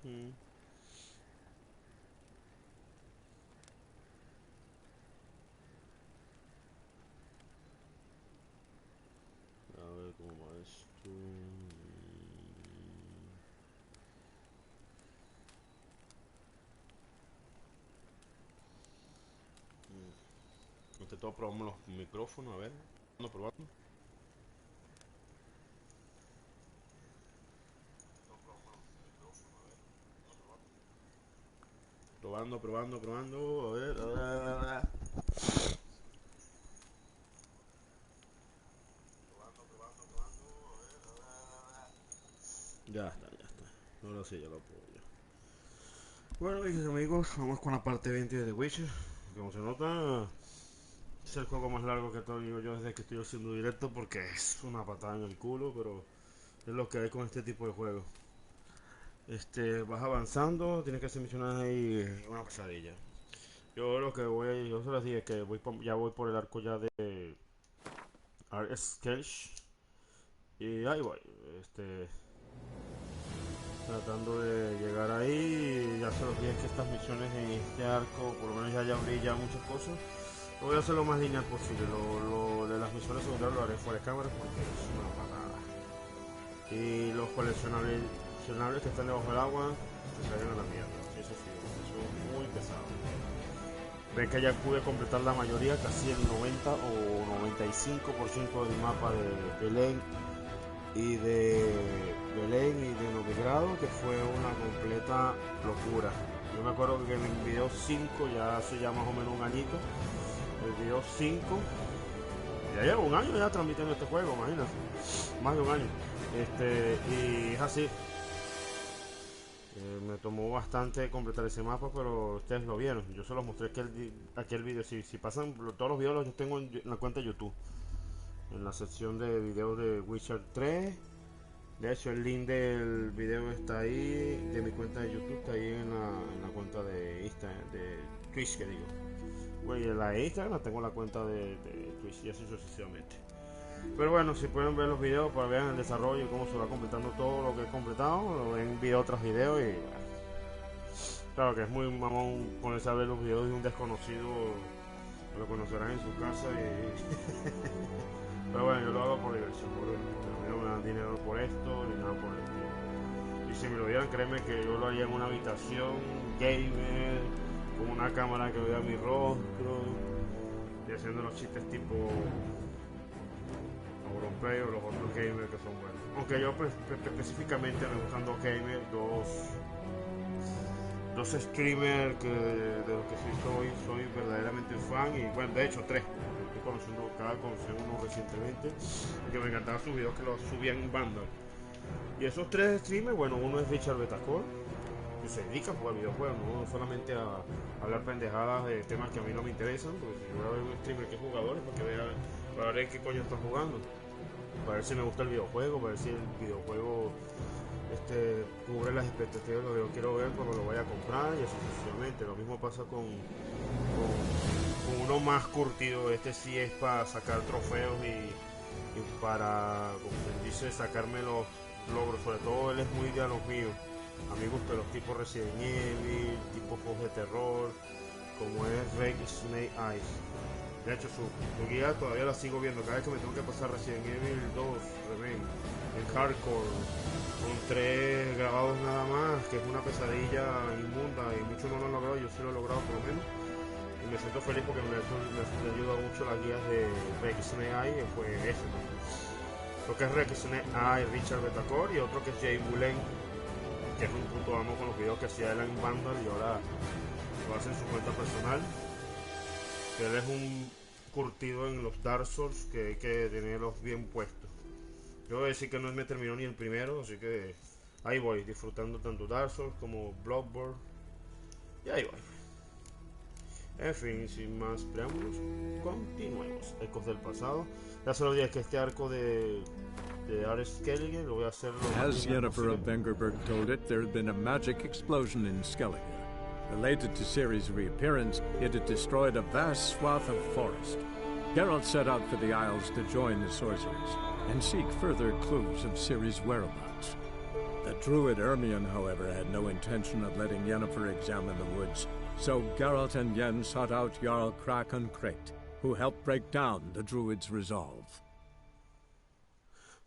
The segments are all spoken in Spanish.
Ujú. A ver cómo va esto. Ante todo probamos los micrófonos, a ver. Probando, probando. Probando, probando, probando. A ver, a ver, a ver. Ya está, ya está. Ahora sí, ya lo puedo ya. Bueno, mis amigos, vamos con la parte 20 de The Witcher. Como se nota, es el juego más largo que tengo yo desde que estoy haciendo directo porque es una patada en el culo, pero es lo que hay con este tipo de juegos. Vas avanzando, tienes que hacer misiones ahí, una pesadilla. Yo lo que voy, yo se los dije que ya voy por el arco ya de Skelch y ahí voy, tratando de llegar ahí. Ya se los dije que estas misiones en este arco, por lo menos ya abrí ya muchas cosas. Lo voy a hacer lo más lineal posible. Lo de las misiones secundarias lo haré fuera de cámara porque es una patada. Y los coleccionables que están debajo del agua se caen a la mierda. Sí, eso sí, eso es muy pesado. Ven que ya pude completar la mayoría, casi el 90 o 95% del mapa de Belén y de Novigrado, que fue una completa locura. Yo me acuerdo que en el video 5, ya hace ya más o menos un añito, el video 5, ya llevo un año ya transmitiendo este juego, imagínate, más de un año. Y es así. Me tomó bastante completar ese mapa, pero ustedes lo vieron. Yo se los mostré aquel video. Si pasan todos los videos, los tengo en la cuenta de YouTube. En la sección de videos de Witcher 3. De hecho, el link del video está ahí. De mi cuenta de YouTube está ahí en la cuenta de Instagram, de Twitch, que digo. Bueno, y en la de Instagram tengo la cuenta de Twitch y así sucesivamente. Pero bueno, si pueden ver los videos para ver el desarrollo y cómo se va completando todo lo que he completado, lo ven video tras video y bueno, claro que es muy mamón ponerse a ver los videos de un desconocido, lo conocerán en su casa y pero bueno, yo lo hago por diversión, a mí no me dan dinero por esto ni nada por el estilo. Y si me lo dieran, créeme que yo lo haría en una habitación gamer, con una cámara que vea mi rostro y haciendo los chistes tipo Europlay o los otros gamers que son buenos. Aunque yo específicamente me gustan dos gamers, dos streamers de los que sí soy verdaderamente fan, y bueno, de hecho tres. Estoy conociendo, acabo de conocer uno recientemente que me encantaba sus videos que los subían en banda. Y esos tres streamers, bueno, uno es Richard Betacor, que se dedica a jugar videojuegos, no solamente a hablar pendejadas de temas que a mí no me interesan, porque si yo voy a ver un streamer que es jugador, para que vea, para ver qué coño está jugando, para ver si me gusta el videojuego, para ver si el videojuego cubre las expectativas de lo que yo quiero ver cuando lo vaya a comprar, y así sucesivamente. Lo mismo pasa con uno más curtido. Sí es para sacar trofeos y para, como se dice, sacarme los logros. Sobre todo él es muy de a los míos. A mí me gustan los tipos Resident Evil, tipos juegos de terror, como es Red Snake Eyes. De hecho, su guía todavía la sigo viendo. Cada vez que me tengo que pasar Resident Evil 2 Remake en hardcore, con 3 grabados nada más, que es una pesadilla inmunda y muchos no lo han logrado, yo sí lo he logrado por lo menos. Y me siento feliz porque me ayuda mucho las guías de Rex AI, que fue ese. Lo que es Rex AI, Richard Betacor, y otro que es Jay Bullen, que es un puto amo con los videos que hacía él en Vandal y ahora lo hace en su cuenta personal. Que él es un curtido en los Dark Souls que hay que tenerlos bien puestos. Yo voy a decir que no me terminó ni el primero, así que ahí voy, disfrutando tanto Dark Souls como Bloodborne. Y ahí voy. En fin, sin más preámbulos, continuemos. Ecos del pasado. Ya se lo dije que este arco de Ares Skellige lo voy a hacer lo más As Yennefer of Vengerberg told it, there had been a magic explosion in Skellige. Related to Ciri's reappearance, it had destroyed a vast swath of forest. Geralt set out for the Isles to join the sorcerers and seek further clues of Ciri's whereabouts. The druid Ermion, however, had no intention of letting Yennefer examine the woods, so Geralt and Yen sought out Jarl Kraken Crate, who helped break down the druid's resolve.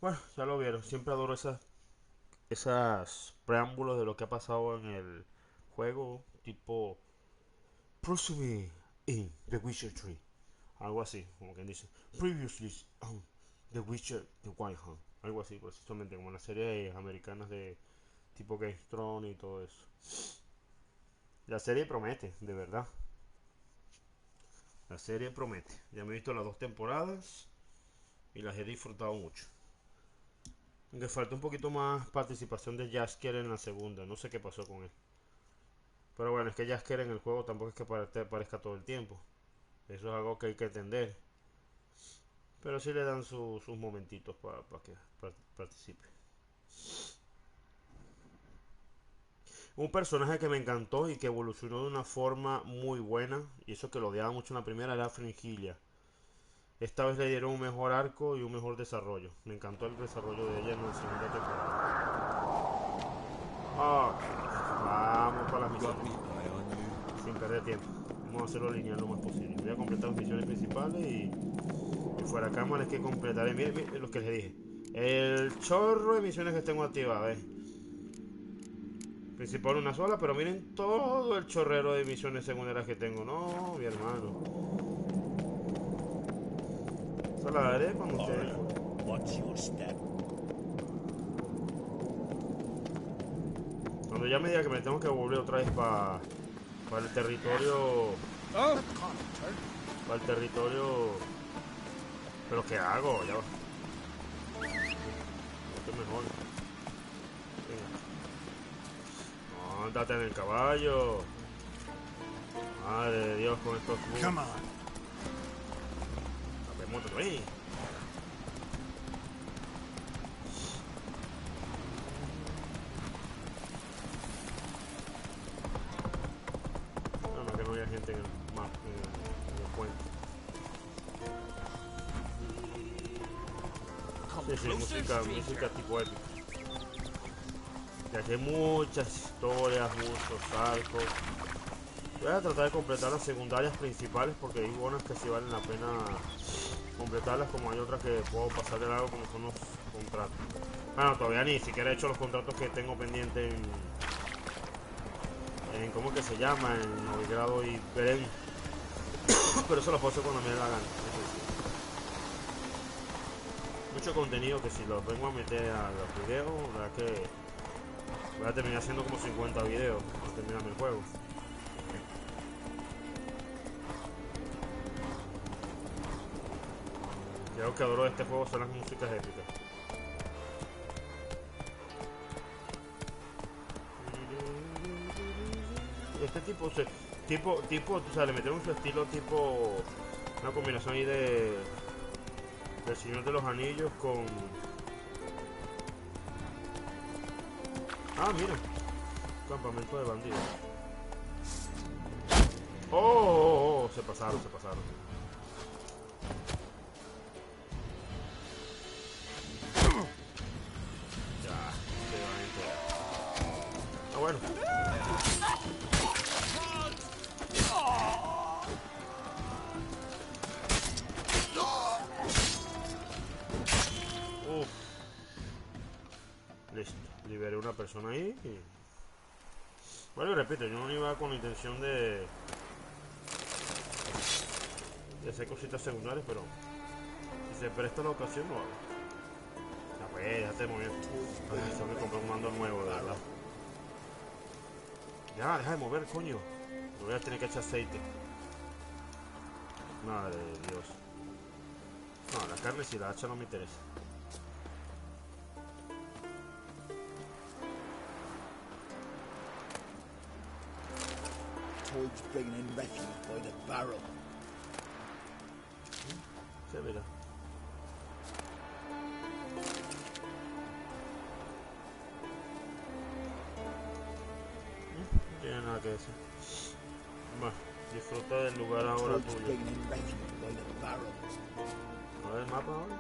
Bueno, ya lo vieron. Siempre adoro esas preámbulos de lo que ha pasado en el juego, tipo Proxime in The Witcher 3. Algo así, como quien dice. Previously on The Witcher The Wild Hunt. Algo así, precisamente como las series americanas de tipo Game of Thrones y todo eso. La serie promete, de verdad. La serie promete. Ya me he visto las 2 temporadas y las he disfrutado mucho. Aunque falta un poquito más participación de Jasker en la segunda. No sé qué pasó con él. Pero bueno, es que Jasker en el juego tampoco es que aparezca todo el tiempo. Eso es algo que hay que entender. Pero sí le dan sus momentitos para que participe. Un personaje que me encantó y que evolucionó de una forma muy buena, y eso que lo odiaba mucho en la primera, era Fringilia. Esta vez le dieron un mejor arco y un mejor desarrollo. Me encantó el desarrollo de ella en la segunda temporada. Ok, vamos para las misiones. Sin perder tiempo. Vamos a hacerlo lineal lo más posible. Voy a completar las misiones principales y fuera cámara es que completaré. Miren lo que les dije. El chorro de misiones que tengo activadas. Principal una sola, pero miren todo el chorrero de misiones secundarias que tengo. No, mi hermano. Eso la daré cuando ustedes. Cuando ya me diga que me tengo que volver otra vez para el territorio. Para el territorio. Pero ¿qué hago? Ya va. Esto es mejor. Venga. No, andate en el caballo. Madre de Dios con estos moves. Come on. Móntate ahí. No, que no haya gente en el mapa, en el puente. Sí, música tipo épica. Ya que hay muchas historias, muchos arcos. Voy a tratar de completar las secundarias principales porque hay unas que sí valen la pena completarlas, como hay otras que puedo pasar de largo como son los contratos. Bueno, todavía ni siquiera he hecho los contratos que tengo pendientes en ¿cómo que se llama? En Novigrado y Beren. Pero eso lo puedo hacer cuando me dé la gana. Mucho contenido que si lo vengo a meter a los videos, la verdad que voy a terminar haciendo como 50 videos para terminar el juego. Y algo que adoro de este juego son las músicas épicas. Este tipo, o sea, le metieron su estilo tipo, una combinación ahí del Señor de los Anillos con... Ah, mira, campamento de bandidos. Oh, se pasaron. Ya, se van a enterar. Ah, bueno. Listo, liberé una persona ahí y... Bueno, repito, yo no iba con la intención de hacer cositas secundarias, pero si se presta la ocasión lo hago. Ya pues, déjate mover. Ay, tengo que comprar un mando nuevo, de verdad. Ya, deja de mover, coño. Me voy a tener que echar aceite. Madre de Dios. No, la carne si la hacha no me interesa. Toad's bringing in refuse by the barrel. Se verá. No tiene nada que decir. Bueno, disfruta del lugar ahora Toad's tuyo. bringing in refuse by the barrel. A ver el mapa ahora.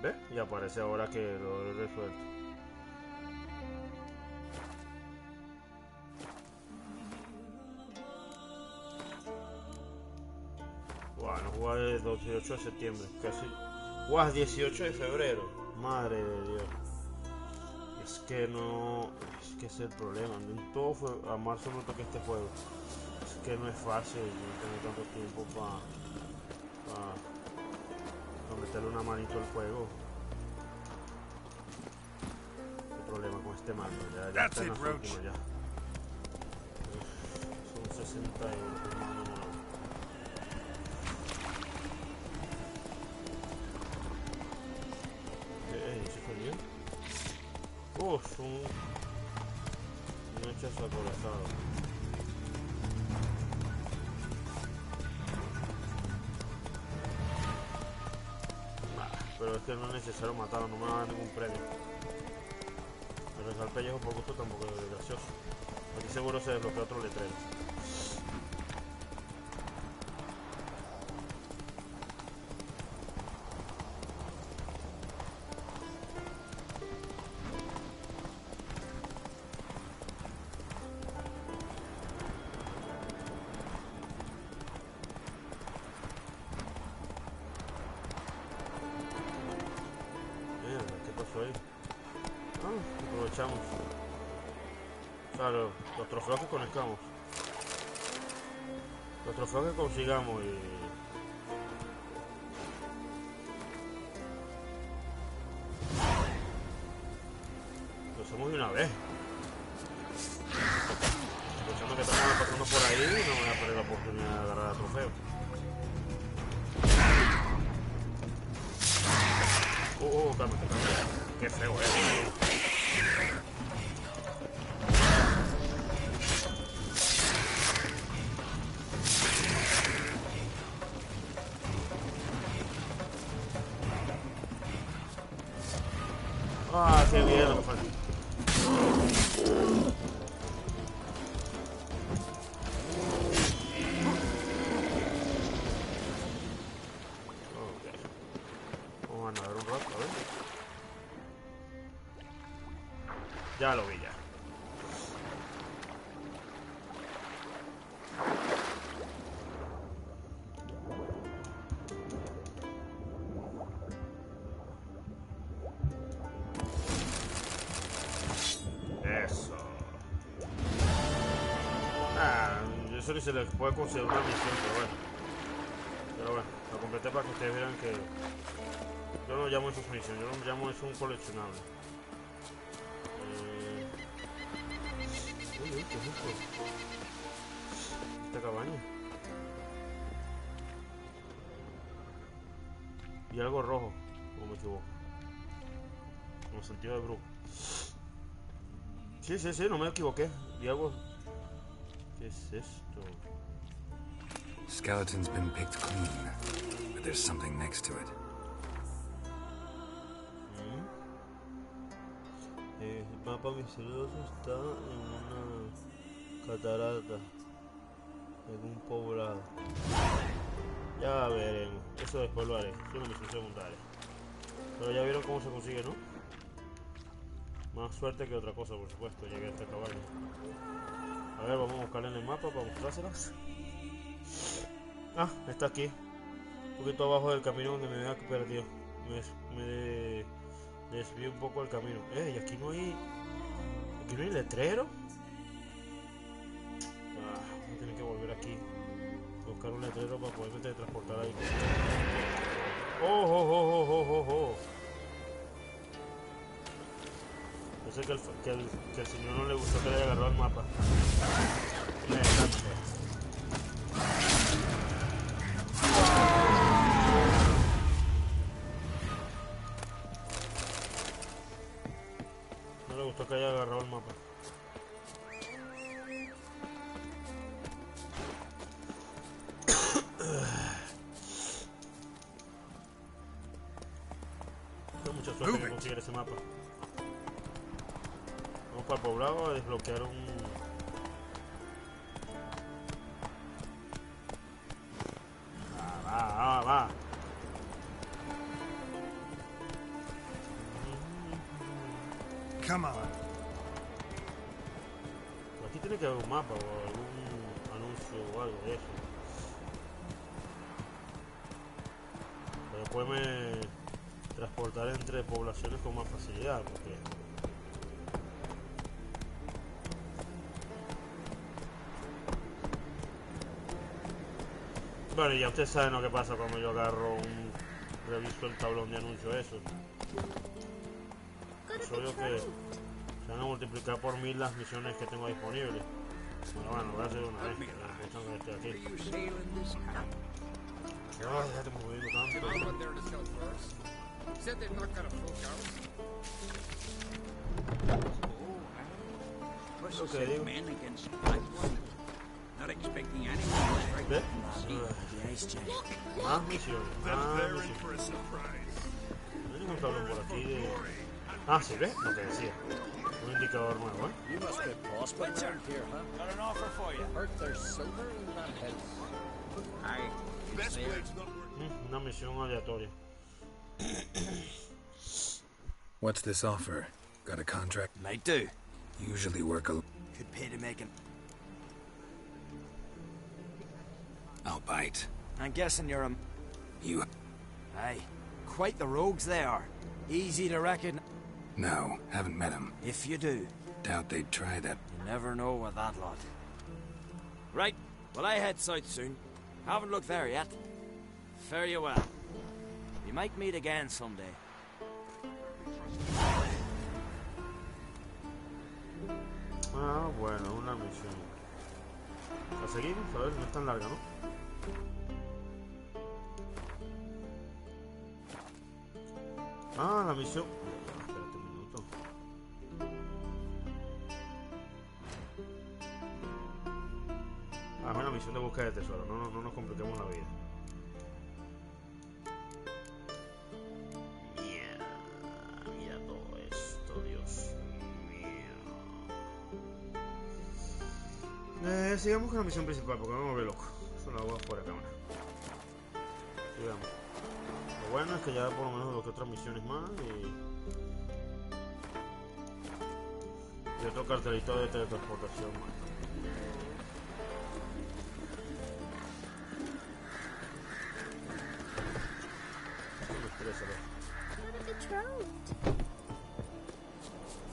¿Ves? Y aparece ahora que lo he resuelto. Bueno, juega el 18 de septiembre, casi. Guau, 18 de febrero. Madre de Dios. Es que no. Es que ese es el problema. En todo fue. A marzo no toqué este juego. Es que no es fácil. No tener tanto tiempo para meterle una manito al juego. El problema con este mando. Ya está en las últimas ya. Son 60 euros. Mando nuevo. ¿Se fue bien? Un hechazo acorazado. Pero es que no es necesario matarlo, no me va a dar ningún premio. Pero el pellejo por gusto tampoco es gracioso. Aquí seguro se desbloquea otro letrero. Aprovechamos. Claro, los trofeos que conozcamos. Los trofeos que consigamos y... lo hacemos de una vez. Aprovechando que estamos pasando por ahí, no voy a perder la oportunidad de agarrar el trofeo. Cálmate. Qué feo es. Ah, qué bien, lo que falta. Vamos a nadar un rato, a ver. Ya lo vi ya. Eso. Eso ni se les puede considerar una misión, pero bueno, lo completé para que ustedes vean que yo no llamo eso misión, yo lo llamo eso un coleccionable. Uy, ¿qué es esto? Esta cabaña. Y algo rojo, no me equivoco. Como sentido de brujo. Sí, no me equivoqué. Y algo... ¿Qué es esto? Skeleton's been picked clean, but there's something next to it. El mapa misterioso está en una catarata, en un poblado. Ya veremos, eso después lo haré, es una misión secundaria. Pero ya vieron cómo se consigue, ¿no? Más suerte que otra cosa, por supuesto, llegué a esta cabaña. A ver, vamos a buscarla en el mapa para mostrárselas. Ah, está aquí, un poquito abajo del camino donde me había perdido. Me desvío un poco el camino. Y aquí no hay letrero. Voy a tener que volver aquí, buscar un letrero para poderme teletransportar ahí. ¡Oh! Yo sé que el señor no le gustó que le haya agarrado el mapa. No le gustó que haya agarrado el mapa. Tengo mucha suerte que conseguir ese mapa. Vamos para el poblado a desbloquear un... Va. Come on. Aquí tiene que haber un mapa o algún anuncio o algo de eso. Pero poderme transportar entre poblaciones con más facilidad, porque bueno, ya ustedes saben lo que pasa cuando yo agarro reviso el tablón de anuncio eso. Es obvio que se van a multiplicar por 1000 las misiones que tengo disponibles. Bueno, lo voy a hacer una vez. Pensando que estoy aquí. Ay, ya te me moviendo tanto. Lo que digo. ¿Ves? Más misiones, más misiones. No hay ningún tablón por aquí de... Ah, sí, ¿ves? Lo que decía. Un indicador nuevo, ¿eh? You must be prospered around here, huh? Got an offer for you. Heard there's silver in that house. Aye. Best place. Una misión aleatoria. What's this offer? Got a contract? Might do. Usually work a... Could pay to make him. I'll bite. I'm guessing you're a... You... Aye. Quite the rogues they are. Easy to reckon. No, haven't met him. If you do, Doubt they'd try that. you never know with that lot. Right. Well, I head south soon. Haven't looked there yet. Fare you well. We might meet again someday. Ah, bueno, una misión. La seguimos, a ver, no es tan larga, ¿no? Ah, la misión. Espérate un minuto. Ah, es una misión de búsqueda de tesoro. No nos compliquemos la vida. Mira todo esto, Dios mío. Sigamos con la misión principal porque me vuelve loco. Eso lo hago fuera de cámara. Sigamos. Lo bueno es que ya por lo menos bloqueé otras misiones más y otro cartelito de teletransportación más. Esto me estresa, ¿no?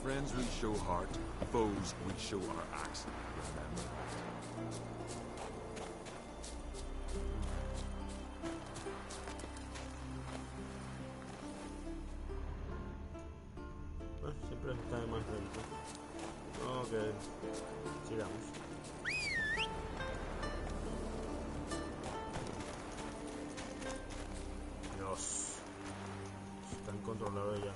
Friends we show heart, foes we show our axe. Remember? Bueno, siempre está de más lento. Ok, sigamos. Dios, están controlados ya.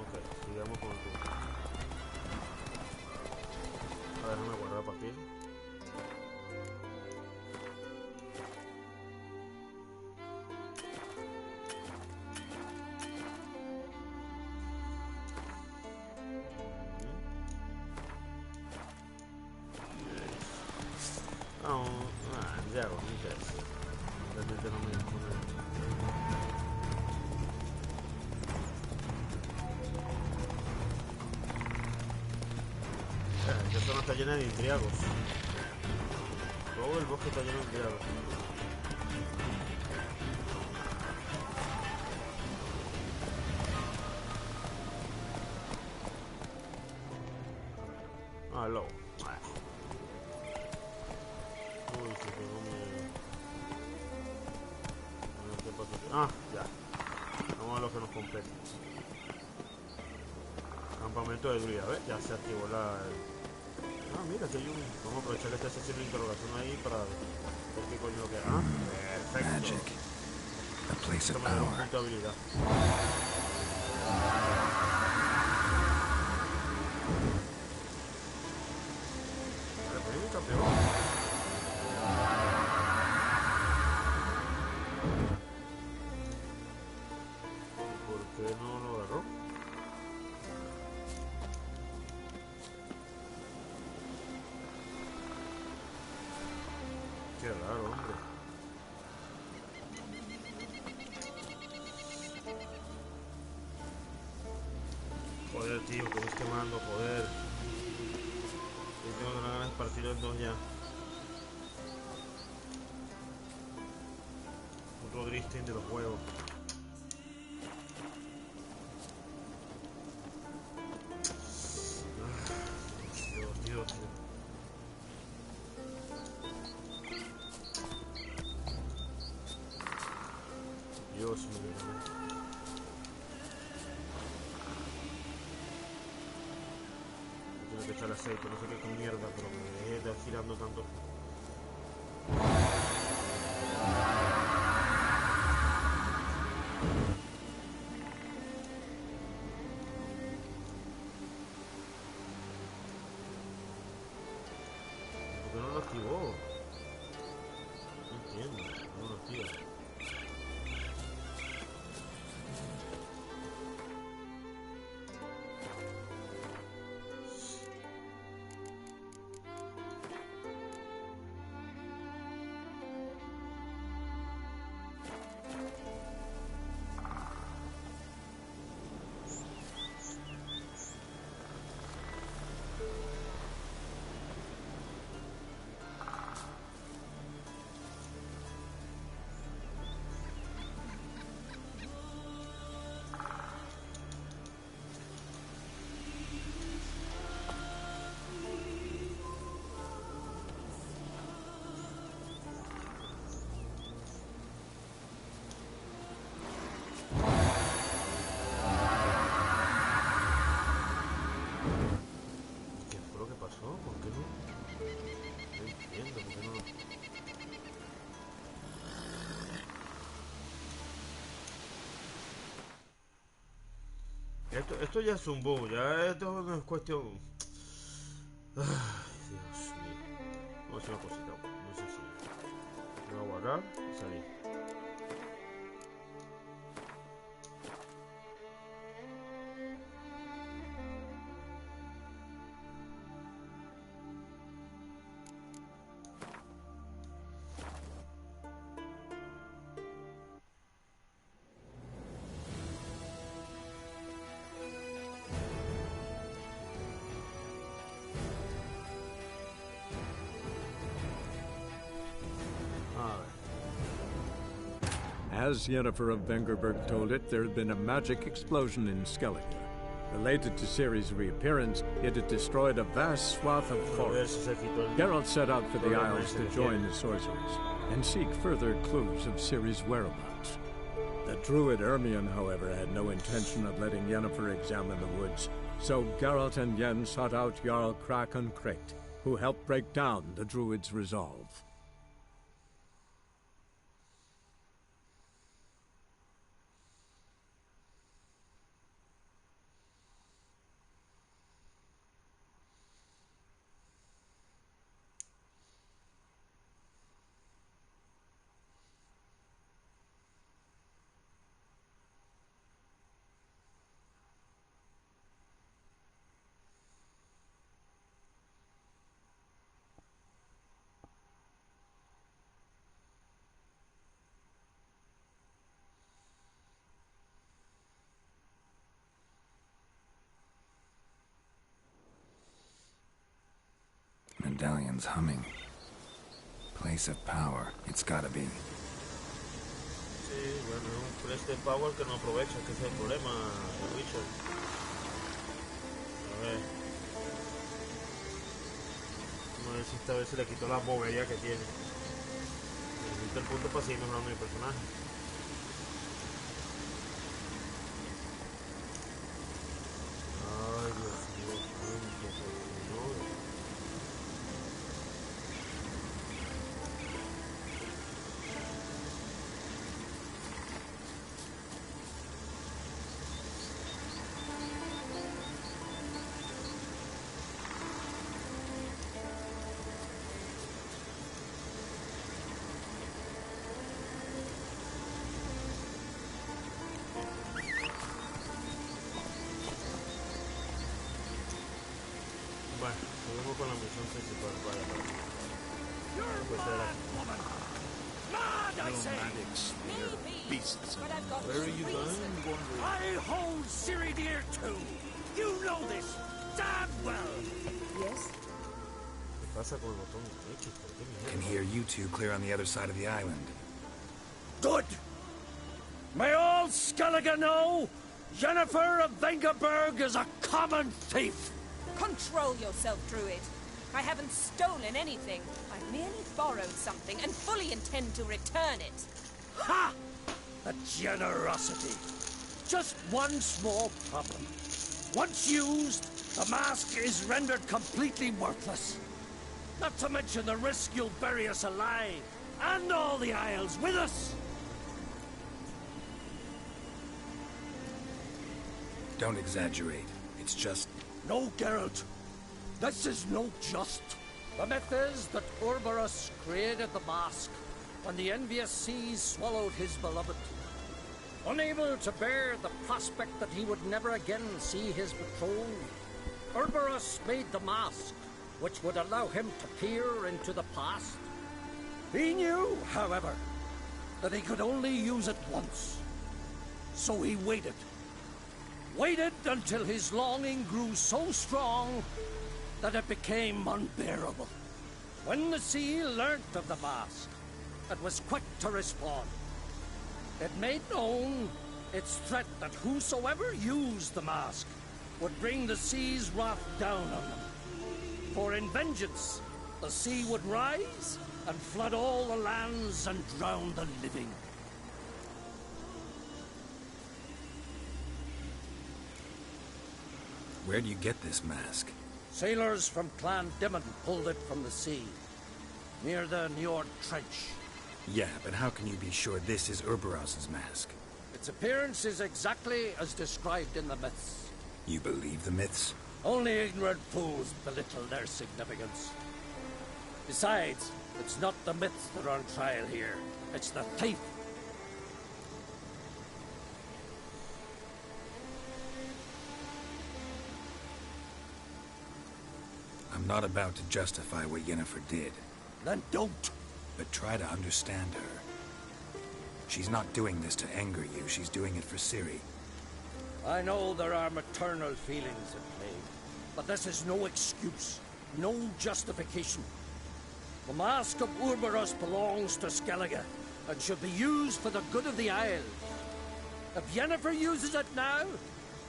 Ok, sigamos con el turno. Ahora déjame guardar partida. Ya, no me interesa. Realmente no me pone. Esta zona está llena de intriagos. Todo el bosque está lleno de intriagos. Ah, el lobo. Uy, se pegó mi... ¿Qué pasó aquí? Ah, ya. Vamos a lo que nos compete. Campamento de druida, ¿ves? Ya se activó la... Ah, mira, que hay un... Vamos a aprovechar que está ese signo de interrogación ahí para ver qué coño lo que... Ah, perfecto. Magic. A place Esto of me da un power. punto de habilidad. Vale, pues mi campeón. ¿Por qué no lo agarró? Qué raro, hombre. Joder, tío, que me estoy quemando, joder. Yo tengo ganas de partirlo en dos ya. Otro drifting de los huevos. Dios, Dios, Dios. Dios mío. Tengo que echar aceite, no sé qué con mierda, pero me dejé de estar girando tanto. ¿Por qué no lo activó? No entiendo, no lo activa. ¿Qué fue lo que pasó? ¿Por qué no? No entiendo, ¿por qué no lo... Esto ya es un bug, ya esto no es cuestión... Ay, Dios mío. Vamos a hacer una cosita, no sé si... Me voy a guardar y salir. As Yennefer of Vengerberg told it, there had been a magic explosion in Skellige. Related to Ciri's reappearance, it had destroyed a vast swath of forest. Geralt set out for the Isles to join the sorcerers and seek further clues of Ciri's whereabouts. The druid Ermion, however, had no intention of letting Yennefer examine the woods, so Geralt and Yen sought out Jarl Krakon Krayt, who helped break down the druid's resolve. Medallion's humming. Place of power. It's gotta be. Sí, bueno, es un preste power que no aprovecha, que ese es el problema, Richard. A ver. Vamos a ver si esta vez se le quitó la bobería que tiene. Necesito el punto para seguir mejorando mi personaje. Ay, Dios mío, santo, señor. Bueno, seguimos con la misión principal. Vaya, vaya. Pues era. Beasts. Where are you going? I hold Ciri dear too. You know this damn well. Yes? ¿Qué pasa con el botón X? ¿Por qué mierda? Can hear you two clear on the other side of the island. Good. May all Skellige know Jennifer of Vengerberg is a common thief. Control yourself, Druid. I haven't stolen anything. I've merely borrowed something and fully intend to return it. Ha! The generosity. Just one small problem. Once used, the mask is rendered completely worthless. Not to mention the risk you'll bury us alive, and all the Isles with us. Don't exaggerate. It's just... No, Geralt. This is no just. The myth is that Urberus created the mask when the envious seas swallowed his beloved. Unable to bear the prospect that he would never again see his betrothed, Urberus made the mask, which would allow him to peer into the past. He knew, however, that he could only use it once. So he waited. Waited until his longing grew so strong that it became unbearable. When the sea learnt of the mask, it was quick to respond. It made known its threat that whosoever used the mask would bring the sea's wrath down on them. For in vengeance, the sea would rise and flood all the lands and drown the living. Where do you get this mask? Sailors from Clan Dimon pulled it from the sea, near the Njord Trench. Yeah, but how can you be sure this is Urberos's mask? Its appearance is exactly as described in the myths. You believe the myths? Only ignorant fools belittle their significance. Besides, it's not the myths that are on trial here. It's the thief. I'm not about to justify what Yennefer did, Then don't. but try to understand her. She's not doing this to anger you, she's doing it for Ciri. I know there are maternal feelings at play, but this is no excuse, no justification. The Mask of Urberus belongs to Skellige, and should be used for the good of the Isle. If Yennefer uses it now,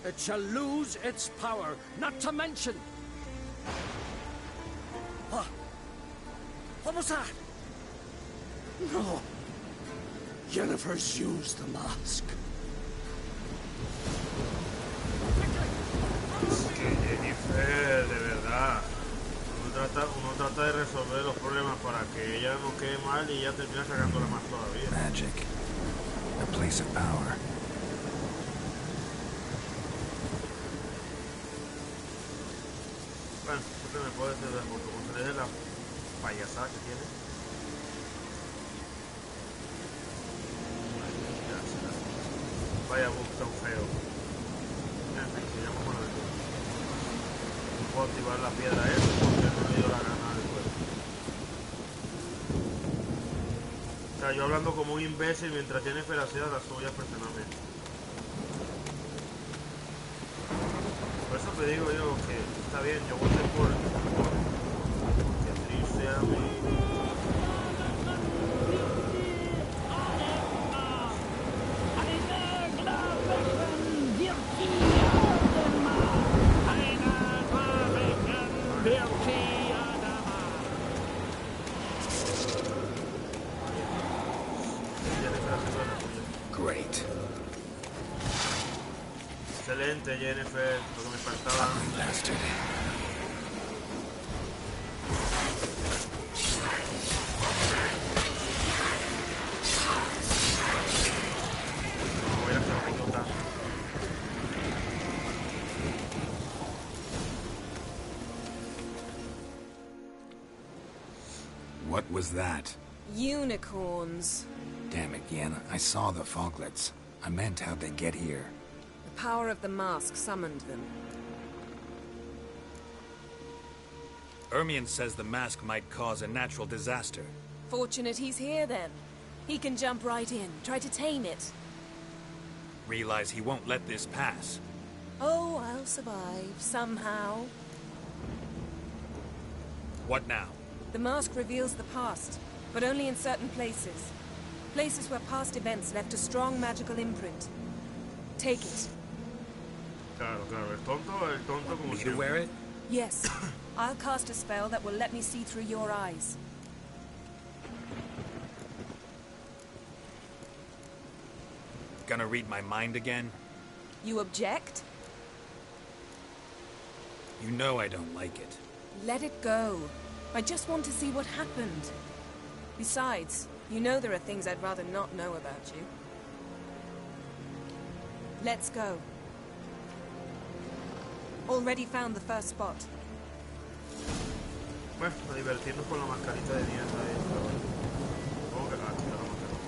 it shall lose its power, not to mention... What was that? No. Yennefer's used the mask. Que Jennifer, de verdad. Uno trata de resolver los problemas para que ella no quede mal y ella termina sacándola más todavía. Magic. A place of power. Bueno, esto me puede hacer la foto. Como se le dé la payasada que tiene. Vaya bug tan feo. En fin, sigamos con la aventura. No puedo activar la piedra esa porque no le dio la gana después. O sea, yo hablando como un imbécil mientras Jennifer hacía las suyas personalmente. Por eso te digo yo que está bien, yo voté por que Trish sea mi... Great. Excelente, Jennifer, lo que me faltaba. Bastard. Voy a hacer una idiota. What was that? Unicorns. Damn it, Yen. I saw the foglets. I meant how'd they get here? The power of the mask summoned them. Ermion says the mask might cause a natural disaster. Fortunate he's here, then. He can jump right in, try to tame it. Realize he won't let this pass. Oh, I'll survive, somehow. What now? The mask reveals the past, but only in certain places. Places where past events left a strong magical imprint. Take it. Claro, claro, el tonto como Me to siempre. wear it? Yes. I'll cast a spell that will let me see through your eyes. Gonna read my mind again? You object? You know I don't like it. Let it go. I just want to see what happened. Besides, you know there are things I'd rather not know about you. Let's go. Already found the first spot. Bueno, a divertirnos con la mascarita de nieve ahí. Supongo que aquí está la mascarita.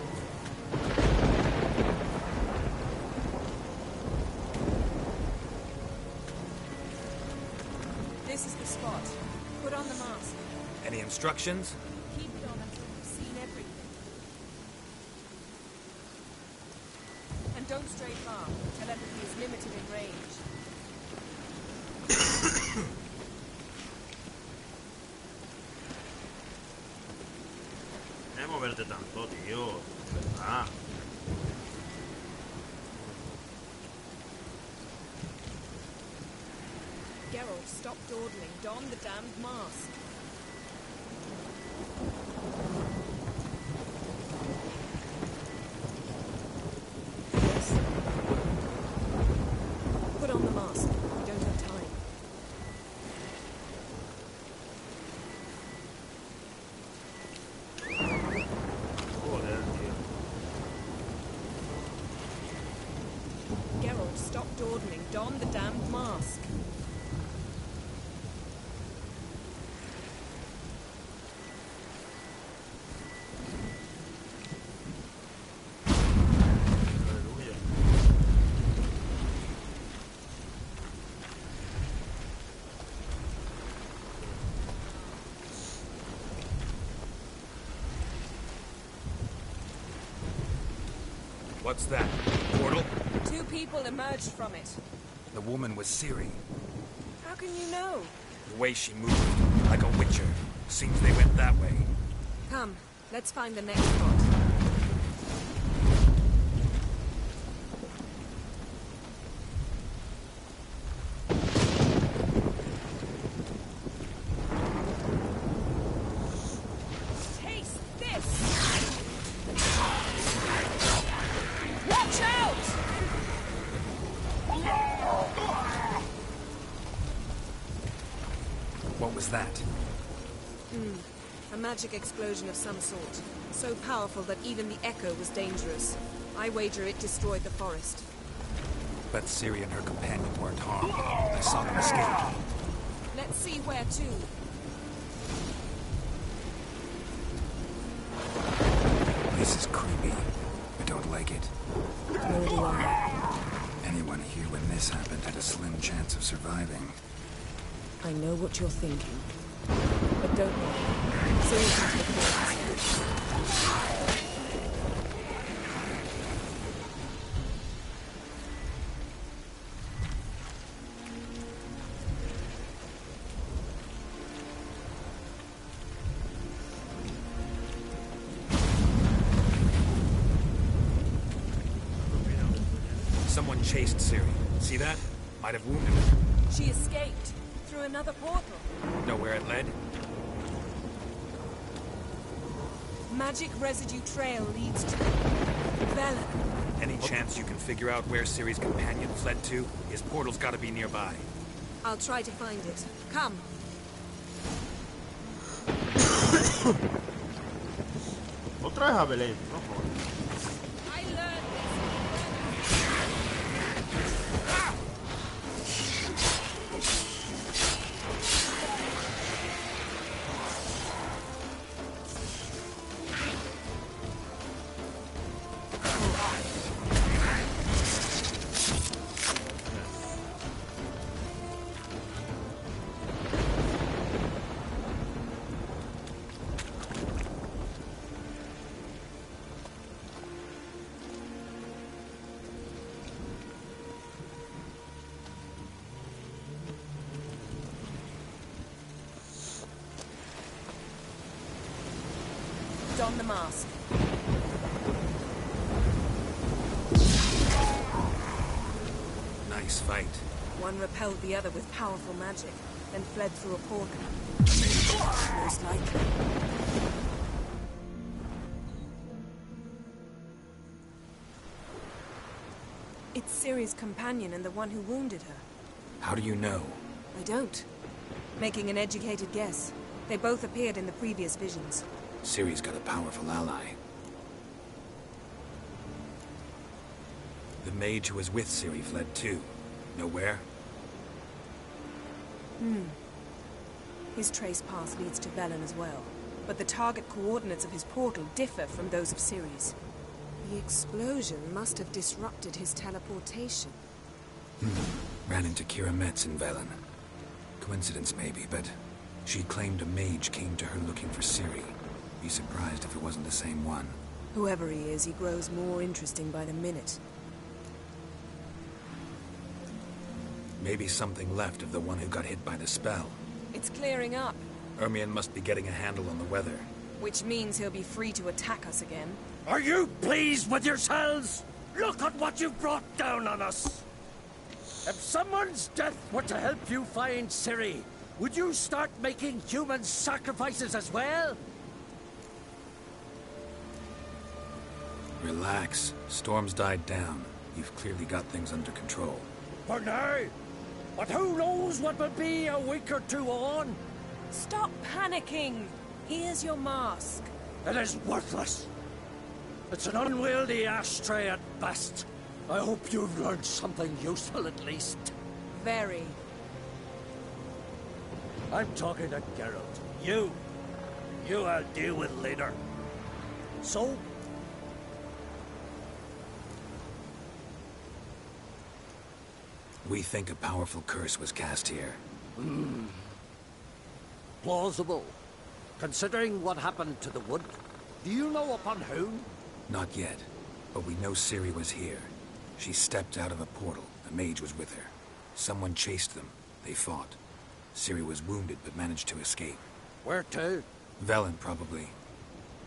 This is the spot. Put on the mask. Any instructions? Keep it on until you've seen everything. And don't stray far. Telepathy is limited in range. No moverte tanto, tío. ¿Verdad? Geralt, stop dawdling. Don the damned mask. Yes. Put on the mask. We don't have time. Joder, tío. Geralt, stop dawdling. Don the damned mask. Aleluya. What's that? Portal? Two people emerged from it. The woman was Ciri. How can you know? The way she moved, like a witcher. Seems they went that way. Come, let's find the next spot. Taste this! Watch out! What was that? A magic explosion of some sort. So powerful that even the echo was dangerous. I wager it destroyed the forest. Bet Ciri and her companion weren't harmed. I saw them escape. Let's see where to. This is creepy. I don't like it. Nor do I. Anyone here when this happened had a slim chance of surviving. I know what you're thinking. But don't worry. Seriously, the forest. Someone chased Ciri. See that? Might have wounded her. She escaped through another portal. Know where it led? Magic residue trail leads to Velen. Any chance you can figure out where Ciri's companion fled to? His portal's gotta be nearby. I'll try to find it. Come. Otra vez a Belén, no jodas. I learned this. don the mask. Nice fight. One repelled the other with powerful magic, then fled through a portal. Most likely. It's Ciri's companion and the one who wounded her. How do you know? I don't. Making an educated guess. They both appeared in the previous visions. Ciri's got a powerful ally. The mage who was with Ciri fled too. Know where? His trace path leads to Velen as well. But the target coordinates of his portal differ from those of Ciri's. The explosion must have disrupted his teleportation. Ran into Kira Metz in Velen. Coincidence maybe, but she claimed a mage came to her looking for Ciri. Be surprised if it wasn't the same one. Whoever he is, he grows more interesting by the minute. Maybe something left of the one who got hit by the spell. It's clearing up, Ermion must be getting a handle on the weather. which means he'll be free to attack us again. Are you pleased with yourselves? Look at what you've brought down on us! If someone's death were to help you find Ciri, would you start making human sacrifices as well? Relax. Storm's died down. You've clearly got things under control. For now. But who knows what will be a week or two on? Stop panicking! Here's your mask. It is worthless. It's an unwieldy ashtray at best. I hope you've learned something useful at least. Very. I'm talking to Geralt. You I'll deal with later. So? We think a powerful curse was cast here. Plausible. Considering what happened to the wood, do you know upon whom? Not yet, but we know Ciri was here. She stepped out of a portal. A mage was with her. Someone chased them. They fought. Ciri was wounded but managed to escape. Where to? Velen, probably.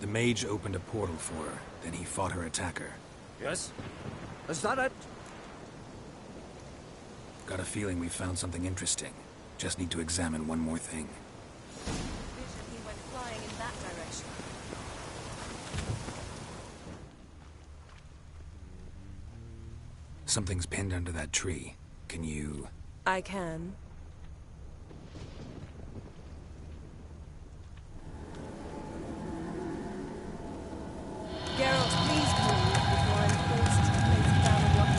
The mage opened a portal for her, then he fought her attacker. Yes? Is that it? Got a feeling we found something interesting. Just need to examine one more thing. Vision he went flying in that direction. Something's pinned under that tree. Can you... I can. Geralt, please call me before I'm forced to place it down a block.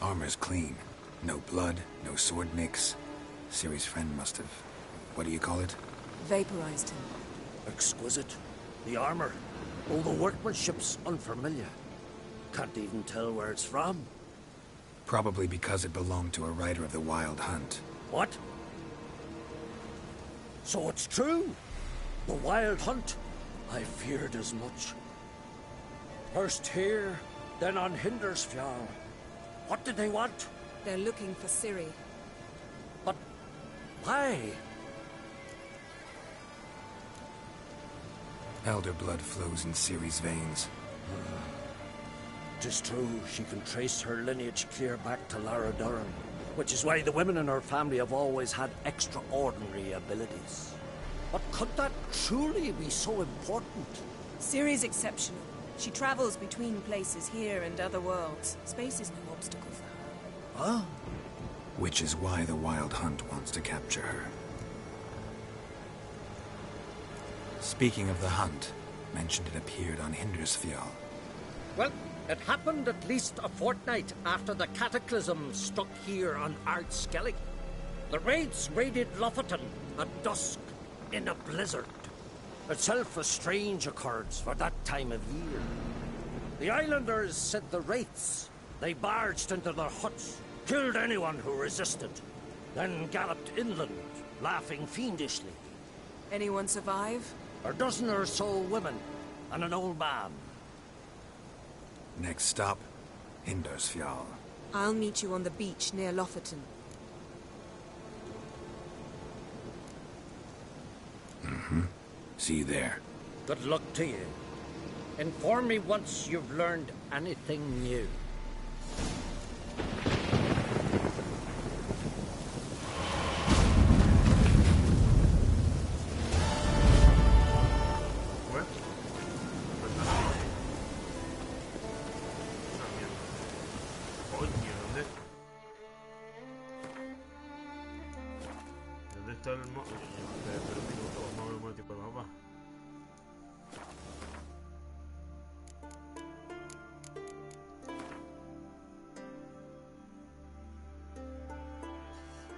Armor's clean. No blood, no sword nicks. Ciri's friend must have... What do you call it? Vaporized him. Exquisite. The armor. All the workmanship's unfamiliar. Can't even tell where it's from. Probably because it belonged to a rider of the Wild Hunt. What? So it's true? The Wild Hunt? I feared as much. First here, then on Hindersfjall. What did they want? They're looking for Ciri. But why? Elder blood flows in Ciri's veins. 'Tis true, she can trace her lineage clear back to Lara Durham, which is why the women in her family have always had extraordinary abilities. But could that truly be so important? Ciri's exceptional. She travels between places here and other worlds. Space is no obstacle for her. Huh? Which is why the Wild Hunt wants to capture her. Speaking of the hunt, mentioned it appeared on Hindersfjall. Well, it happened at least a fortnight after the cataclysm struck here on Ard Skellig. The raids raided Lofoten at dusk in a blizzard. Itself a strange occurrence for that time of year. The islanders sent the wraiths. They barged into their huts, killed anyone who resisted, then galloped inland, laughing fiendishly. Anyone survive? A dozen or so women, and an old man. Next stop, Hindarsfjall. I'll meet you on the beach near Lofoten. See you there. Good luck to you. Inform me once you've learned anything new. ¿Dónde está el mo... Pero un minuto, vamos a ver un momentico el mapa.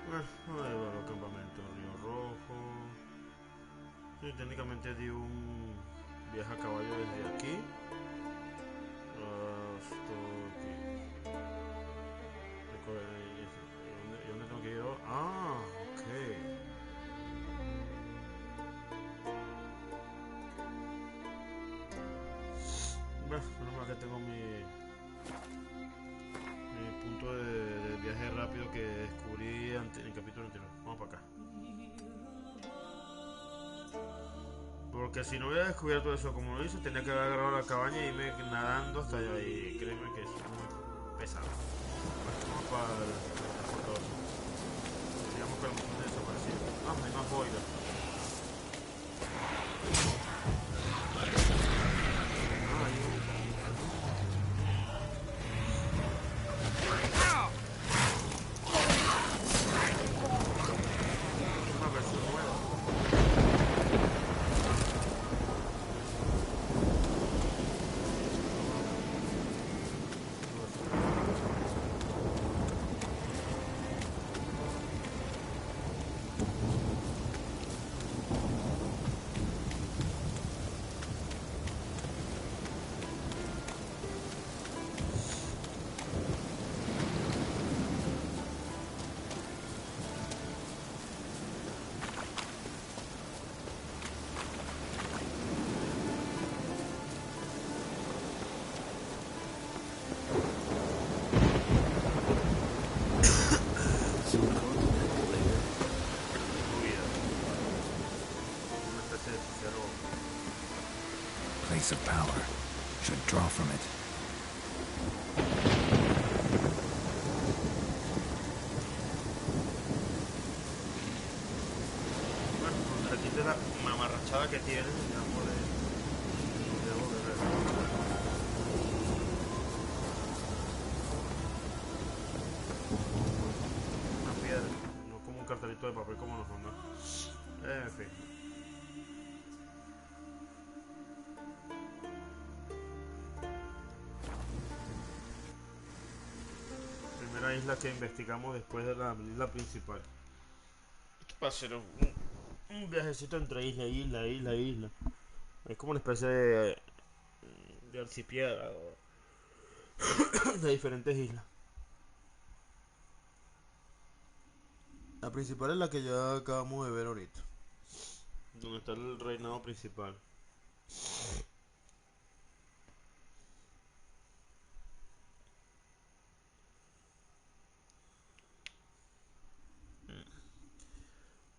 Bueno, ahí va los campamentos, Río Rojo. Sí, técnicamente di un viaje a caballo desde aquí hasta aquí. ¿Y dónde tengo que ir? Ah, ok. Bueno, menos mal que tengo mi punto de viaje rápido que descubrí en el capítulo anterior. Vamos para acá. Porque si no hubiera descubierto eso como lo hice, tenía que haber agarrado la cabaña y irme nadando hasta allá. Y créeme que es muy pesado. Vamos para el transportador. Digamos que la misión de desaparecido. Ah, hay más boiler. Place of power. Should draw from it. Bueno, cuando le quite la mamarrachada que tiene, ya debo de ver. Una piedra, no como un cartelito de papel como nos mandan. En fin. Primera isla que investigamos después de la isla principal. Esto va a ser un viajecito entre isla. Es como una especie de archipiélago de diferentes islas. La principal es la que ya acabamos de ver ahorita, donde está el reinado principal.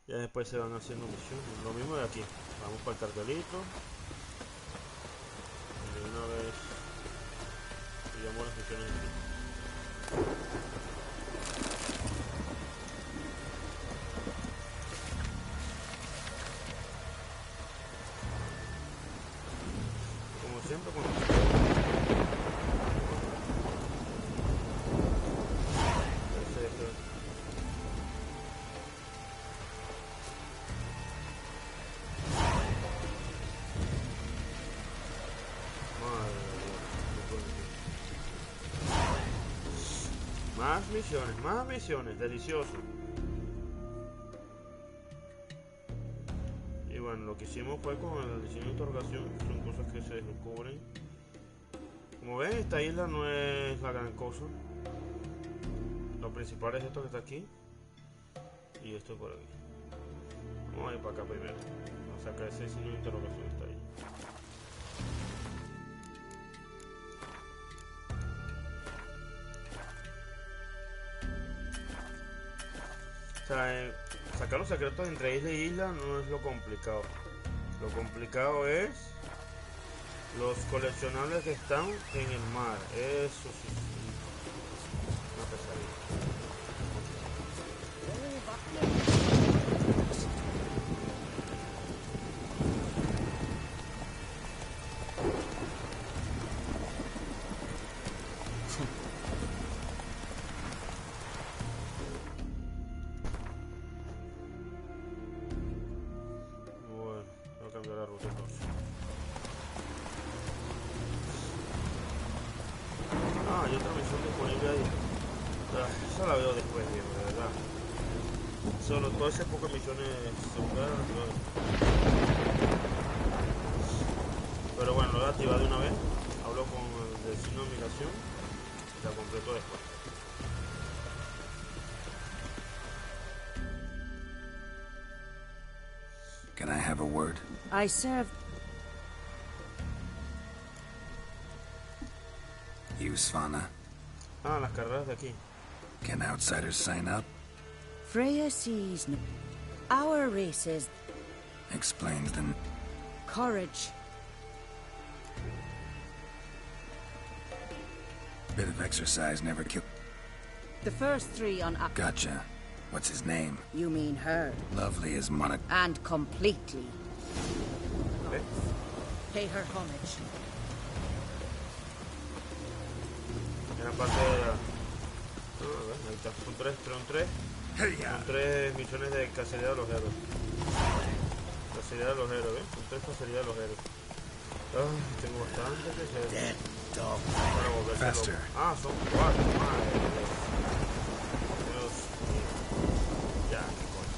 Ya después se van haciendo misiones. Lo mismo de aquí. Vamos para el cartelito. Y de una vez pillamos las misiones de aquí. Como siempre con más misiones, delicioso. Y bueno, lo que hicimos fue con el diseño de interrogación, son cosas que se descubren. Como ven, esta isla no es la gran cosa. Lo principal es esto que está aquí y esto por aquí. Vamos a ir para acá primero. Vamos a sacar ese signo de interrogación está ahí. O sea, sacar los secretos entre isla y isla no es lo complicado. Lo complicado es los coleccionables que están en el mar. Eso sí, una pesadilla. Esa la veo después, viejo, de verdad. Solo todas esas pocas misiones secundarias. Pero bueno, lo voy a activar de una vez. Hablo con el del signo de migración. La completo después. Can I have a word? I serve. You, Svana. Ah, las carreras de aquí. Can outsiders sign up? Freya sees no. Our race is Explains the... courage. Bit of exercise never killed... The first three on... Gotcha. What's his name? You mean her. Lovely as Monica. And completely. ¿Eh? Pay her homage. En la parte de la... ahí está. Son tres misiones de cacería de los héroes. Cacería de los héroes, ¿ves? Son tres cacerías de los héroes. Tengo bastante que hacer. Para volverse Faster. loco. Ah, son cuatro. Madre mía. Dios mío. Ya, qué cosa.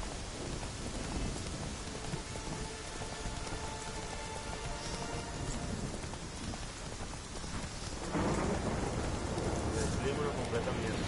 El clima una completa mierda.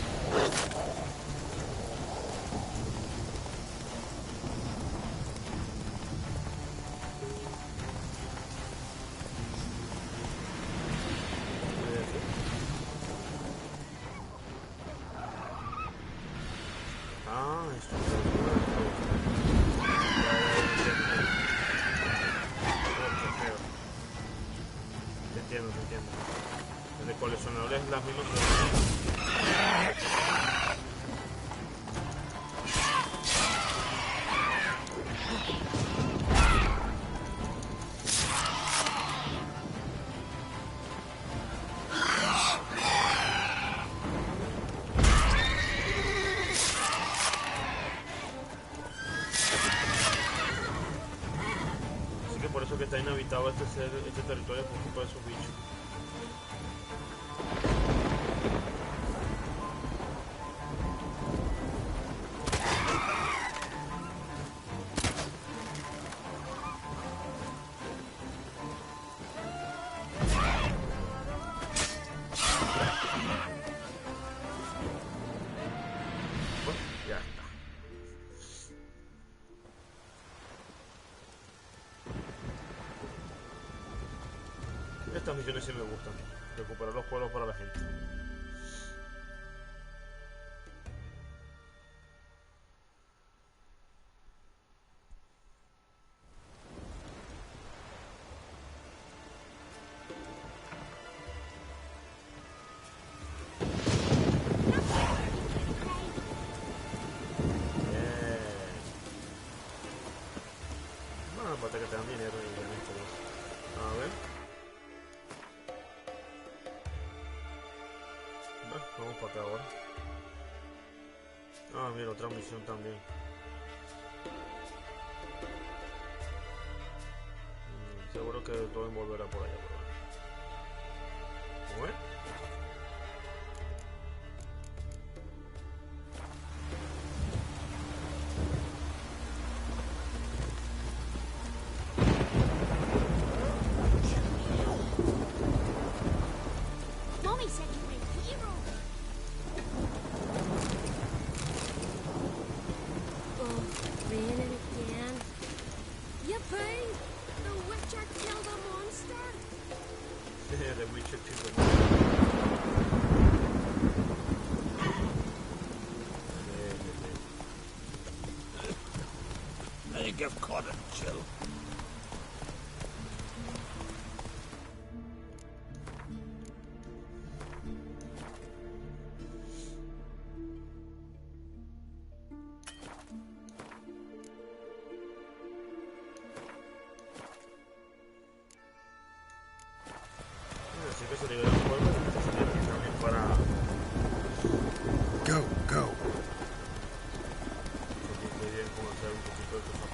El de coleccionables es las mismas así que por eso que está inhabitado este territorio por culpa de esos bichos. Ya está. Estas misiones sí me gustan. Recuperar los pueblos para la gente. No, falta que te dan dinero y ganes todo eso. A ver. Vamos para acá ahora. Ah, mira, otra misión también. Seguro que todo volverá por allá, pero bueno. Mommy said you were a hero. Oh, ran it again. The Witcher 2. I think I've caught a chill. Así que se libera el juego, se tiene también para... Go, go. Muy bien como hacer un poquito de cosas.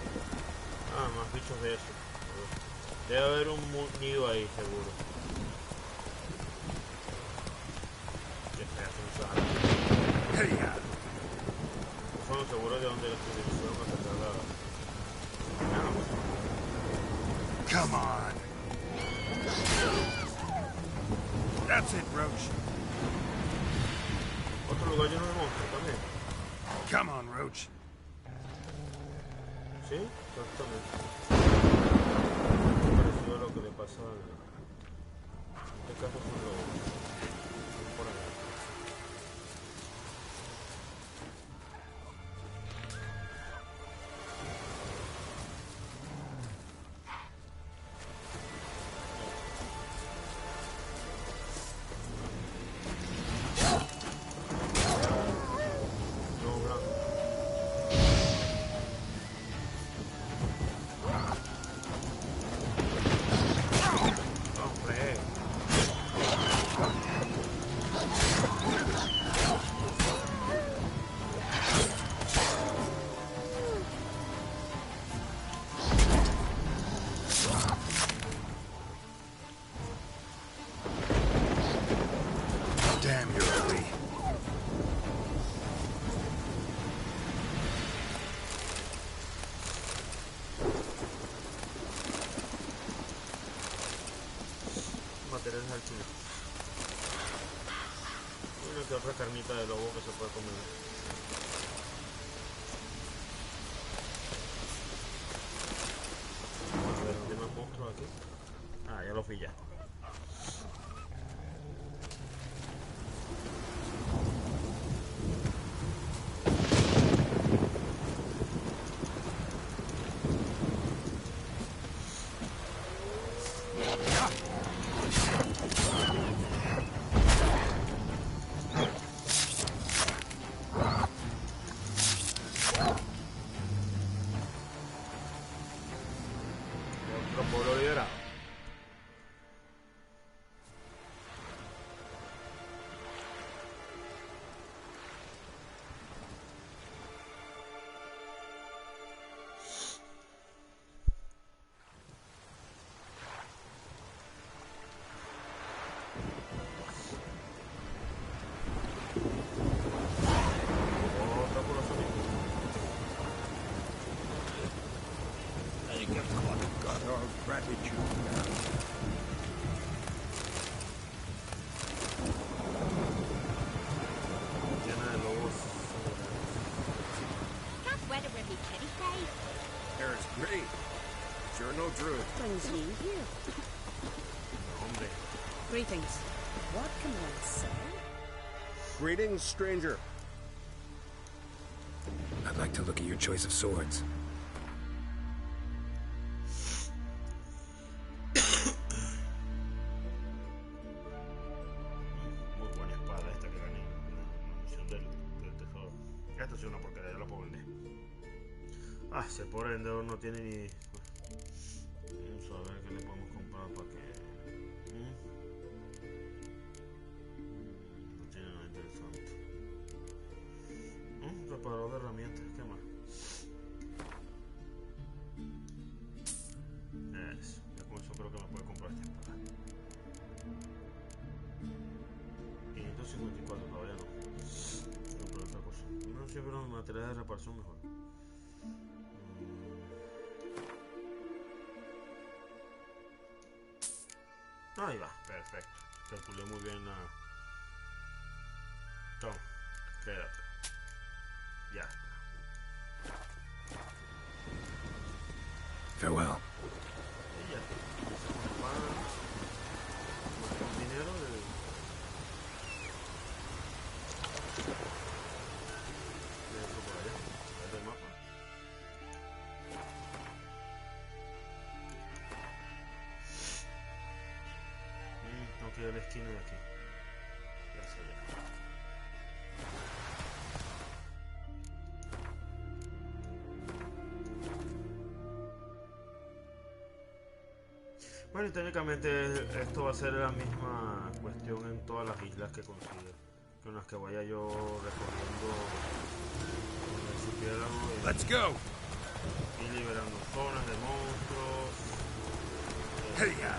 Ah, más bichos de eso. Debe haber un nido ahí, seguro. Qué pedazo de sal. Hey, Son seguros de dónde se van a sacar la... come on. That's it, Roach. Otro lugar lleno de monstruos también. Come on, Roach. Sí, exactamente. Parecido a lo que le pasa en este caso con los por acá. Damn, you're ugly. Materiales al chile. Y una que otra carnita de lobo que se puede comer. A ver, ¿dónde más monstruos aquí? Ah, ya los vi ya. Otro pueblo liberado. Otra población. I think I've caught a god of gratitude now. Llena de lobos. Tough weather when we kitty say. Air's great. Sure no druid. Brings you here. Hombre. Greetings. What can one say? Greetings, stranger. I'd like to look at your choice of swords. Muy buena espada esta que gané. Una misión del tesoro. Esta sí es una porquería, ya la puedo vender. Ah, ese pobre vendedor no tiene ni... Vamos a ver qué le podemos comprar para que... No tiene nada interesante. Reparador de herramientas, ¿qué más? Eso, ya con eso creo que me puede comprar esta espada. 554 todavía no. Voy a comprar otra cosa. No sé, pero material de reparación mejor. Ahí va, perfecto. Calculé muy bien la... Toma, quédate. Ya está. Farewell. Y ya está. que ir a la esquina de aquí. Ya hacia allá. Bueno, y técnicamente esto va a ser la misma cuestión en todas las islas que consiga, con las que vaya yo recorriendo el archipiélago Let's go. y liberando zonas de monstruos. Hey, yeah.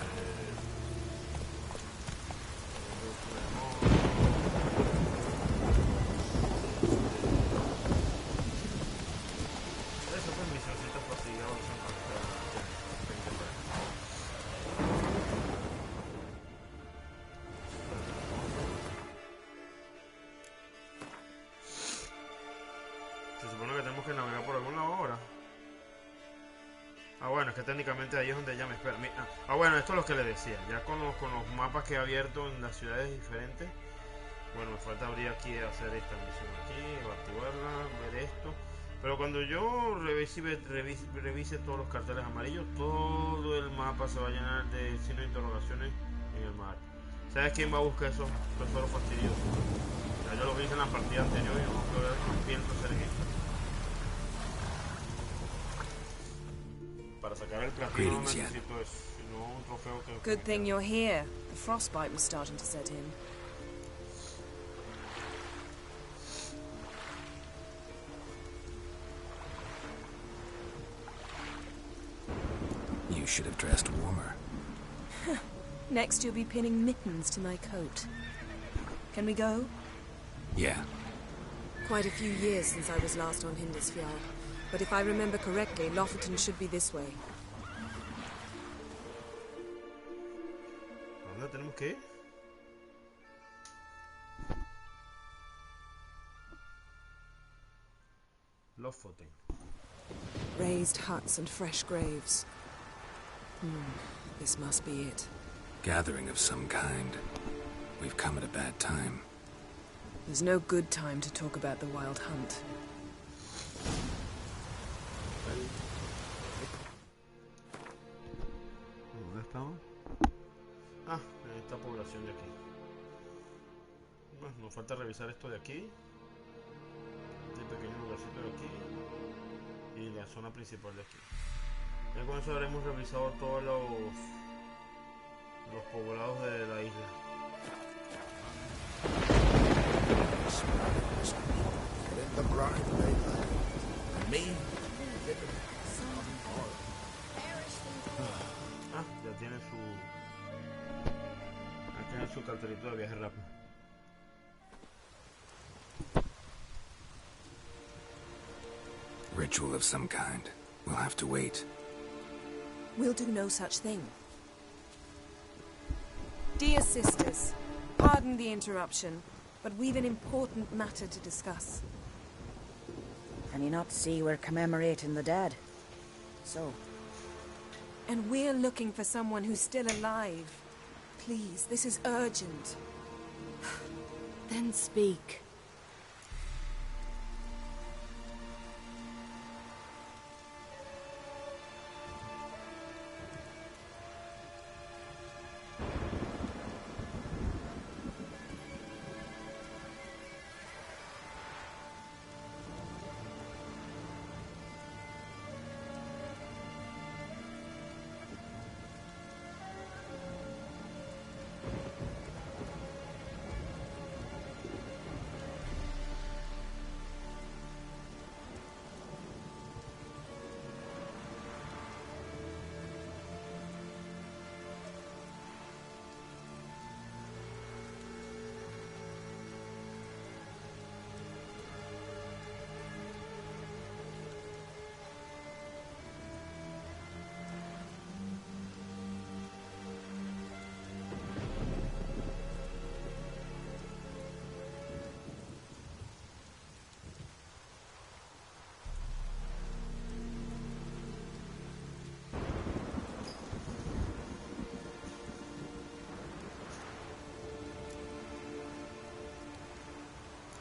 Esas son misioncitas fatigadas se supone que tenemos que navegar por algún lado ahora. Ah, bueno, es que técnicamente ahí es donde ella me espera. Bueno, esto es lo que le decía. Ya con los mapas que he abierto en las ciudades diferentes. Bueno, me falta abrir aquí, hacer esta misión aquí, activarla, ver esto. Pero cuando yo revise todos los carteles amarillos, todo el mapa se va a llenar de signos de interrogaciones en el mar. ¿Sabes quién va a buscar esos tesoros fastidiosos? Ya yo lo hice en la partida anterior y no pienso hacer en esto. Para sacar el platino no necesito eso, sino un trofeo que... Good thing you're here. The frostbite was starting to set in. You should have dressed warmer. Next you'll be pinning mittens to my coat. Can we go? Yeah. Quite a few years since I was last on Hindisfjall. But if I remember correctly, Lofoten should be this way. ¿Dónde tenemos que ir? Lofoten. Raised huts and fresh graves. This must be it. Gathering of some kind. We've come at a bad time. There's no good time to talk about the Wild Hunt. ¿Dónde estamos? Ah, en esta población de aquí. Bueno, nos falta revisar esto de aquí. Este pequeño lugarcito de aquí. Y la zona principal de aquí. Ya con eso habremos revisado todos los poblados de la isla. In the brine, baby. Me? Ah, ya tiene su... Ya tiene su cartelito de viaje rápido. Ritual of some kind. We'll have to wait. We'll do no such thing. Dear sisters, pardon the interruption, but we've an important matter to discuss. Can you not see we're commemorating the dead? So? And we're looking for someone who's still alive. Please, this is urgent. Then speak.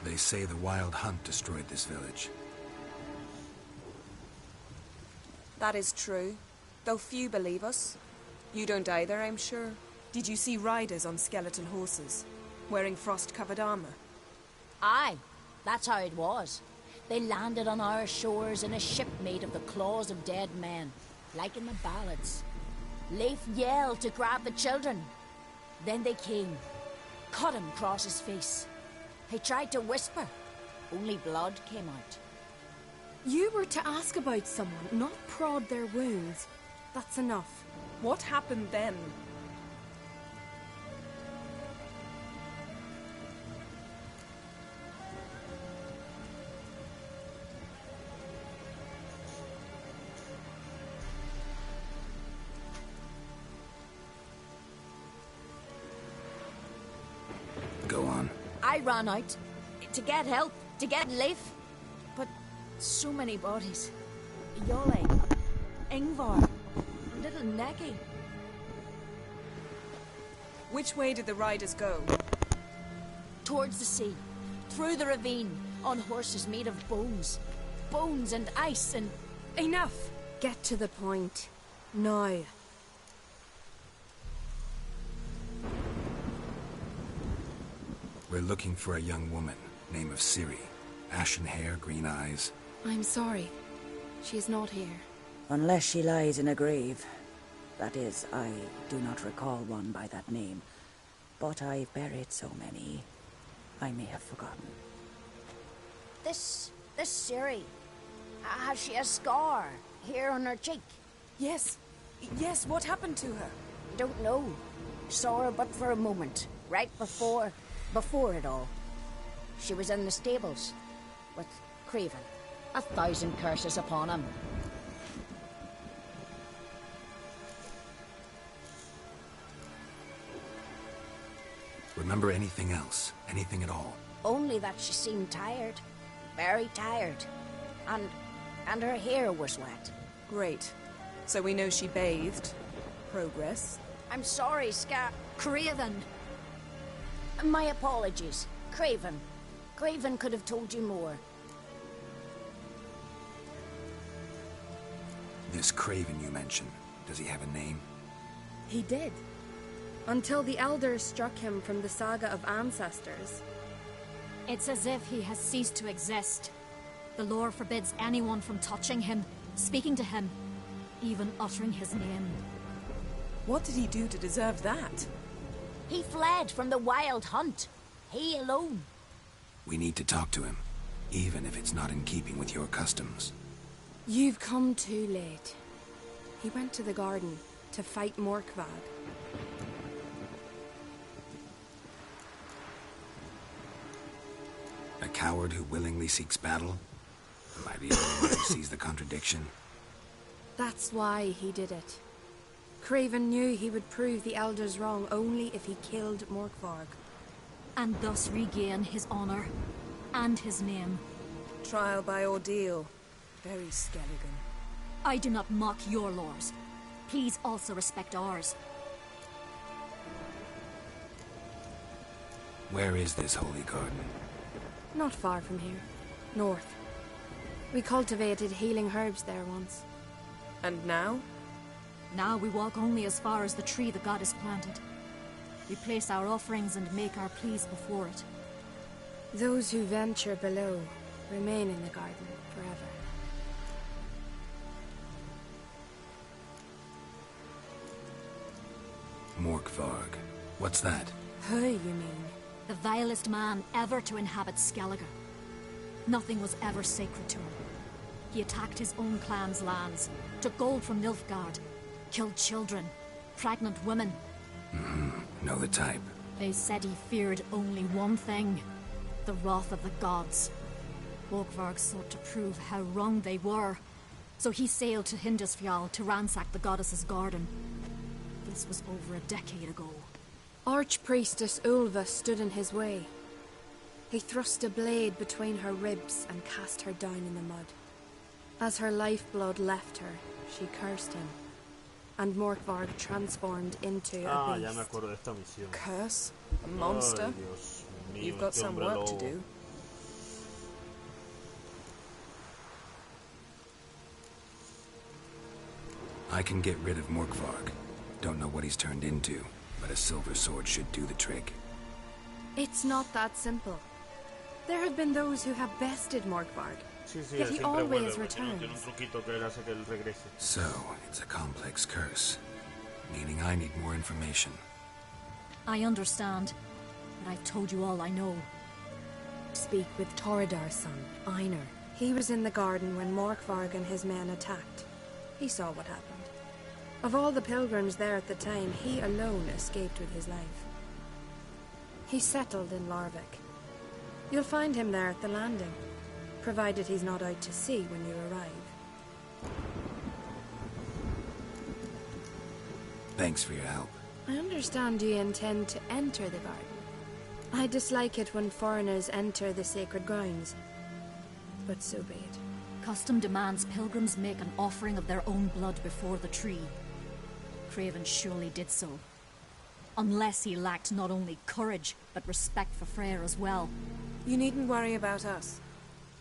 They say the Wild Hunt destroyed this village. That is true, though few believe us. You don't either, I'm sure. Did you see riders on skeletal horses, wearing frost-covered armor? Aye, that's how it was. They landed on our shores in a ship made of the claws of dead men, like in the ballads. Leif yelled to grab the children. Then they came, cut him across his face. He tried to whisper, only blood came out. You were to ask about someone, not prod their wounds. That's enough. What happened then? Go on. I ran out to get help, to get Leif. But so many bodies. Yolle, Ingvar, little Necky. Which way did the riders go? Towards the sea, through the ravine, on horses made of bones. Bones and ice and... Enough! Get to the point. Now. We're looking for a young woman, name of Ciri. Ashen hair, green eyes. I'm sorry. She is not here. Unless she lies in a grave. That is, I do not recall one by that name. But I've buried so many, I may have forgotten. This Ciri, has she a scar here on her cheek? Yes. Yes, what happened to her? Don't know. Saw her but for a moment, right before it all. She was in the stables with Craven. 1,000 curses upon him. Remember anything else? Anything at all? Only that she seemed tired. Very tired. And her hair was wet. Great. So we know she bathed. Progress. I'm sorry, Craven. My apologies. Craven. Craven could have told you more. This Craven you mentioned, does he have a name? He did. Until the elders struck him from the saga of ancestors. It's as if he has ceased to exist. The lore forbids anyone from touching him, speaking to him, even uttering his name. What did he do to deserve that? He fled from the wild hunt. He alone. We need to talk to him, even if it's not in keeping with your customs. You've come too late. He went to the garden to fight Morkvad. A coward who willingly seeks battle? Am I the only one who sees the contradiction? That's why he did it. Craven knew he would prove the elders wrong only if he killed Morkvarg. And thus regain his honor and his name. Trial by ordeal. Very Skelligan. I do not mock your laws. Please also respect ours. Where is this holy garden? Not far from here. North. We cultivated healing herbs there once. And now? Now we walk only as far as the tree the goddess planted. We place our offerings and make our pleas before it. Those who venture below remain in the garden forever. Morkvarg. What's that? Who, you mean? The vilest man ever to inhabit Skellige. Nothing was ever sacred to him. He attacked his own clan's lands, took gold from Nilfgaard, killed children, pregnant women. Know the type. They said he feared only one thing, the wrath of the gods. Morkvarg sought to prove how wrong they were, so he sailed to Hindisfjall to ransack the goddess's garden. This was over a decade ago. Archpriestess Ulva stood in his way. He thrust a blade between her ribs and cast her down in the mud. As her lifeblood left her, she cursed him, and Morkvarg transformed into a Ya me beast. acuerdo de esta misión. Curse? A monster? Ay, Dios mío, You've got este some hombre work to lobo. do. I can get rid of Morkvarg. Don't know what he's turned into, but a silver sword should do the trick. It's not that simple. There have been those who have bested Morkvarg, yet he always returns. So, it's a complex curse, meaning I need more information. I understand, but I've told you all I know. Speak with Toradar's son, Einar. He was in the garden when Morkvarg and his men attacked. He saw what happened. Of all the pilgrims there at the time, he alone escaped with his life. He settled in Larvik. You'll find him there at the landing, provided he's not out to sea when you arrive. Thanks for your help. I understand you intend to enter the garden. I dislike it when foreigners enter the sacred grounds, but so be it. Custom demands pilgrims make an offering of their own blood before the tree. Craven surely did so. Unless he lacked not only courage, but respect for Freyr as well. You needn't worry about us.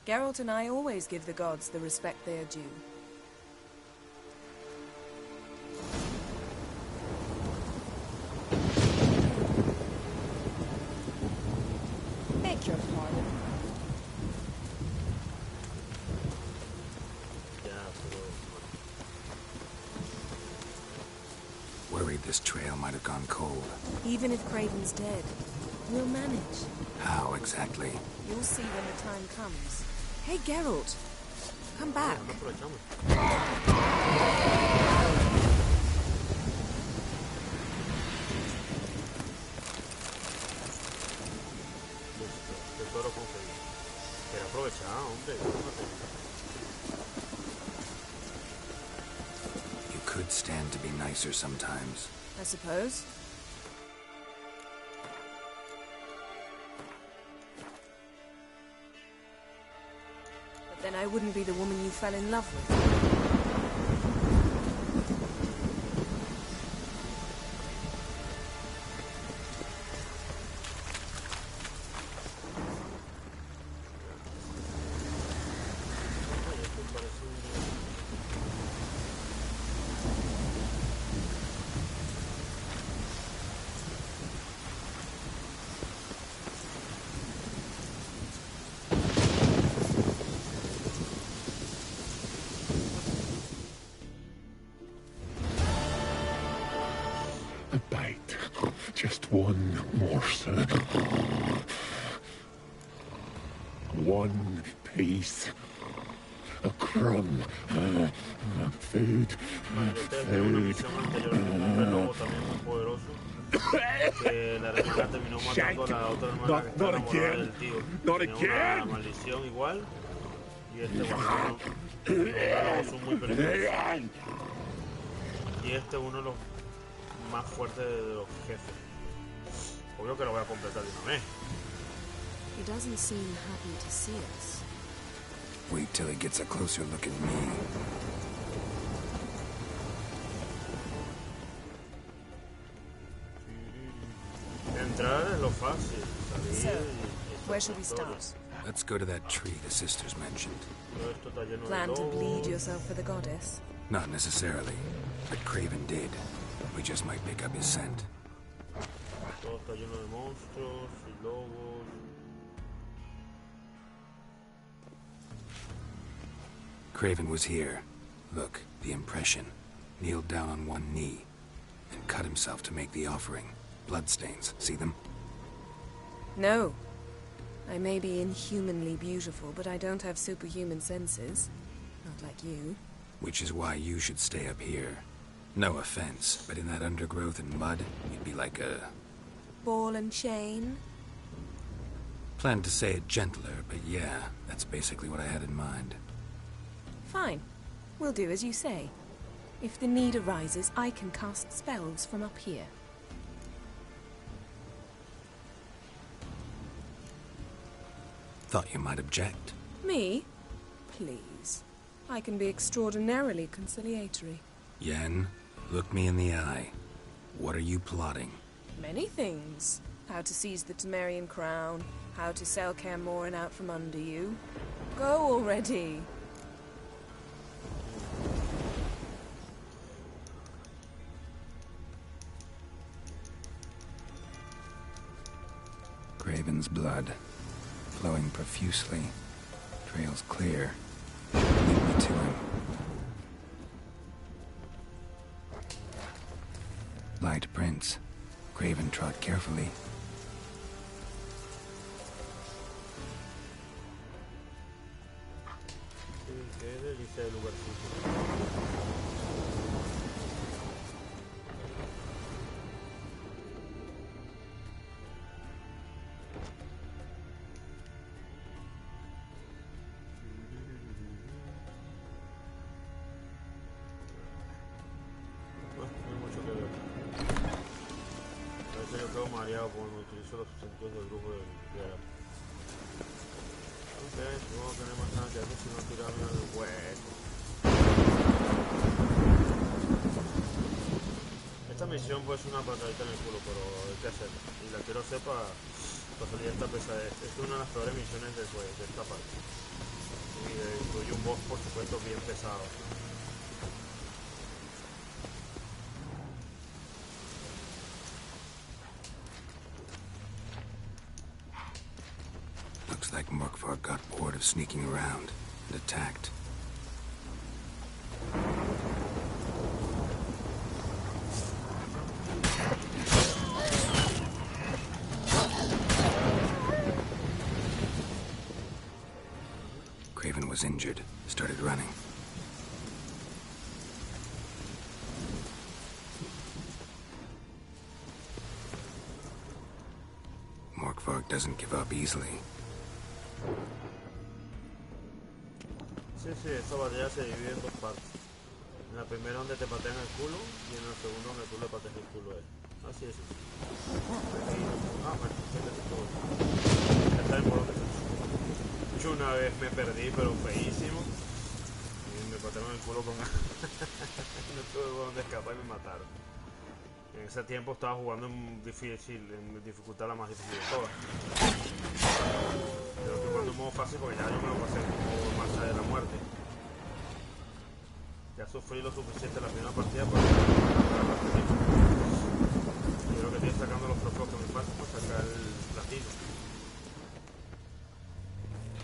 Geralt and I always give the gods the respect they are due. Beg your pardon. Worried this trail might have gone cold. Even if Craven's dead, we'll manage. How exactly? You'll see when the time comes. Hey, Geralt. Come back. You could stand to be nicer sometimes. I suppose. But then I wouldn't be the woman you fell in love with. A bite. Just one morsel. One piece. A crumb. Food. Food. Que la hermana terminó matando a la otra hermana que estaba enamorada del tío. Tenía una maldición igual. Y este bueno, los son muy peligrosos. Y este es uno de los más fuertes de los jefes. Obvio que lo voy a completar de una vez. He doesn't seem happy to see us. Wait till he gets a closer look at me. Entrar es lo fácil. So, where should we start? Let's go to that tree the sisters mentioned. Plan to bleed yourself for the goddess? Not necessarily, but Craven did. We just might pick up his scent. Todo está lleno de monstruos y lobos. Craven was here. Look, the impression. Kneeled down on one knee and cut himself to make the offering. Bloodstains. See them? No. I may be inhumanly beautiful, but I don't have superhuman senses. Not like you. Which is why you should stay up here. No offense, but in that undergrowth and mud, you'd be like a... Ball and chain? Planned to say it gentler, but yeah, that's basically what I had in mind. Fine. We'll do as you say. If the need arises, I can cast spells from up here. Thought you might object. Me? Please. I can be extraordinarily conciliatory. Yen, look me in the eye. What are you plotting? Many things. How to seize the Temerian crown, how to sell Kaer Morhen out from under you. Go already! Craven's blood, flowing profusely, trails clear. Lead me to him. Light prints. Craven trod carefully. Qué delicia de lugarcito. Bueno, no hay mucho que ver. A veces yo quedo mareado cuando utilizo los sentidos del grupo de ok, no tenemos más nada que hacer sino tirarme al hueco. Esta misión pues es una patadita en el culo, pero hay que hacerla. Y la quiero hacer para salir de esta pesadez. Esta es una de las peores misiones de esta parte. Y incluye un boss, por supuesto, bien pesado. Looks like Morkvarg got bored of sneaking around and attacked. Craven was injured, started running. Morkvarg doesn't give up easily. Sí, esta batalla se divide en dos partes. En la primera donde te patean el culo y en la segunda donde tú le pateas el culo a él. Así es. Bueno, fíjate todo. Ya saben por dónde se. Yo una vez me perdí, pero feísimo. Y me patearon el culo con... no tuve por dónde escapar y me mataron. En ese tiempo estaba jugando en dificultad la más difícil de todas. Pero estoy jugando en modo fácil porque ya yo me lo pasé en modo marcha de la muerte. Ya sufrí lo suficiente en la primera partida para la parte difícil. Yo creo que estoy sacando los trofeos que me faltan para sacar el platino.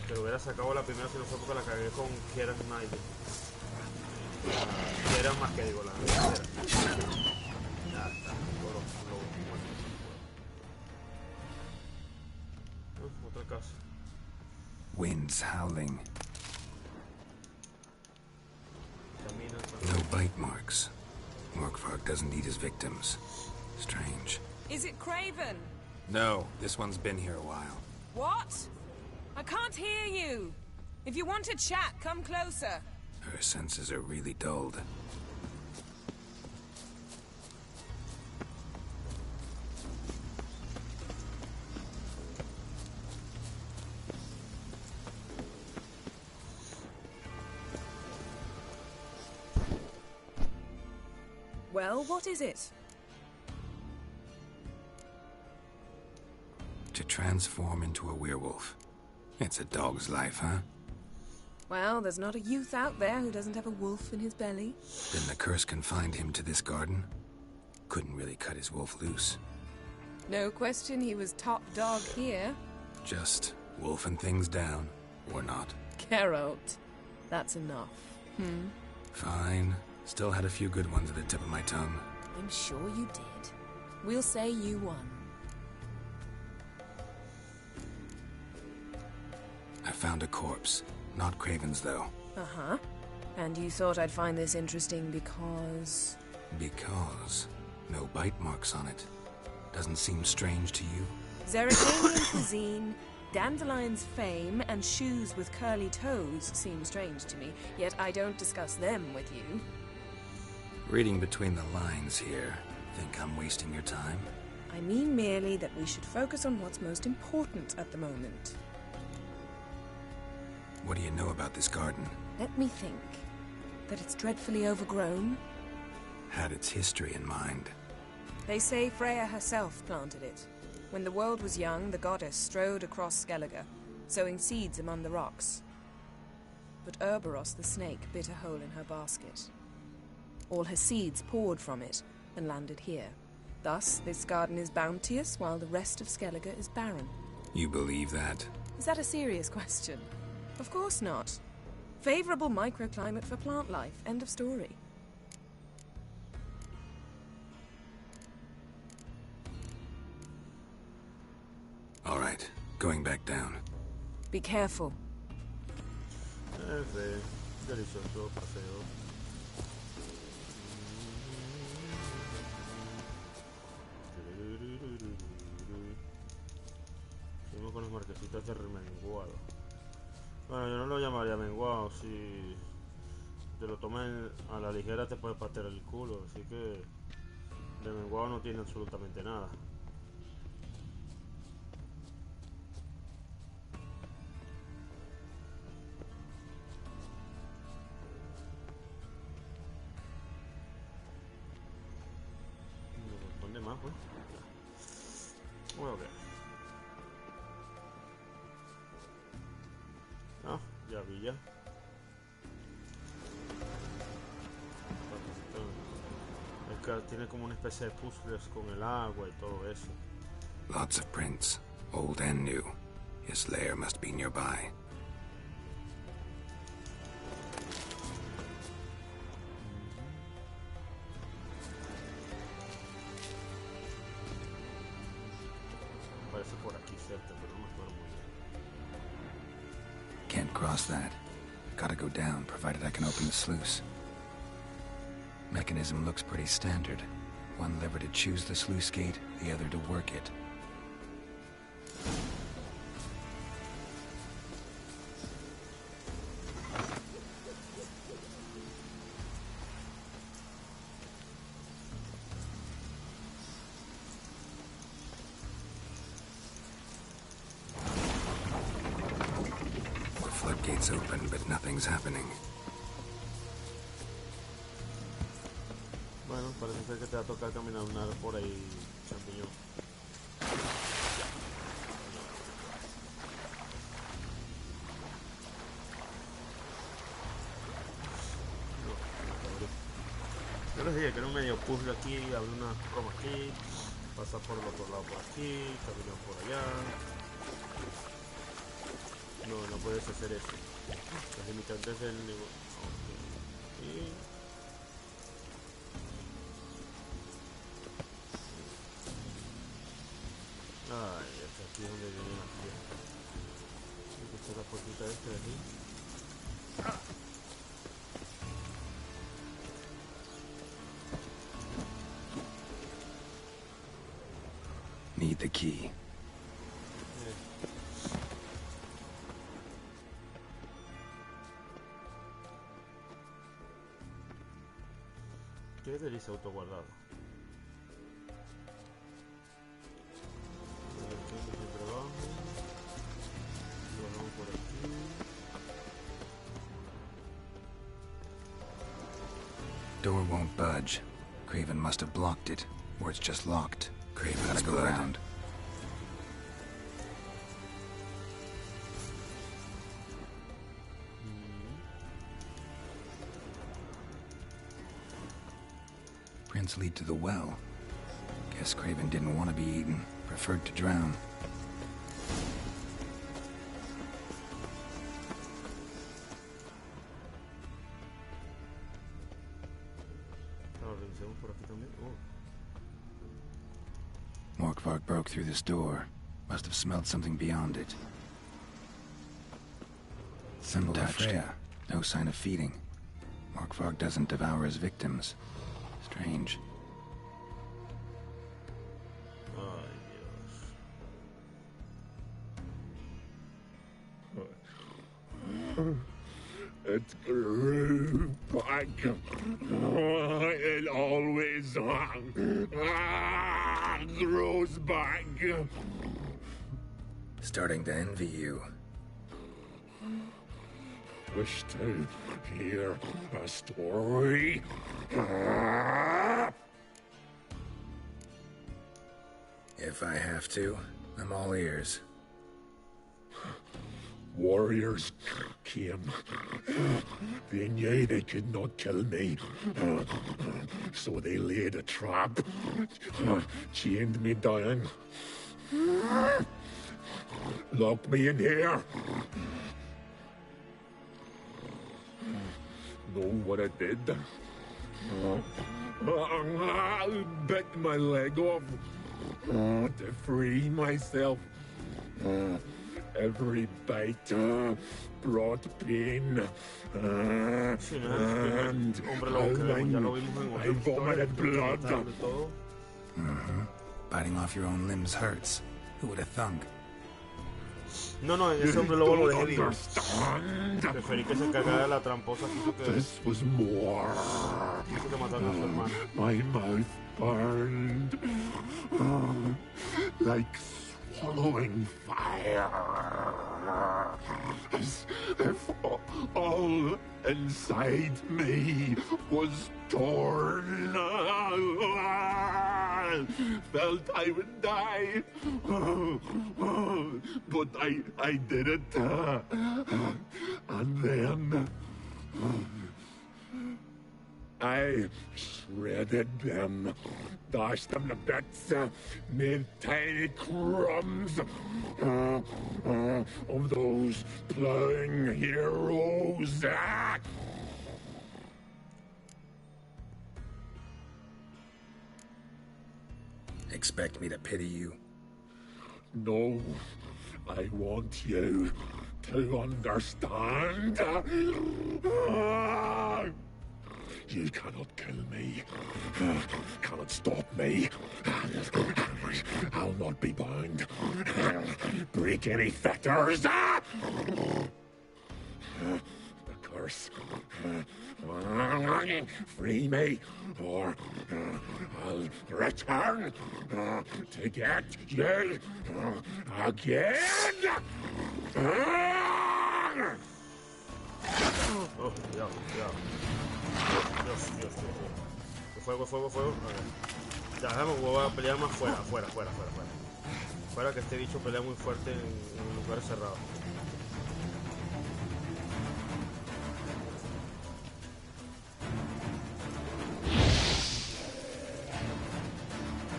Pero hubiera sacado la primera si no fue porque la cagué con Kieran Knight. Kieran más que digo, la tercera. Ya está, otra casa. Winds howling. No bite marks. Morkvarg doesn't eat his victims. Strange. Is it Craven? No, this one's been here a while. What? I can't hear you. If you want to chat, come closer. Her senses are really dulled. Well, what is it? To transform into a werewolf. It's a dog's life, huh? Well, there's not a youth out there who doesn't have a wolf in his belly. Then the curse confined him to this garden? Couldn't really cut his wolf loose. No question he was top dog here. Just wolfing things down, or not. Geralt, that's enough. Fine. Still had a few good ones at the tip of my tongue. I'm sure you did. We'll say you won. I found a corpse. Not Craven's, though. Uh-huh. And you thought I'd find this interesting because... Because no bite marks on it. Doesn't seem strange to you? Zeracanian cuisine, Dandelion's fame, and shoes with curly toes seem strange to me, yet I don't discuss them with you. Reading between the lines here, think I'm wasting your time? I mean merely that we should focus on what's most important at the moment. What do you know about this garden? Let me think. That it's dreadfully overgrown. Had its history in mind. They say Freya herself planted it. When the world was young, the goddess strode across Skellige, sowing seeds among the rocks. But Urboros the snake bit a hole in her basket. All her seeds poured from it and landed here. Thus, this garden is bounteous while the rest of Skellige is barren. You believe that? Is that a serious question? Of course not. Favorable microclimate for plant life. End of story. All right, going back down. Be careful. Delicioso paseo. Seguimos con las marquesitas de remenguado. Bueno, yo no lo llamaría menguado. Si te lo tomas a la ligera te puede patear el culo. Así que de menguado no tiene absolutamente nada. ¿Dónde más, pues? Bueno, ok. Ah, ya vi ya. Es que tiene como una especie de puzzles con el agua y todo eso. Lots of prints, old and new. His lair must be nearby. Parece por aquí cerca, pero no me acuerdo muy bien. Can't cross that. Gotta go down, provided I can open the sluice. Mechanism looks pretty standard. One lever to choose the sluice gate, the other to work it. The floodgate's open, but nothing's happening. Bueno, parece ser que te va a tocar caminar por ahí, champiñón. Yo les dije que era un medio puzzle aquí, abre una broma aquí, pasa por el otro lado por aquí, caminan por allá. No, no puedes hacer eso. Los limitantes del nivel. Okay. Ay, aquí es donde viene la fiesta. Esta es la puertita esta de aquí. Need the key. ¿Qué delicia autoguardado? Door won't budge. Craven must have blocked it, or it's just locked. Craven's go around. Prints lead to the well. Guess Craven didn't want to be eaten, preferred to drown. Morkvark broke through this door. Must have smelled something beyond it. Symbol of Freya. No sign of feeding. Morkvark doesn't devour his victims. Strange. It grew back. It always grows back. Starting to envy you. Wish to hear a story. If I have to, I'm all ears. Warriors came. They knew they could not kill me. So they laid a trap. Chained me down. Lock me in here. Know what I did? I bit my leg off to free myself. Every bite brought pain, and I vomited blood. Biting off your own limbs hurts. Who would have thunk? No, ese hombre lobo lo dejé vivo. Preferí que se encargara de la tramposa. This was more. My mouth burned like swallowing fire, as if all inside me was torn. Felt I would die, but I did it, and then I shredded them, dashed them to bits, made tiny crumbs of those plowing heroes. Expect me to pity you? No, I want you to understand. You cannot kill me, cannot stop me. I'll not be bound, break any fetters. The curse. Free me, or I'll return to get you again. Oh, Dios. Fuego. Ya, voy a pelear más fuera. Fuera que este bicho pelea muy fuerte en un lugar cerrado.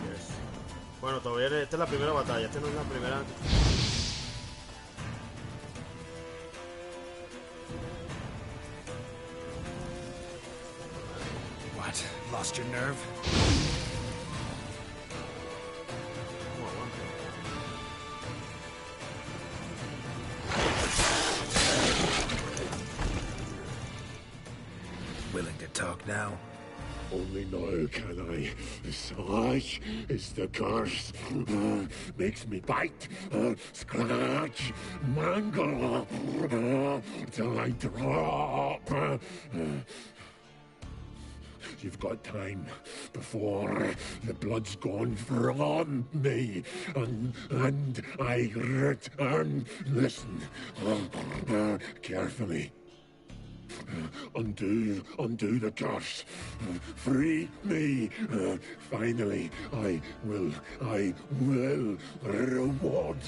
Yes. Bueno, todavía esta es la primera batalla, esta no es la primera. What? Lost your nerve? Willing to talk now? Only now can I. Such is the curse. Makes me bite, scratch, mangle, till I drop. You've got time before the blood's gone from me, and I return. Listen, carefully. Undo the curse. Free me. Finally, I will reward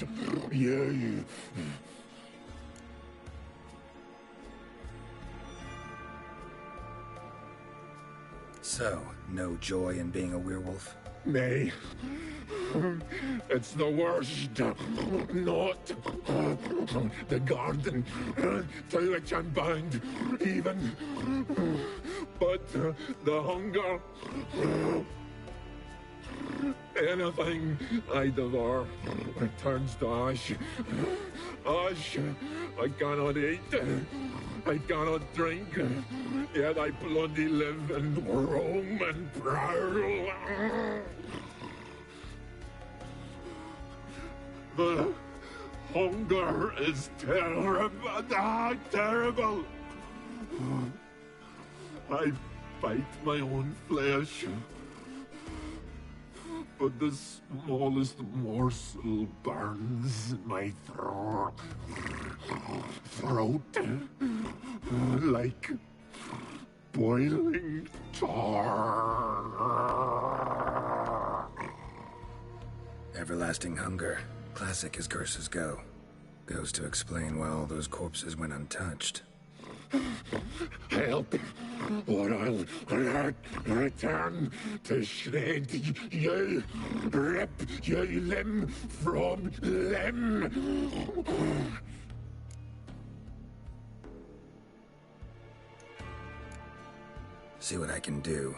you. So, no joy in being a werewolf? Nay. It's the worst. Not the garden to which I'm bound, even. But the hunger. Anything I devour turns to ash. Ash I cannot eat. I cannot drink. Yet I bloody live and roam and prowl. The hunger is terrible. Terrible. I bite my own flesh. But the smallest morsel burns my throat. Like boiling tar. Everlasting hunger. Classic as curses go. Goes to explain why all those corpses went untouched. Help, or I'll return to shred you, rip you limb from limb. See what I can do.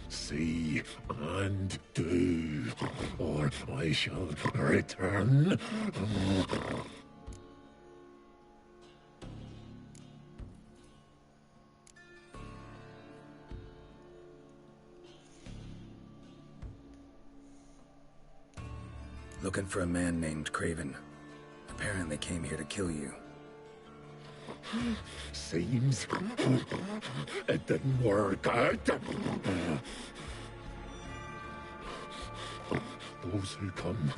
See and do, or I shall return. Looking for a man named Craven. Apparently came here to kill you. Seems it didn't work out. Those who come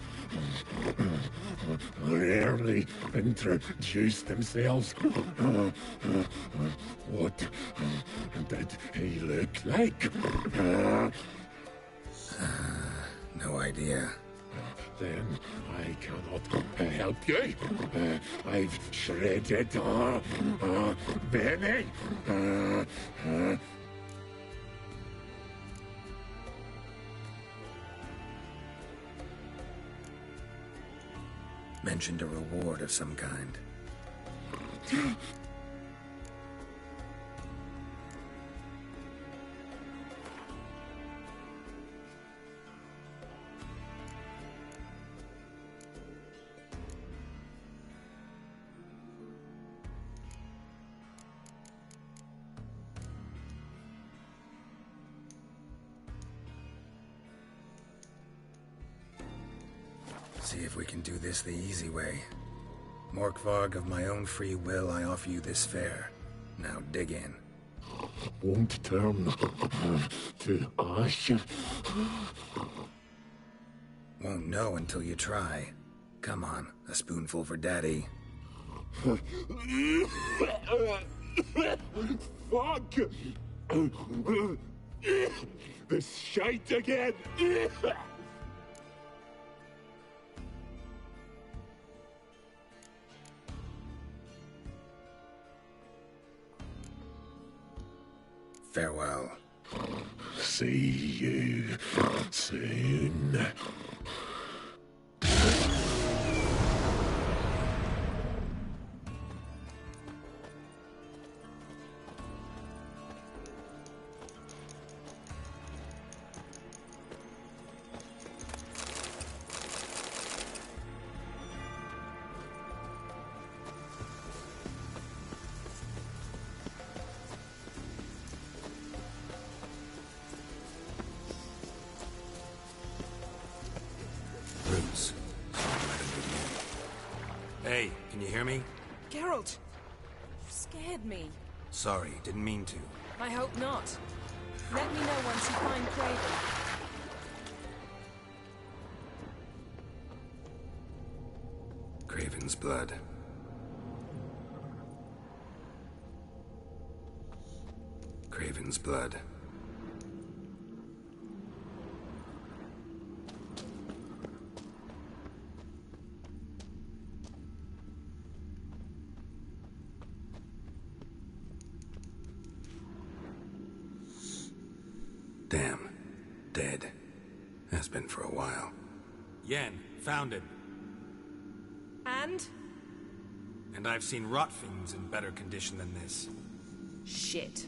rarely introduce themselves. What did he look like? No idea. Then I cannot help you. I've shredded many. Mentioned a reward of some kind. See if we can do this the easy way. Morkvarg, of my own free will, I offer you this fare. Now dig in. Won't turn to ash. Won't know until you try. Come on, a spoonful for Daddy. Fuck! This shite again! Farewell. See you soon. Hey, can you hear me? Geralt! You scared me. Sorry, didn't mean to. I hope not. Let me know once you find Craven. Craven's blood. Craven's blood. Damn. Dead. Has been for a while. Yen, found him. And? And I've seen rot fiends in better condition than this. Shit.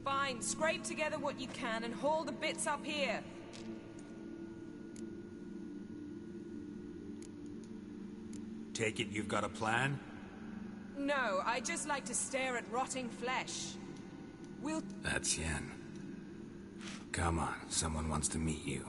Fine, scrape together what you can and haul the bits up here. Take it you've got a plan? No, I just like to stare at rotting flesh. We'll... That's Yen. Come on, someone wants to meet you.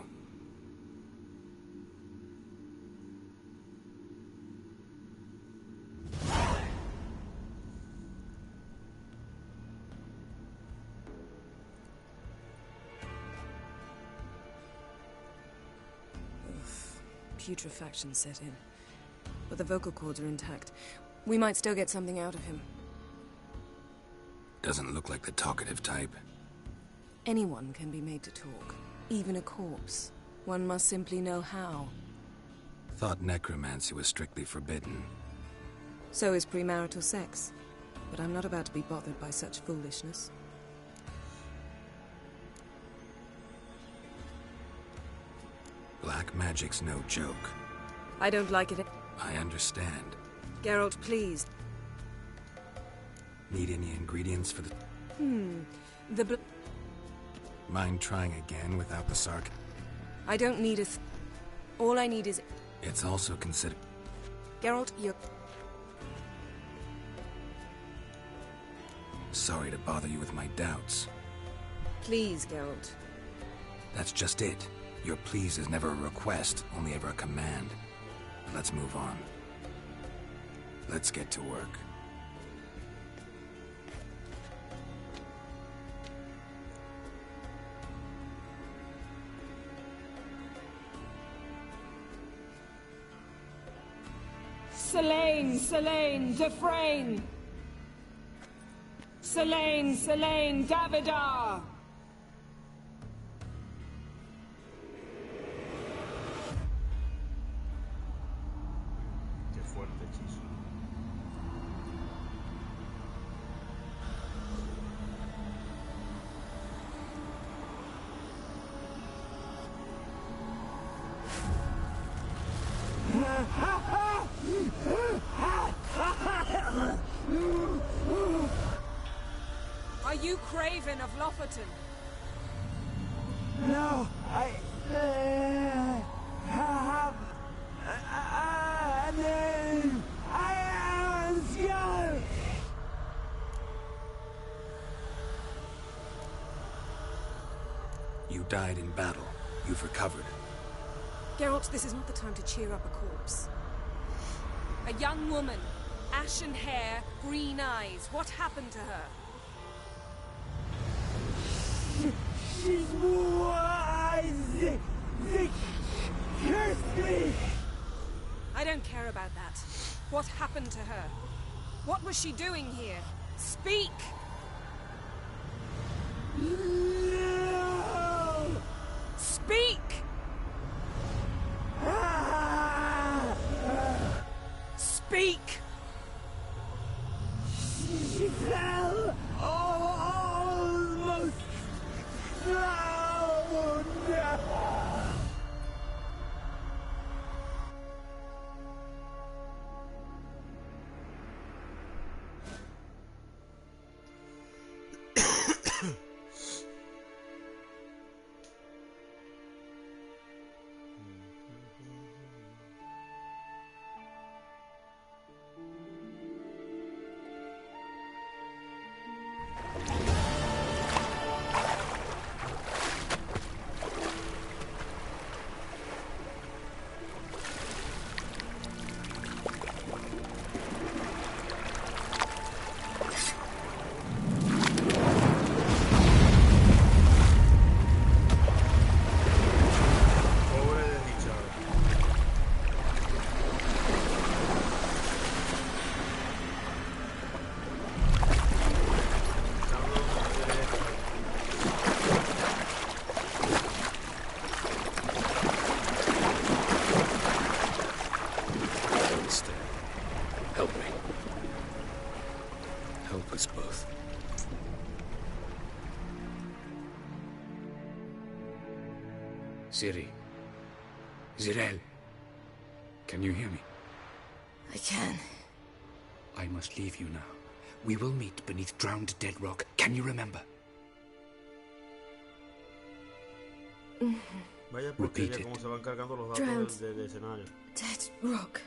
Putrefaction set in. But the vocal cords are intact. We might still get something out of him. Doesn't look like the talkative type. Anyone can be made to talk. Even a corpse. One must simply know how. Thought necromancy was strictly forbidden. So is premarital sex. but I'm not about to be bothered by such foolishness. Black magic's no joke. I don't like it. I understand. Geralt, please. Need any ingredients for the... The Mind trying again without the sark? I don't need a all I need is... It's also considered... Geralt, you're... Sorry to bother you with my doubts. Please, Geralt. That's just it. Your please is never a request, only ever a command. Let's move on. Let's get to work. Selene, Selene, Dufresne! Selene, Selene, Davidar! Qué fuerte hechizo. Are you Craven of Lofoten? No, I have a name. I am Skull. You died in battle. You've recovered. Geralt, this is not the time to cheer up a corpse. A young woman, ashen hair, green eyes. What happened to her? She's wise. They cursed me. I don't care about that. What happened to her? What was she doing here? Speak! No! Speak! Speak! She fell almost drowned. Ciri. Zirel. Can you hear me? I can. I must leave you now. We will meet beneath drowned dead rock. Can you remember? Vaya porquería cómo se van cargando los datos del escenario. Dead rock.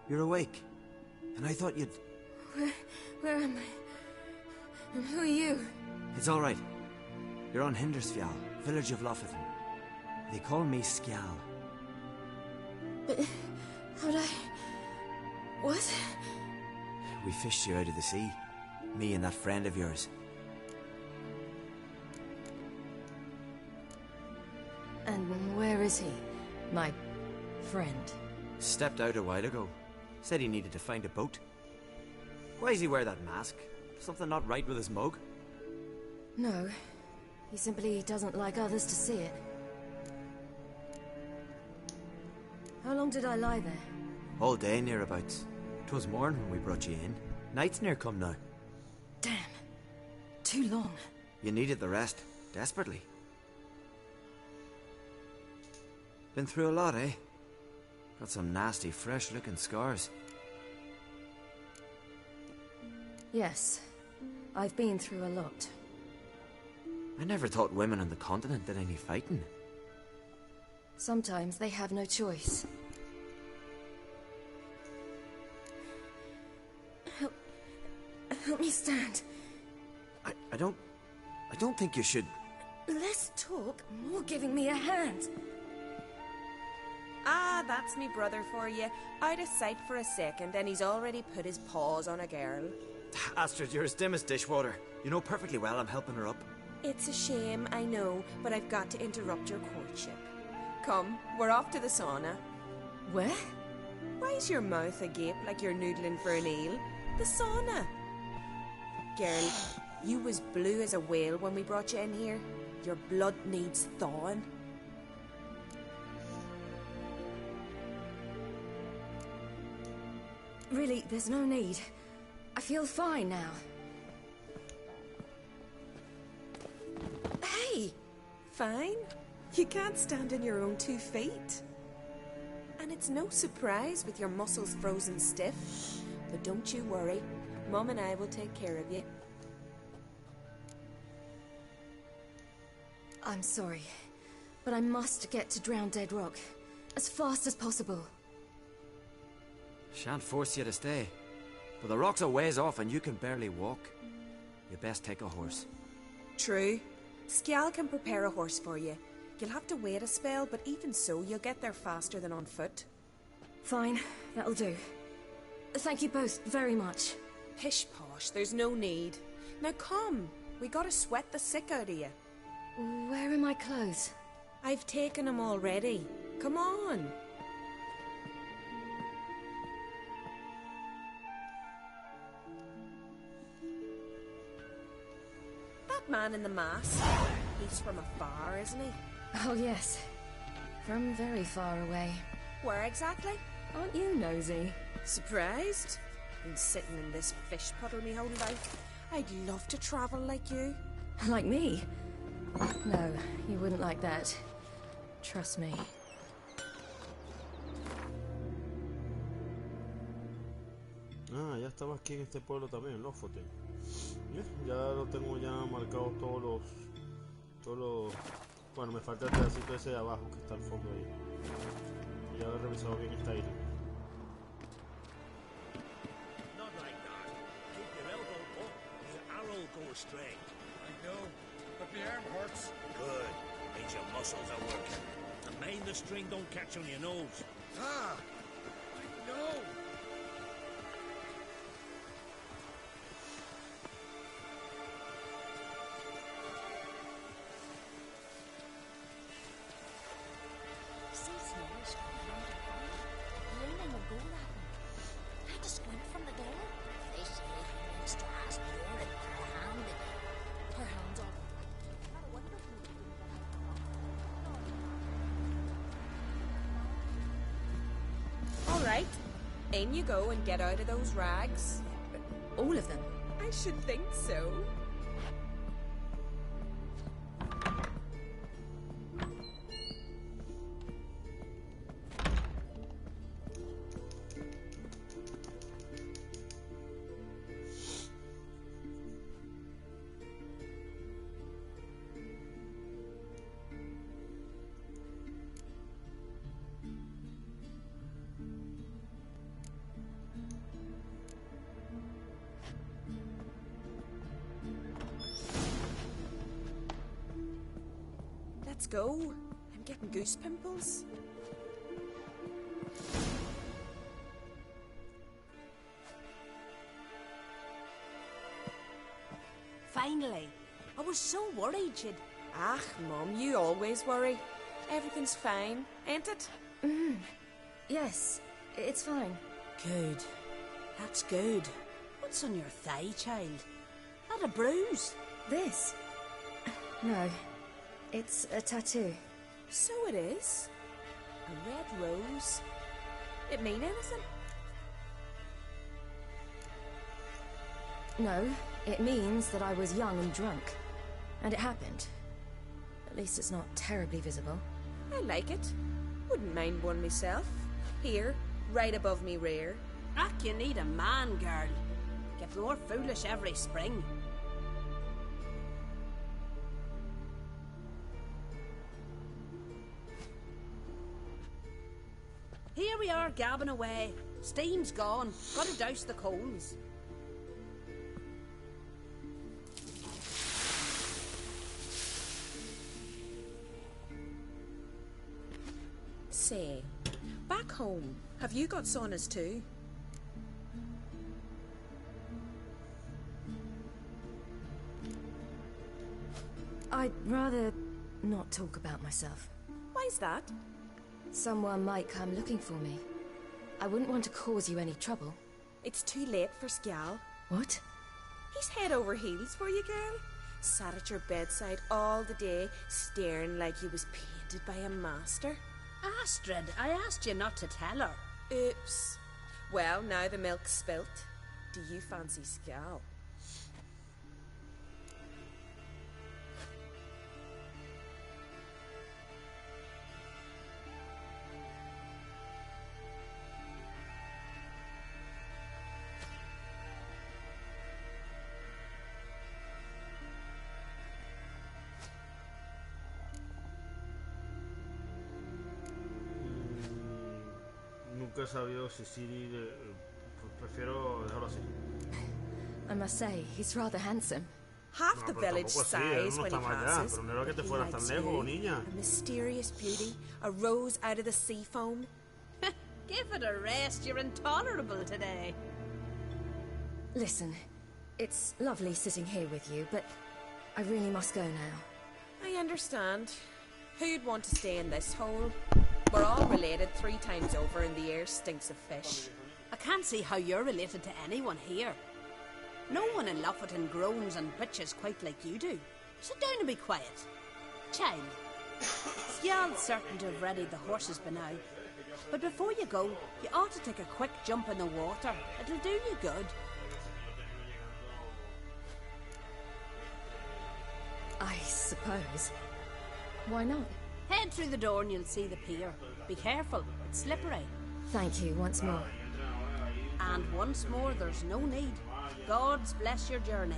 You're awake. And I thought you'd... Where am I? And who are you? It's all right. You're on Hindersfjall, village of Lofoten. They call me Skjal. But how'd I... What? We fished you out of the sea. Me and that friend of yours. And where is he? My friend. Stepped out a while ago. Said he needed to find a boat. Why does he wear that mask? Something not right with his mug? No. He simply doesn't like others to see it. How long did I lie there? All day nearabouts. 'Twas morn when we brought you in. Night's near come now. Damn. Too long. You needed the rest. Desperately. Been through a lot, eh? Got some nasty, fresh-looking scars. Yes. I've been through a lot. I never thought women on the continent did any fighting. Sometimes they have no choice. Help me stand. I don't think you should... Less talk, more giving me a hand. Ah, that's me brother for you. Out of sight for a second, and he's already put his paws on a girl. Astrid, you're as dim as dishwater. You know perfectly well I'm helping her up. It's a shame, I know, but I've got to interrupt your courtship. Come, we're off to the sauna. Where? Why's your mouth agape like you're noodling for an eel? The sauna. Girl, you was blue as a whale when we brought you in here. Your blood needs thawing. Really, there's no need. I feel fine now. Hey! Fine? You can't stand on your own 2 feet. And it's no surprise with your muscles frozen stiff. But don't you worry. Mum and I will take care of you. I'm sorry, but I must get to Drown Dead Rock as fast as possible. Shan't force you to stay. But the rock's a ways off and you can barely walk. You best take a horse. True. Skjal can prepare a horse for you. You'll have to wait a spell, but even so, you'll get there faster than on foot. Fine, that'll do. Thank you both very much. Pish posh, there's no need. Now come, we gotta sweat the sick out of you. Where are my clothes? I've taken them already. Come on. That man in the mask, he's from afar, isn't he? Oh yes, from very far away. Where exactly? Aren't you nosy? Surprised? Been sitting in this fish puddle me whole life. I'd love to travel like you. Like me? No, you wouldn't like that. Trust me. Ah, ya estaba aquí en este pueblo también, Lofoten. Ya lo tengo ya marcados todos los... Bueno, me falta el pedacito ese de abajo que está al fondo ahí. Ya lo he revisado bien esta isla. Not like that. Keep your elbow up. The arrow will go astray. I know, but the arm hurts. Good. Means your muscles are working. And mind the string don't catch on your nose. Ah! I know! Alright, in you go and get out of those rags. All of them? I should think so. Let's go. I'm getting goose pimples. Finally. I was so worried you'd... Ach, Mum, you always worry. Everything's fine, ain't it? Yes, it's fine. Good. That's good. What's on your thigh, child? Not a bruise? This? No. It's a tattoo. So it is. A red rose. It mean anything? No, it means that I was young and drunk. And it happened. At least it's not terribly visible. I like it. Wouldn't mind one myself. Here, right above me rear. Ack, you need a man, girl. Get more foolish every spring. Here we are, gabbing away. Steam's gone. Gotta douse the coals. Say, back home, have you got saunas too? I'd rather not talk about myself. Why's that? Someone might come looking for me. I wouldn't want to cause you any trouble. It's too late for Skjal. What? He's head over heels for you, girl. Sat at your bedside all the day, staring like he was painted by a master. Astrid, I asked you not to tell her. Oops. Well, now the milk's spilt. Do you fancy Skjal? Nunca he sabido si Ciri... prefiero dejarlo así. I must say, he's rather handsome. Half the village sighs when he passes. Pero no era que te fueras tan lejos, niña. A mysterious beauty, a rose out of the sea foam. Give it a rest, you're intolerable today. Listen, it's lovely sitting here with you, but I really must go now. I understand. Who'd want to stay in this hole? We're all related 3 times over and the air stinks of fish. I can't see how you're related to anyone here. No one in Lofferton groans and bitches quite like you do. Sit down and be quiet. Child, Skjal's certain to have readied the horses by now. But before you go, you ought to take a quick jump in the water. It'll do you good. I suppose. Why not? Head through the door and you'll see the pier. Be careful, it's slippery. Thank you once more. And once more, there's no need. God's bless your journey.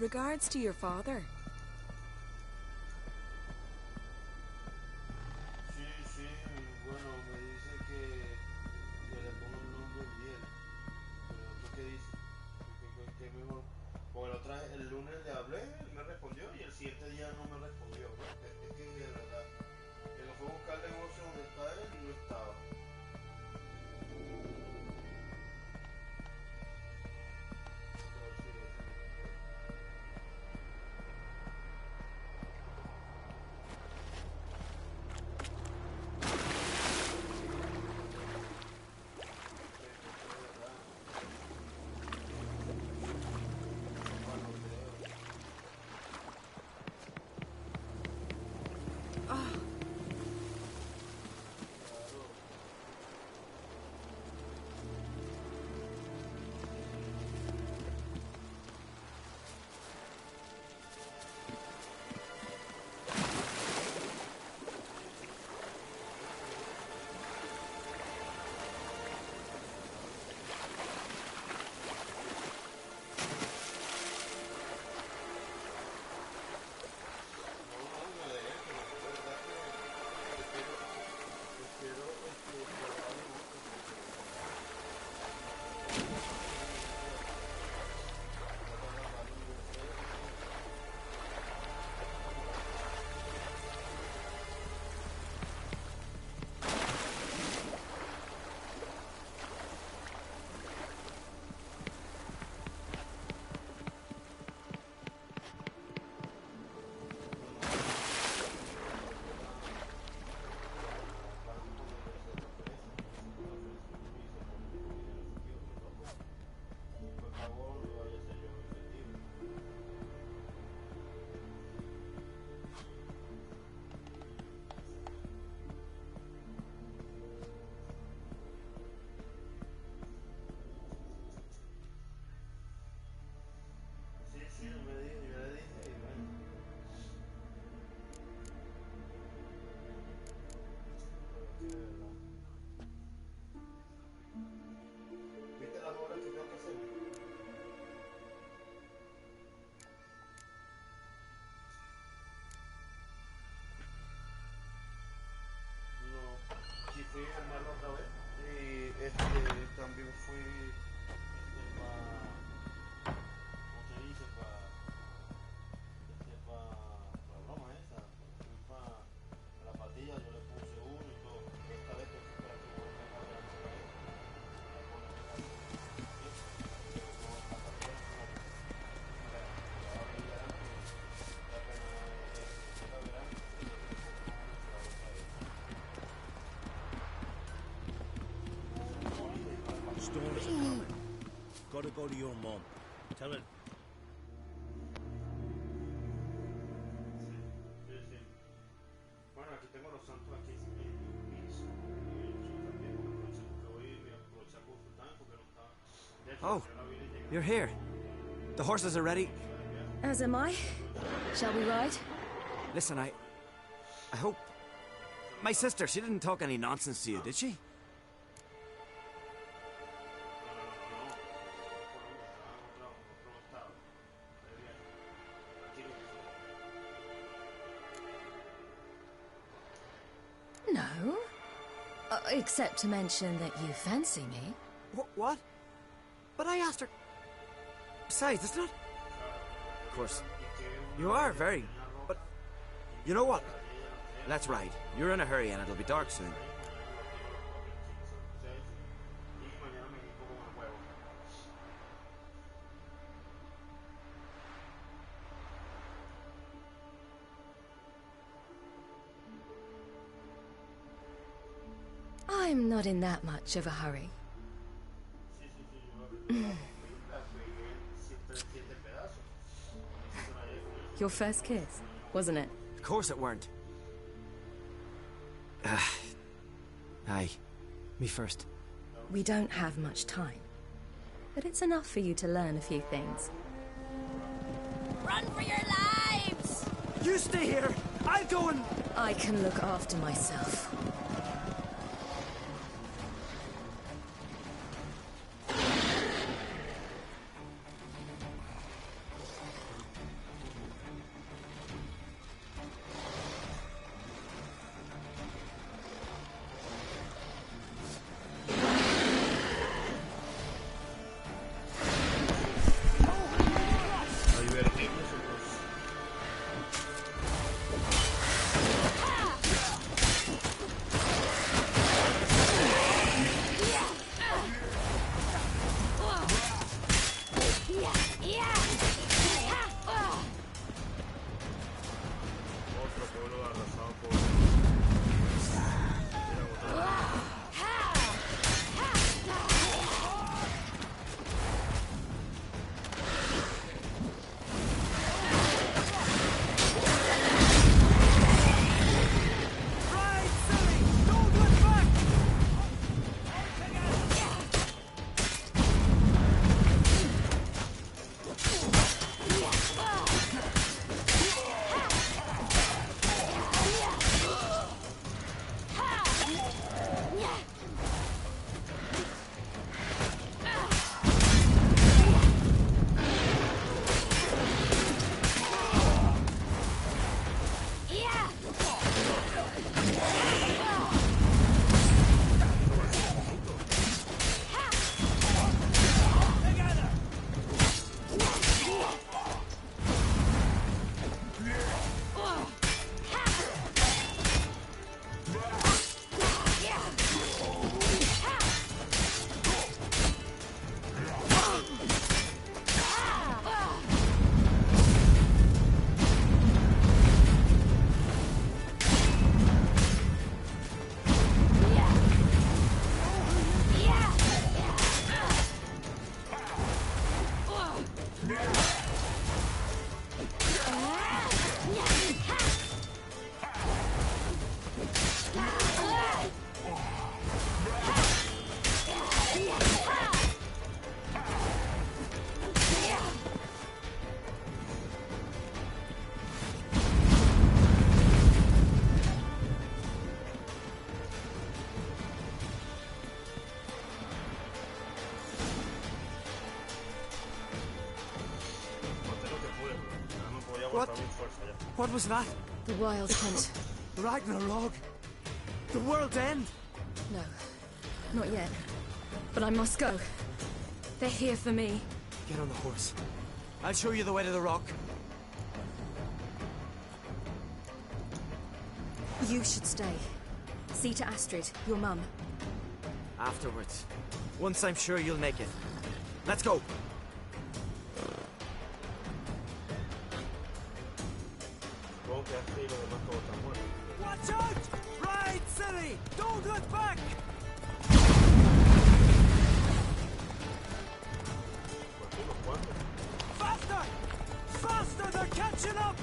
Regards to your father. Sí, sí, bueno, me dice que le ponga un nombre bien. Pero ¿qué dice? Que mejor. Porque la otra vez, el lunes le hablé, él me respondió y el siguiente día no me respondió. Es que de verdad, que lo fue a buscar el negocio donde está él y no estaba. Sí, no me dijo, yo le dije y bueno. Pero que de verdad. ¿Viste las obras que tengo que hacer? No, sí fui a armarlo otra vez. Y también fui para, ¿cómo se dice? Para la broma esa. Fui para la patilla, yo le puse uno y todo. Esta vez que fui para que vuelva a la otra vez. Para ponerle la pero no la patilla no la puse. La verán que la pena la verán y le pongo la otra vez. Storms are coming. Gotta go to your mom. Tell her. Sí, sí. Bueno, aquí tengo los santos aquí en Beats. Yo también aproveché porque hoy me aproveché a consultar porque no estaba. De hecho, Oh, la señora viene y you're here. The horses are ready. As am I. Shall we ride? Listen, I hope... My sister, she didn't talk any nonsense to you, did she? No. Except to mention that you fancy me. What? But I asked her... Besides, it's not... Of course, you are very... But... You know what? Let's ride. You're in a hurry and it'll be dark soon. I'm not in that much of a hurry. Your first kiss, wasn't it? Of course it weren't. Aye. Me first. We don't have much time. But it's enough for you to learn a few things. Run for your lives! You stay here! I'll go and... I can look after myself. What was that? The Wild Hunt. Ragnarok? The world's end? No, not yet. But I must go. They're here for me. Get on the horse. I'll show you the way to the rock. You should stay. See to Astrid, your mum. Afterwards. Once I'm sure you'll make it. Let's go! Watch out! Ride, silly! Don't look back! Faster! Faster! They're catching up!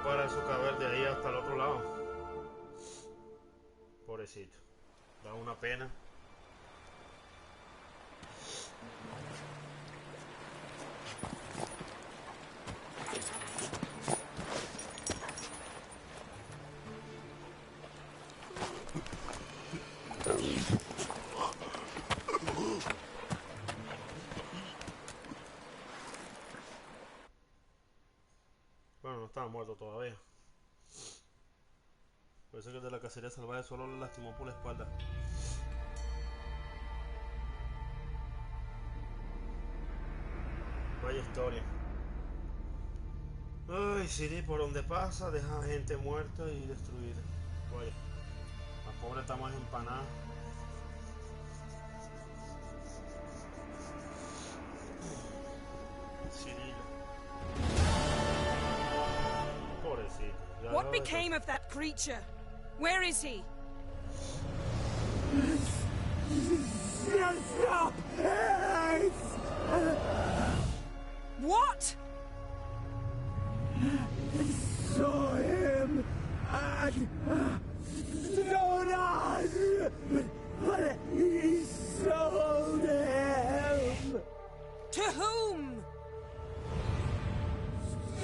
Para su caber de ahí hasta el otro lado. Pobrecito. Da una pena. Bueno, no estaba muerto todavía. Parece que el de la cacería salvaje solo le lastimó por la espalda. Vaya historia. Ay, Siri, por donde pasa, deja gente muerta y destruida. Vaya. La pobre está más empanada. Siri. What became of that creature? Where is he? Stop! What? Saw him at Stonas, but he sold him. To whom?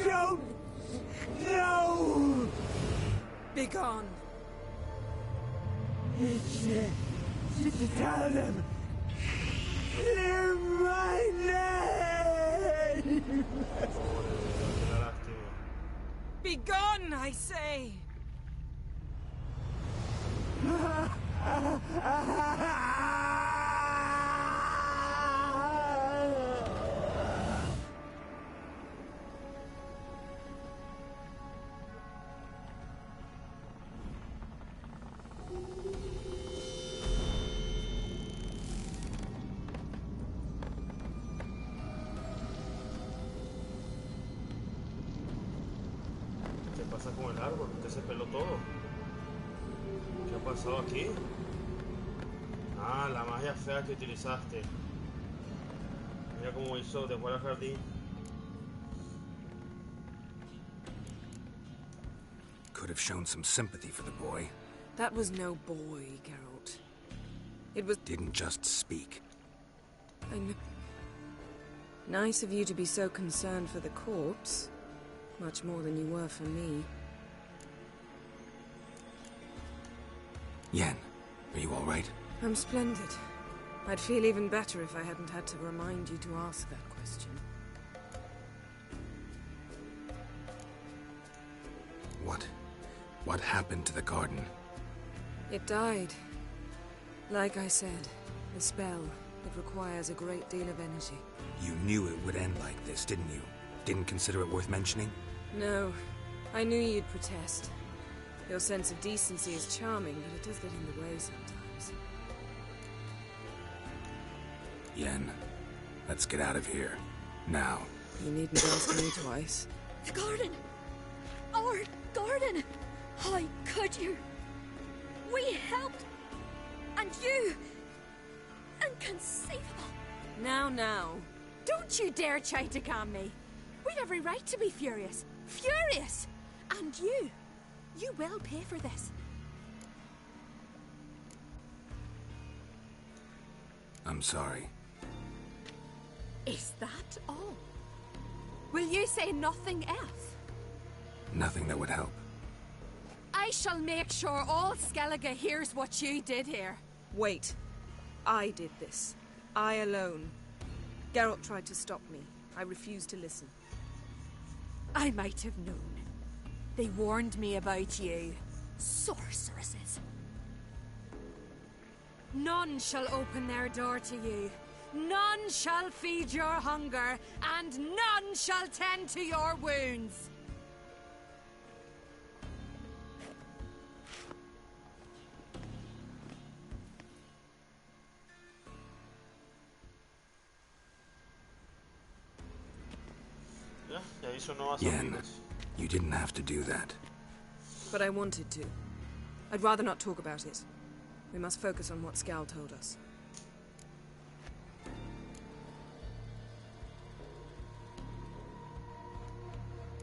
Don't know. Begone. Tell them. Clear my name. Begone, I say. ¿Qué pasa con el árbol? ¿Qué se peló todo? ¿Qué ha pasado aquí? Ah, la magia fea que utilizaste. Mira cómo hizo de fuera al jardín. Could have shown some sympathy for the boy. That was no boy, Geralt. It was... Didn't just speak. I know. Nice of you to be so concerned for the corpse. Much more than you were for me. Yen, are you all right? I'm splendid. I'd feel even better if I hadn't had to remind you to ask that question. What happened to the garden? It died. Like I said, the spell, it requires a great deal of energy. You knew it would end like this, didn't you? Didn't consider it worth mentioning? No. I knew you'd protest. Your sense of decency is charming, but it does get in the way sometimes. Yen, let's get out of here. Now. You needn't ask me twice. The garden! Our garden! How could you? We helped! And you! Inconceivable! Now. Don't you dare try to calm me. We'd every right to be furious. Furious! And you will pay for this. I'm sorry. Is that all? Will you say nothing else? Nothing that would help. I shall make sure all Skellige hears what you did here. Wait. I did this. I alone. Geralt tried to stop me. I refused to listen. I might have known. They warned me about you. Sorceresses. None shall open their door to you. None shall feed your hunger, and none shall tend to your wounds. Yen, you didn't have to do that. But I wanted to. I'd rather not talk about it. We must focus on what Scal told us.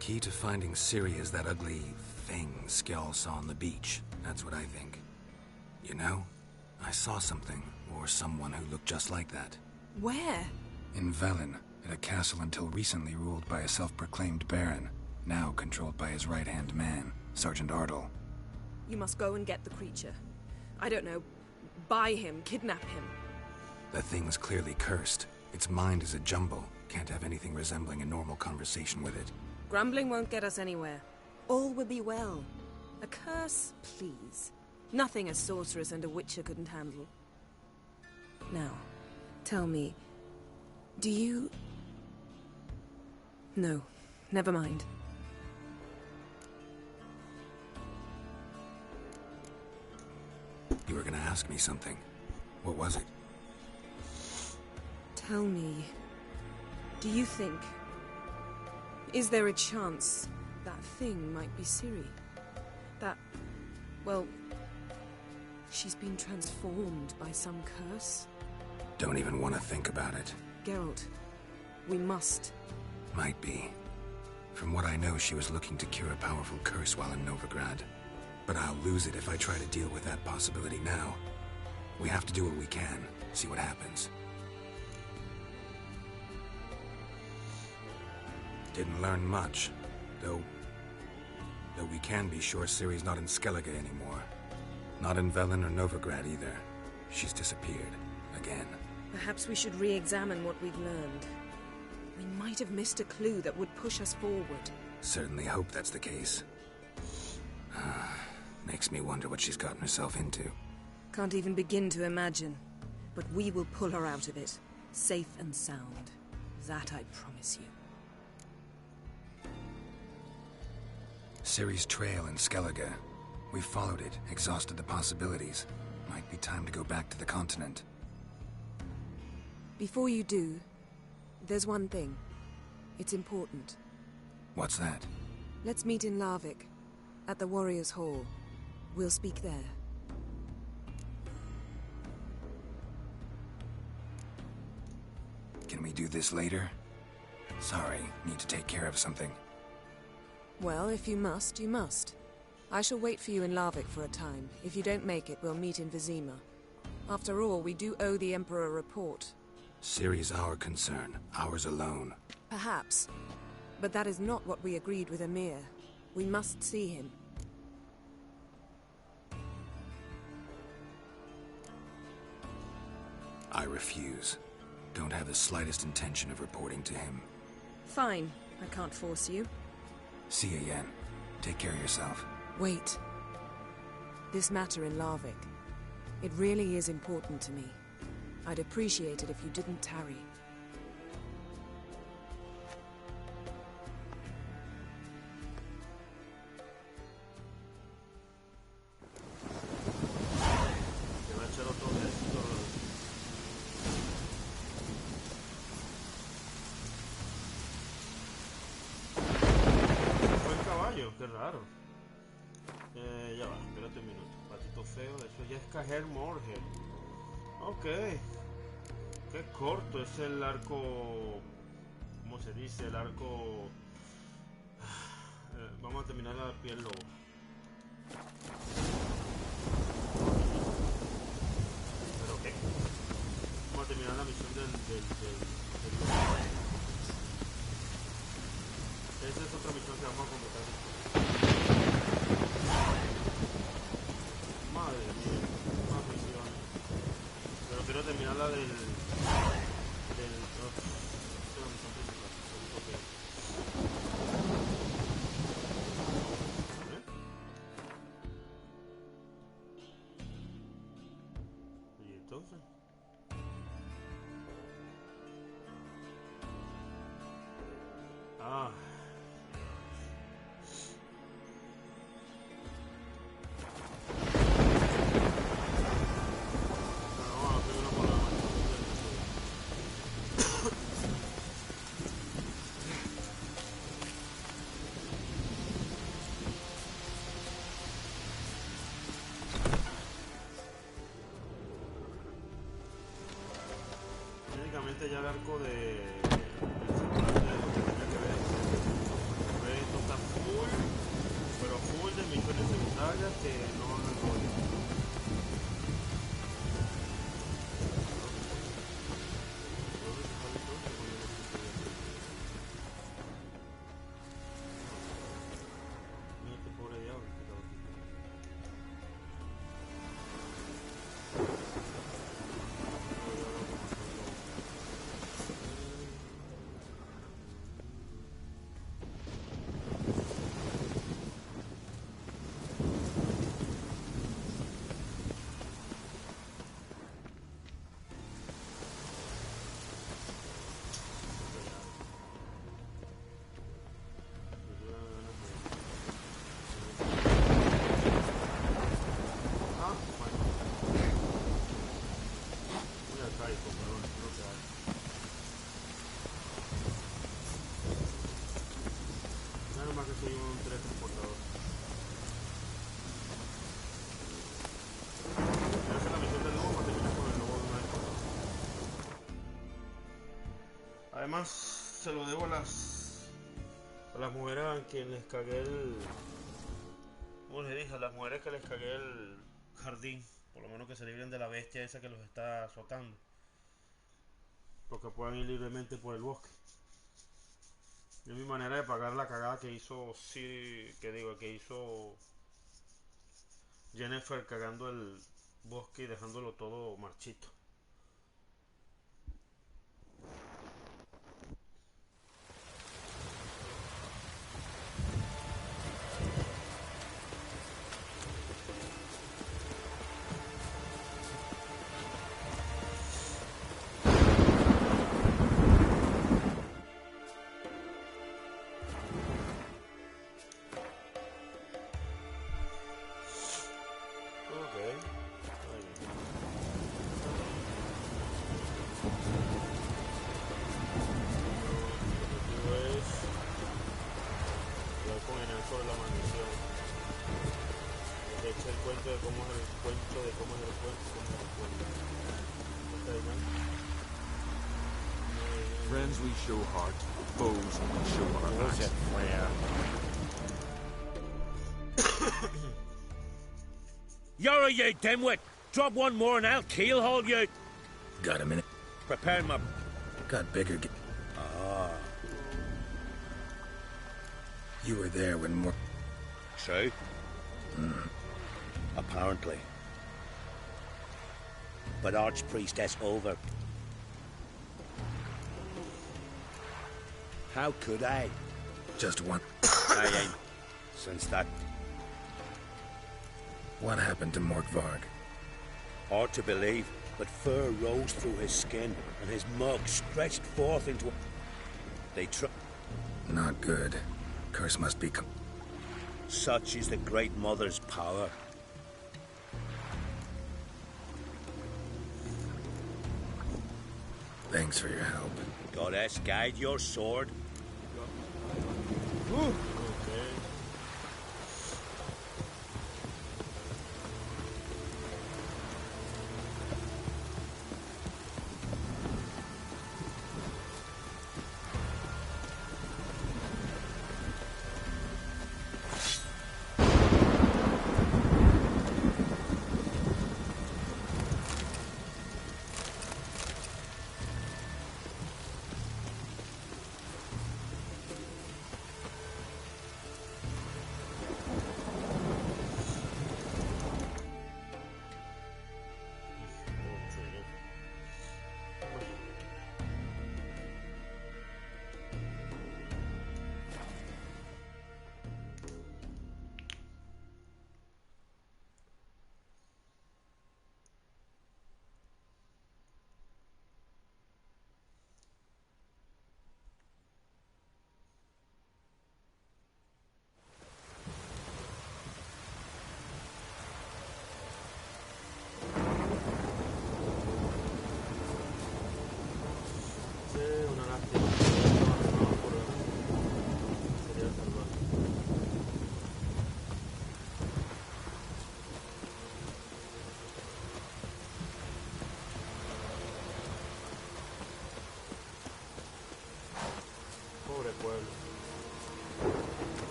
Key to finding Ciri is that ugly thing Skjall saw on the beach. That's what I think. You know, I saw something, or someone who looked just like that. Where? In Velen, at a castle until recently ruled by a self-proclaimed baron, now controlled by his right-hand man, Sergeant Ardle. You must go and get the creature. I don't know, buy him, kidnap him. The thing's clearly cursed. Its mind is a jumble. Can't have anything resembling a normal conversation with it. Grumbling won't get us anywhere. All will be well. A curse, please. Nothing a sorceress and a witcher couldn't handle. Now, tell me, do you... No, never mind. You were gonna ask me something. What was it? Tell me, do you think... Is there a chance that thing might be Ciri? That... well... she's been transformed by some curse? Don't even want to think about it. Geralt, we must. Might be. From what I know, she was looking to cure a powerful curse while in Novigrad. But I'll lose it if I try to deal with that possibility now. We have to do what we can, see what happens. Didn't learn much, though we can be sure Ciri's not in Skellige anymore. Not in Velen or Novigrad either. She's disappeared. Again. Perhaps we should re-examine what we've learned. We might have missed a clue that would push us forward. Certainly hope that's the case. Makes me wonder what she's gotten herself into. Can't even begin to imagine. But we will pull her out of it. Safe and sound. That I promise you. Ciri's trail in Skellige. We followed it, exhausted the possibilities. Might be time to go back to the continent. Before you do, there's one thing. It's important. What's that? Let's meet in Larvik, at the Warriors' Hall. We'll speak there. this later? Sorry, need to take care of something. Well, if you must, you must. I shall wait for you in Larvik for a time. If you don't make it, we'll meet in Vizima. After all, we do owe the Emperor a report. Ciri's our concern, ours alone. Perhaps. But that is not what we agreed with Emir. We must see him. I refuse. Don't have the slightest intention of reporting to him. Fine. I can't force you. See you, Yen. Take care of yourself. Wait. This matter in Larvik. It really is important to me. I'd appreciate it if you didn't tarry. Qué raro. Ya va, espérate un minuto. Patito feo, eso ya es Cajer Morgel. Ok. Qué corto es el arco. ¿Cómo se dice? El arco. Vamos a terminar la piel lobo. Pero qué. Vamos a terminar la misión del lobo. Esa es otra misión que vamos a completar. Madre mía, más misiones. Pero quiero terminar la del ¿y entonces? Ah. Ya el arco del celular de lo que tenía que ver. Esto está full, pero full de misiones secundarias que no han recorrido. Además, se lo debo a las mujeres a quien les cagué el... ¿Cómo les dije? A las mujeres que les cagué el jardín. Por lo menos que se libren de la bestia esa que los está azotando. Porque puedan ir libremente por el bosque. Es mi manera de pagar la cagada que hizo... Sí, que hizo Jennifer cagando el bosque y dejándolo todo marchito. Friends we show heart, foes we show our axe. You're you dimwit! Drop one more and I'll keelhaul you! Got a minute? Prepare my... Got bigger. Ah. You were there when more... True? Apparently. But Archpriestess over. How could I? Just one. I ain't. Since that... What happened to Morkvarg? Hard to believe, but fur rose through his skin, and his mug stretched forth into... They Not good. Curse must be... Such is the Great Mother's power. Thanks for your help. Goddess, guide your sword.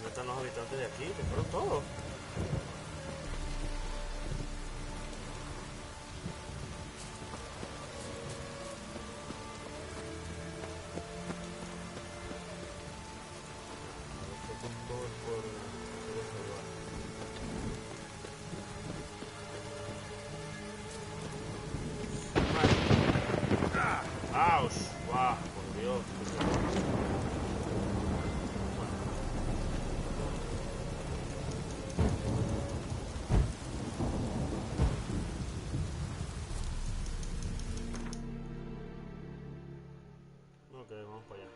Están los habitantes de aquí, que fueron todos. ¡Auch! ¡Guau! Por Dios. Ok, vamos para allá.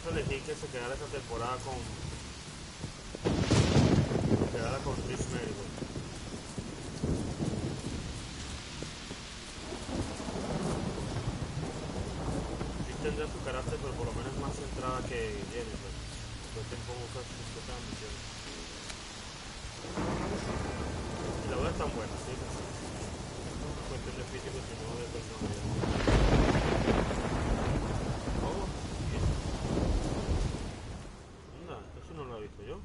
Elegí que se quedara esta temporada con Chris Merrill. Sí tendría su carácter, pero por lo menos más centrada que Jennifer. Todo el tiempo busca sus cosas misiones. Y la verdad es tan buena, sí, no es cuestión de físico, sino de personalidad. No lo he visto yo.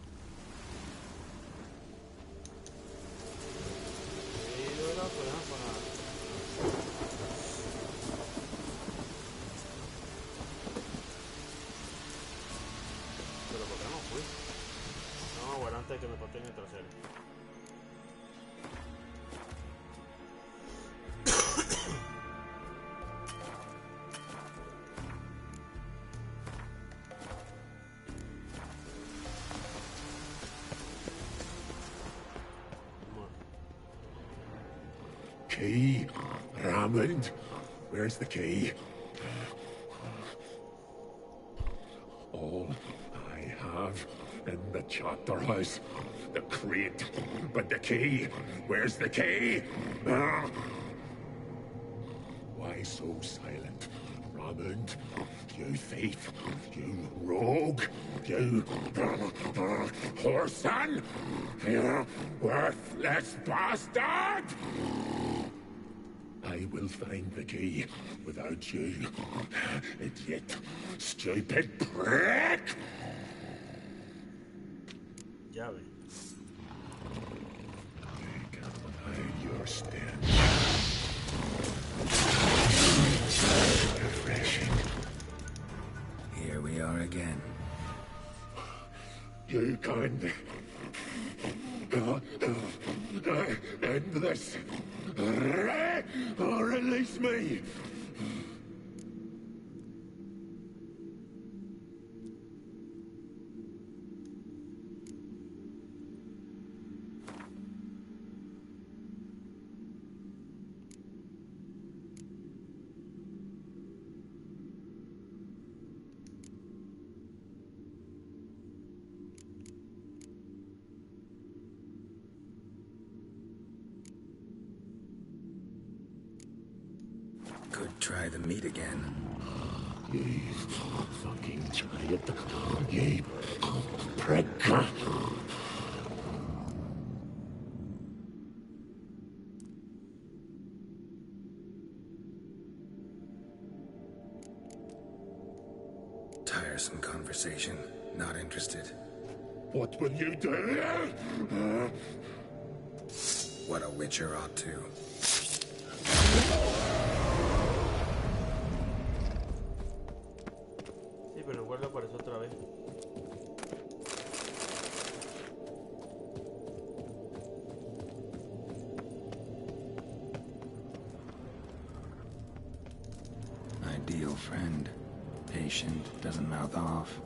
Y de verdad, pues para... antes de que me pateen el trasero. Key, Raymond, where's the key? All I have in the chapter house, the crate, but the key, where's the key? Why so silent, Raymond? You thief, you rogue, you whoreson, you worthless bastard! I will find the key without you, idiot, stupid prick! Llave. They cannot hide your stench. Refreshing. Here we are again. You can end this. Or release me. Could try the meat again. You fucking giant. You prick. Tiresome conversation. Not interested. What will you do? What a witcher ought to. Sí, pero igual apareció otra vez. Ideal friend. Patient, doesn't mouth off.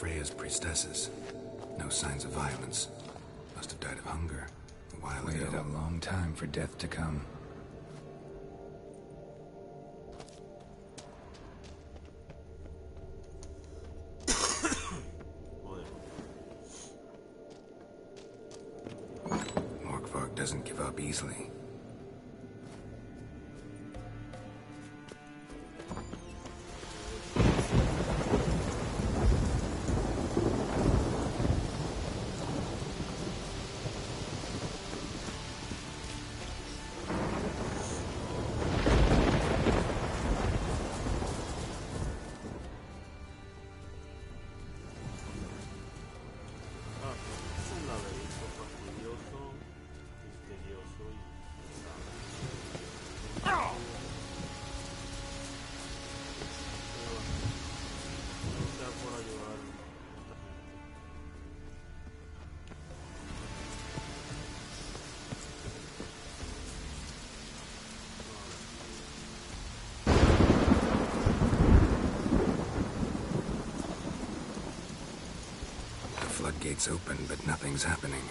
Freya's priestesses. No signs of violence. Must have died of hunger a while ago. Waited a long time for death to come. Morkvark doesn't give up easily. Floodgates open, but nothing's happening.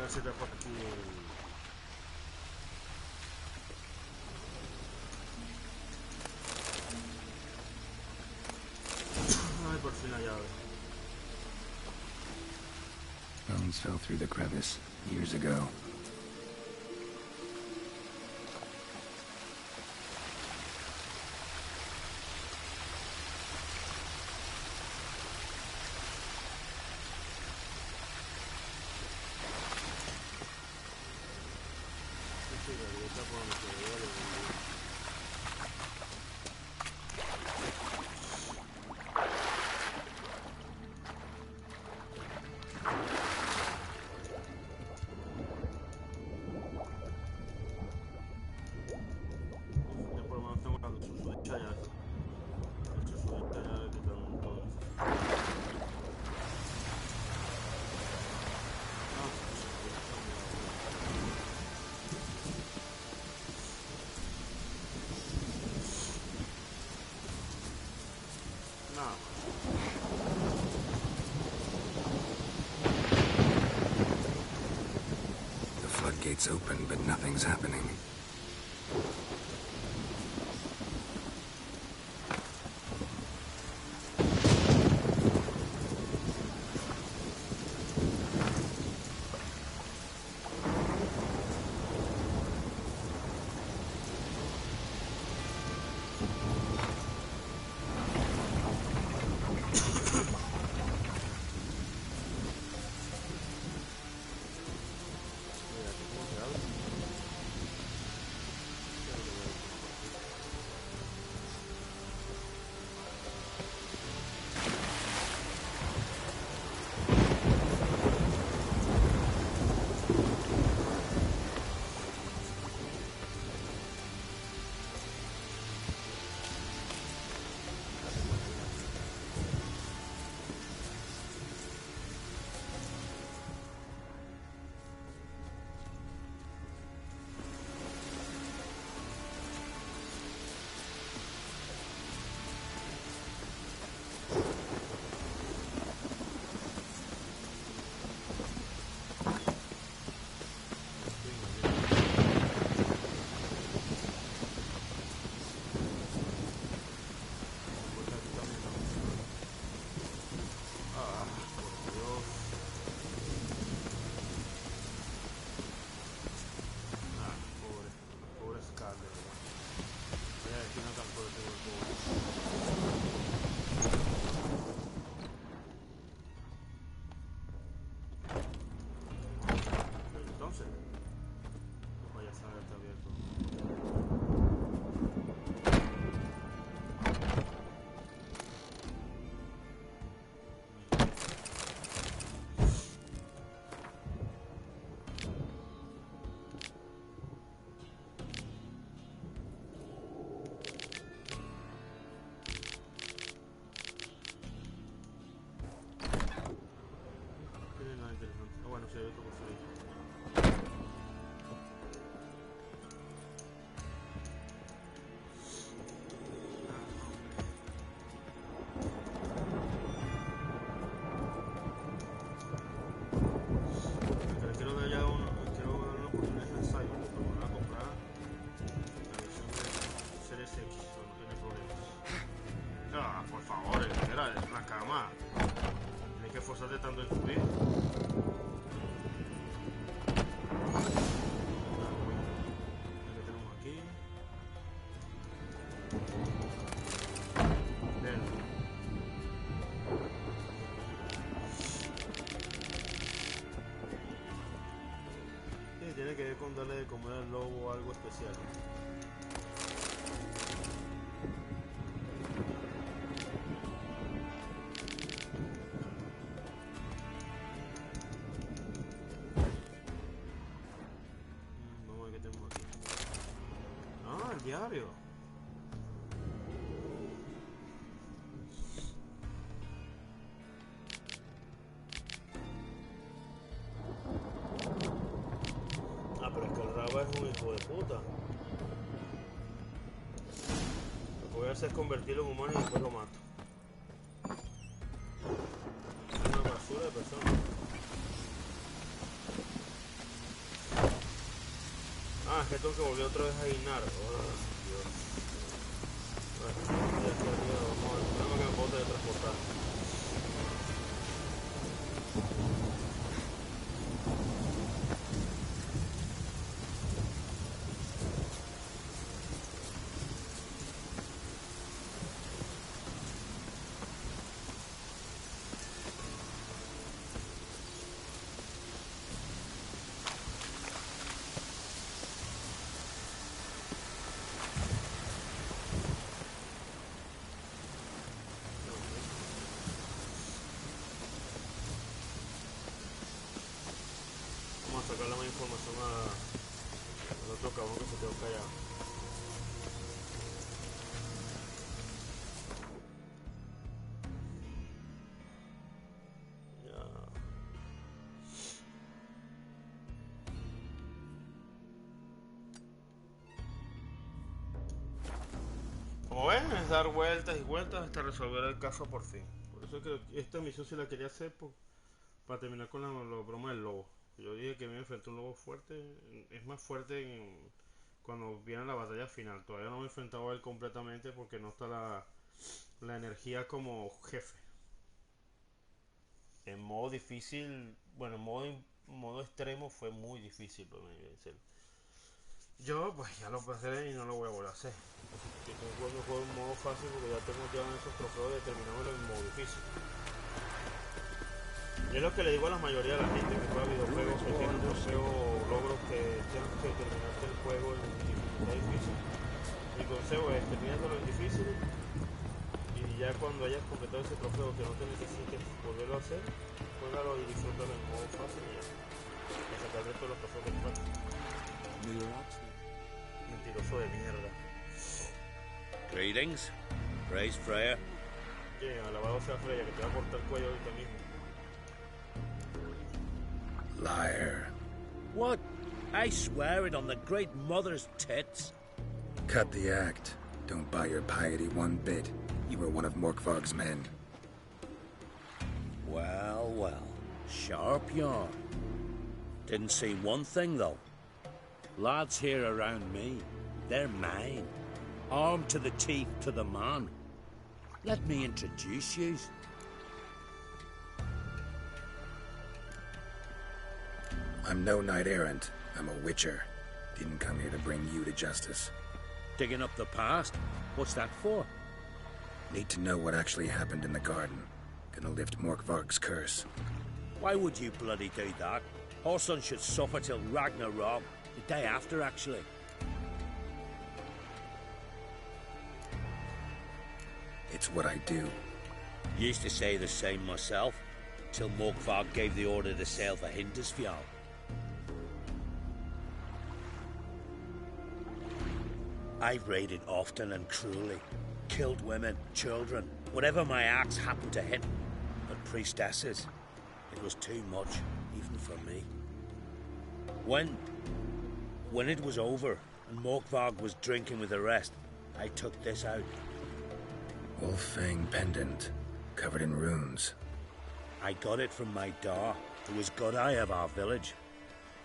Será por aquí Ay, por fin la llave. Bones fell through the crevice years ago. The floodgates open, but nothing's happening. bueno, sí, hay otro por ahí. Quiero dar ya quiero dar una oportunidad de ensayo, porque me voy a comprar la versión de Series X, no tiene problemas. Ah, por favor, mira, es una cama. Tienes que esforzarte tanto en subir. ¿Qué tenemos aquí? Bien. Sí, tiene que ver con darle de comer al lobo algo especial. Vamos a ver qué tenemos aquí. Ah, el diario. Ah, pero es que el Raba es un hijo de puta. Lo que voy a hacer es convertirlo en humano y después lo mato. Es una basura de persona. Ah, es que tengo que volver otra vez a Inar. Oh, Dios. Bueno, ya está, tío, vamos a ver. Vamos que me puedo teletransportar. Vamos a sacarle más información al otro cabrón que se quedó callado. Ya. Como ven, es dar vueltas y vueltas hasta resolver el caso por fin. Por eso es que esta misión sí la quería hacer para terminar con la broma del lobo. Yo dije que me enfrenté a un lobo fuerte. Es más fuerte cuando viene la batalla final. Todavía no me he enfrentado a él completamente porque no está la energía como jefe. En modo difícil, bueno, en modo extremo fue muy difícil para mí vencerlo. Yo pues ya lo pasé y no lo voy a volver a hacer. Yo tengo que jugar en modo fácil porque ya tengo ya esos trofeos de terminármelo en modo difícil. Yo es lo que le digo a la mayoría de la gente que juega videojuegos que tienen trofeos o logros que tengan que terminarte el juego en dificultad difícil. Mi consejo es terminártelo en difícil y ya cuando hayas completado ese trofeo que no te necesites volverlo a hacer, juégalo y disfrútalo en modo fácil y ya. Para sacar el resto de los trofeos que te faltan. Mentiroso de mierda. Greetings. Praise Freya. Yeah, alabado sea Freya, que te va a cortar el cuello ahorita mismo. Liar. What? I swear it on the Great Mother's tits. Cut the act. Don't buy your piety one bit. You were one of Morkvarg's men. Well, well. Sharp yarn. Didn't see one thing, though. Lads here around me, they're mine. Armed to the teeth to the man. Let me introduce you. I'm no knight errant. I'm a witcher. Didn't come here to bring you to justice. Digging up the past? What's that for? Need to know what actually happened in the garden. Gonna lift Morkvarg's curse. Why would you bloody do that? Our son should suffer till Ragnarok. The day after, actually. It's what I do. Used to say the same myself, till Morkvarg gave the order to sail for Hindisfjall. I've raided often and cruelly. Killed women, children, whatever my axe happened to hit. But priestesses, it was too much. even for me. When it was over and Morkvarg was drinking with the rest, I took this out. Wolf-fang pendant, covered in runes. I got it from my da, who was godeye of our village.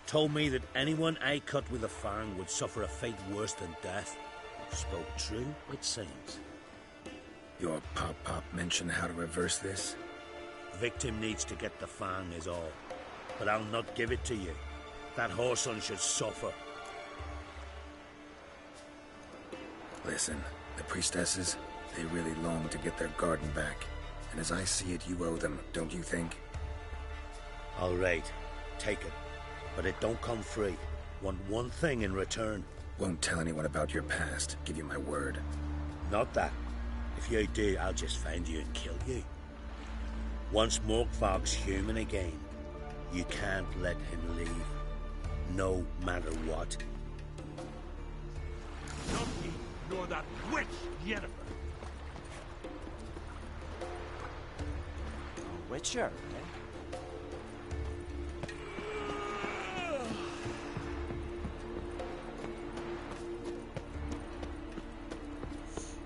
Told me that anyone I cut with a fang would suffer a fate worse than death. Spoke true, it seems. Your pop-pop mentioned how to reverse this? Victim needs to get the fang is all. But I'll not give it to you. That whoreson should suffer. Listen, the priestesses, they really long to get their garden back. And as I see it, you owe them, don't you think? All right, take it. But it don't come free. Want one thing in return. Won't tell anyone about your past, give you my word. Not that. If you do, I'll just find you and kill you. Once Morkvarg's human again, you can't let him leave. No matter what. Not me, nor that witch, Yennefer. A witcher, eh?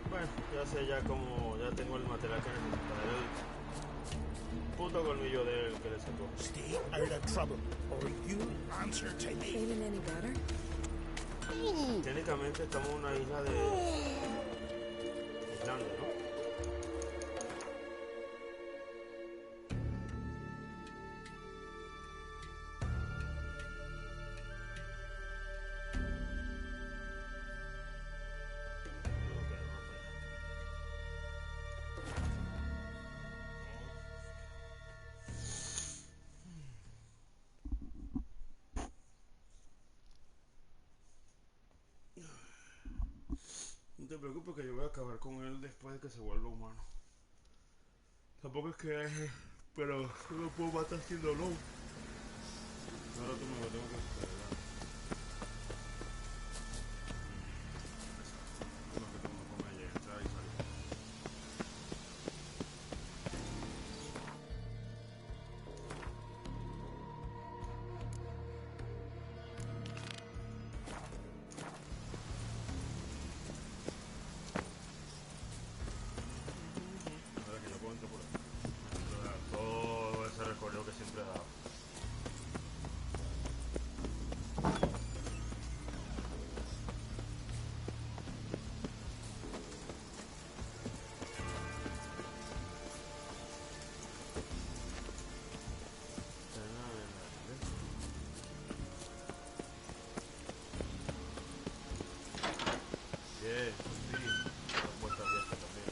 Bueno, ya sé ya como ya tengo el material que necesito. El puto colmillo del que le sacó. Stay out of trouble, or you answer to me. Feeling any better? Técnicamente estamos en una isla de Islandia, ¿no? No te preocupes que yo voy a acabar con él después de que se vuelva humano. Tampoco es que pero no lo puedo matar sin dolor. Ahora tú me lo tengo que descargar. No, que tengo que comer y entrar y salir. Todo ese recorrido que siempre he dado. Bien, sí, la puerta abierta también.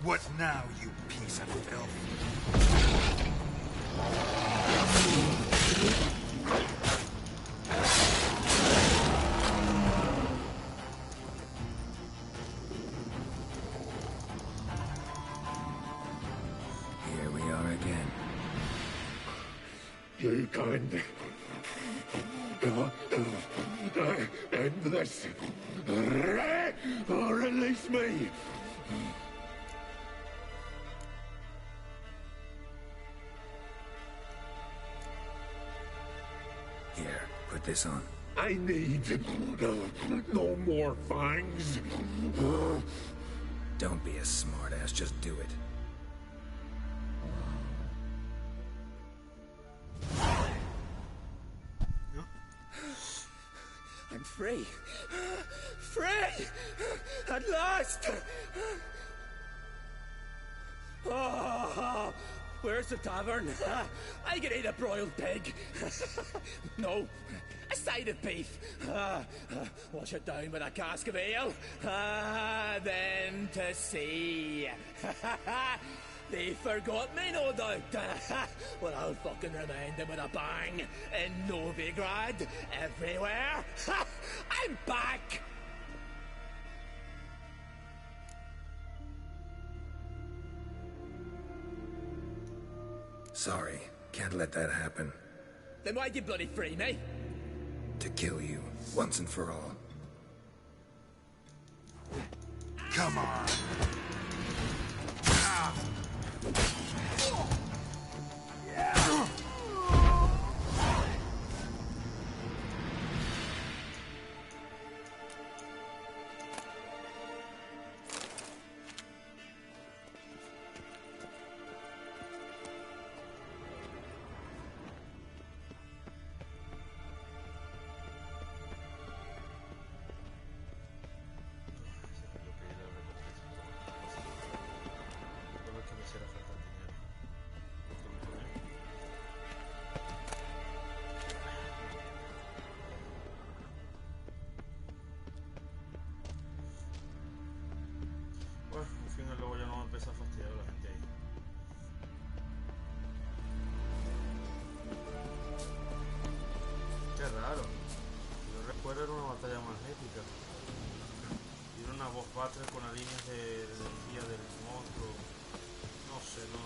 What now, you piece of filth? Here we are again. You can't end this. Or release me. Here, put this on. I need no more fangs. Don't be a smartass, just do it. I'm free. Free! At last! Oh, where's the tavern? I can eat a broiled pig. No, a side of beef. Wash it down with a cask of ale. Then to sea. They forgot me, no doubt. Well, I'll fucking remind them with a bang. In Novigrad, everywhere. I'm back! Sorry, can't let that happen. Then why'd you bloody free me? To kill you, once and for all. Come on! Al final luego ya no va a empezar a fastidiar a la gente ahí. Qué raro. Yo recuerdo era una batalla más épica. Y era una boss battle con las líneas de energía del monstruo. No sé, no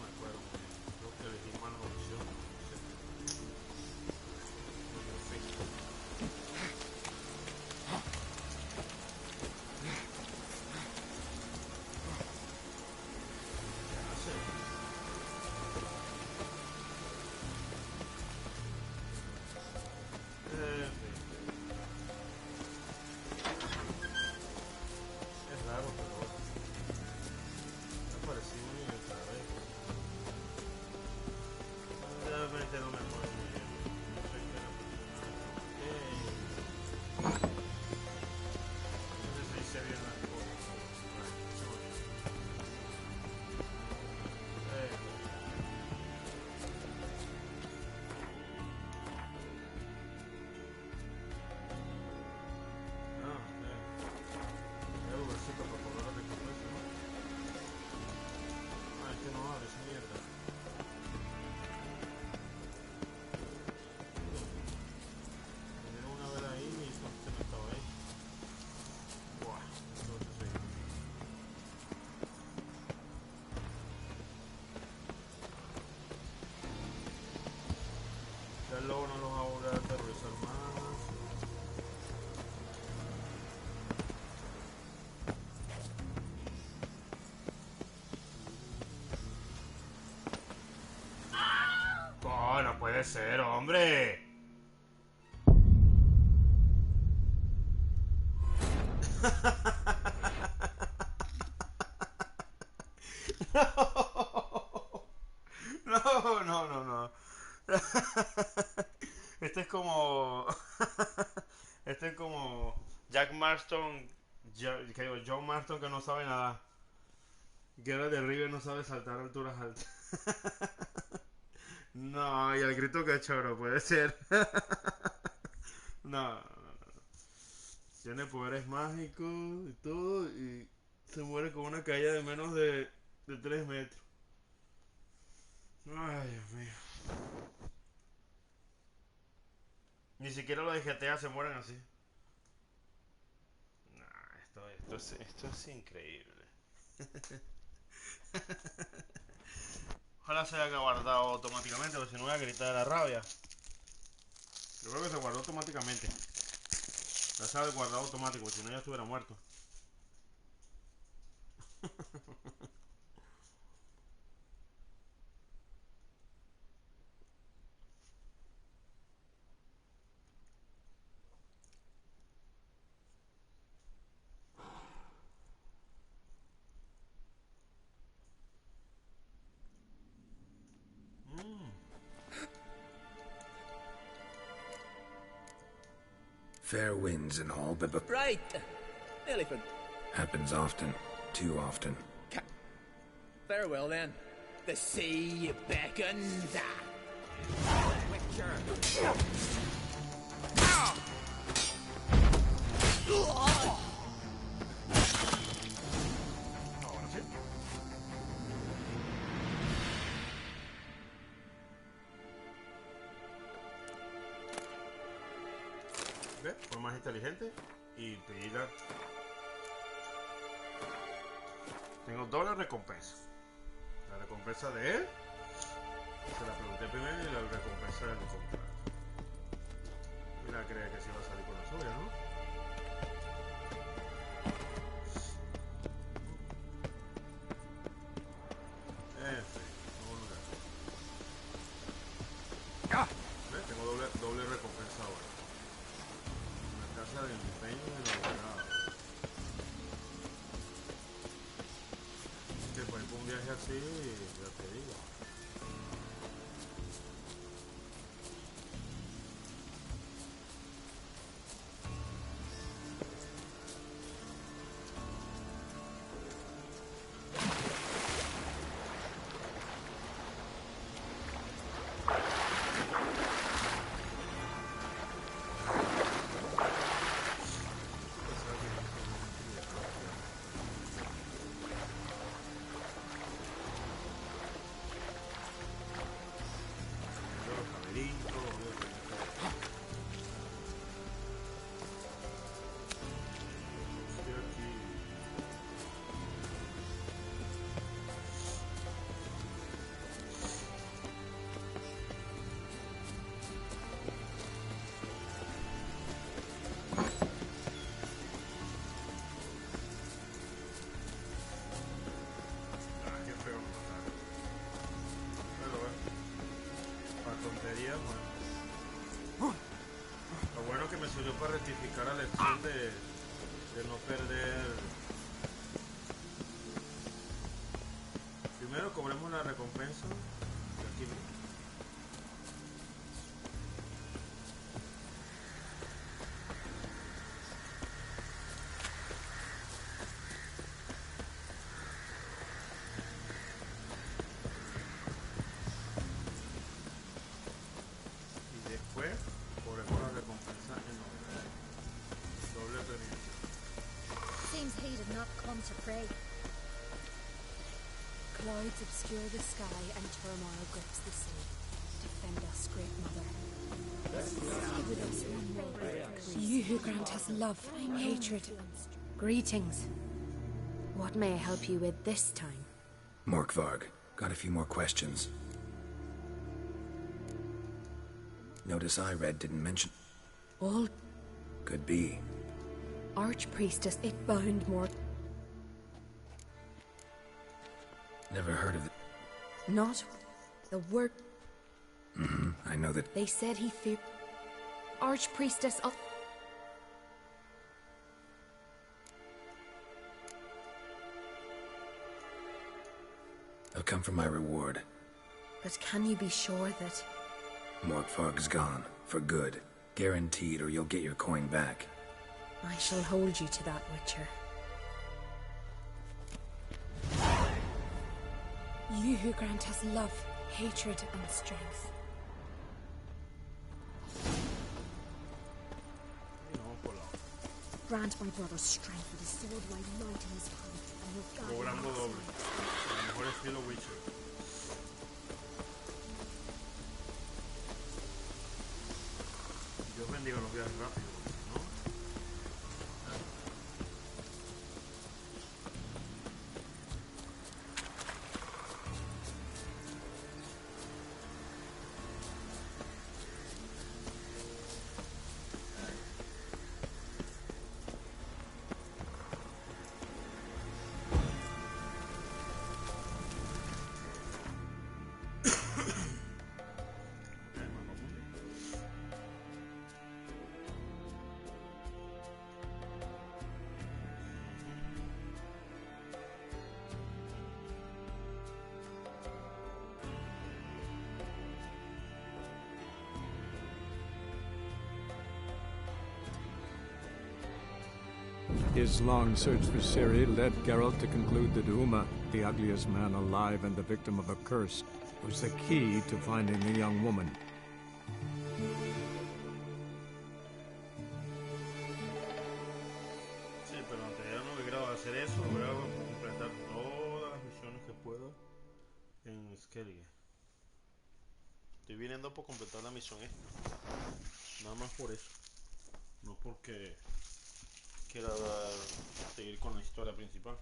me acuerdo muy bien. Creo que elegí mal la opción. No sé. En fin. Luego no los va a volver a aterrorizar más. Oh, no puede ser, hombre. No. Este es como este es como Jack Marston, que digo, John Marston, que no sabe nada. Guerra de River, no sabe saltar a alturas altas. No, y el grito cachorro puede ser. No. Tiene poderes mágicos y todo, y se muere con una caída de menos de 3 metros. Ay, Dios mío. Ni siquiera los de GTA se mueren así. Nah, esto es increíble. Ojalá se haya guardado automáticamente, porque si no voy a gritar de la rabia. Yo creo que se guardó automáticamente. Ya sabe, guardado automático, porque si no ya estuviera muerto. Fair winds and all, but Right. Elephant. happens often. Too often. Farewell, then. The sea beckons. Witcher. ¿Ves? Fue más inteligente y pedirla. Tengo doble recompensa. La recompensa de él. Se la pregunté primero y la recompensa de mi compadre. Mira, creía que se iba a salir con la suya, ¿no? ¿Ves? Tengo doble recompensa ahora. Una casa de empeño y de nada. Que por un viaje así, ya te digo. Lo bueno que me sirvió para rectificar la lección de no perder. Primero cobremos la recompensa y aquí mismo. Y después cobremos la recompensa en doble premio. Seems he did not come to pray. Clouds obscure the sky and turmoil grips the sea. Defend us, great mother. Stay with us one more. You who grant us love, hatred, greetings. What may I help you with this time? Morkvarg, got a few more questions. Notice I read didn't mention... All Could be. Archpriestess, it bound more. Never heard of it. Not the word. I know that... They said he feared. Archpriestess of. I've come for my reward. But can you be sure that. Morkvarg's gone. For good. Guaranteed, or you'll get your coin back. I shall hold you to that, Witcher. You who grant us love, hatred, and strength. Grant my brother strength with his sword while light in his hand, and he'll guide Cobrando us. doble. El mejor estilo Witcher. Dios bendiga los viajes rápidos, ¿no? His long search for Ciri led Geralt to conclude that Uma, the ugliest man alive and the victim of a curse, was the key to finding the young woman. Sí, pero antes ya no he logrado hacer eso, voy a completar todas las misiones que puedo en Skellige. Estoy viniendo por completar la misión esta. Nada más por eso. No porque quiera seguir con la historia principal.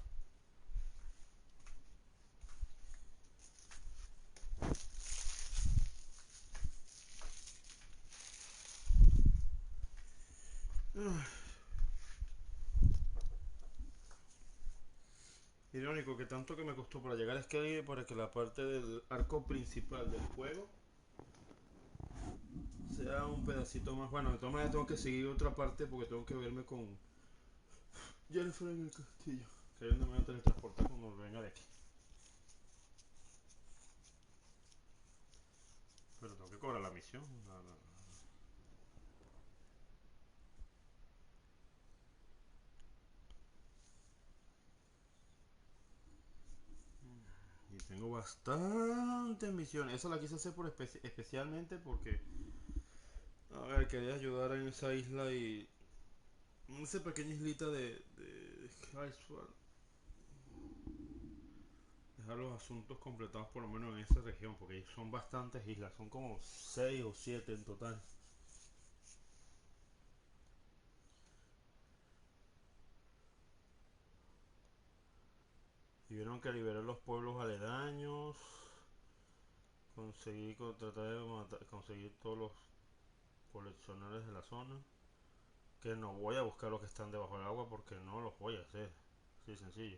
Irónico que tanto que me costó para llegar a Skellige para que la parte del arco principal del juego sea un pedacito más. Bueno, de todas maneras tengo que seguir otra parte porque tengo que verme con Jennifer en el castillo. Que es donde me voy a teletransportar cuando venga de aquí. Pero tengo que cobrar la misión. Y tengo bastantes misiones. Esa la quise hacer por especialmente porque, a ver, quería ayudar en esa isla y en esa pequeña islita de Skyward. Dejar los asuntos completados por lo menos en esa región, porque son bastantes islas, son como 6 o 7 en total. Y vieron que liberar los pueblos aledaños, tratar de conseguir todos los coleccionables de la zona. Que no voy a buscar los que están debajo del agua porque no los voy a hacer. Así de sencillo.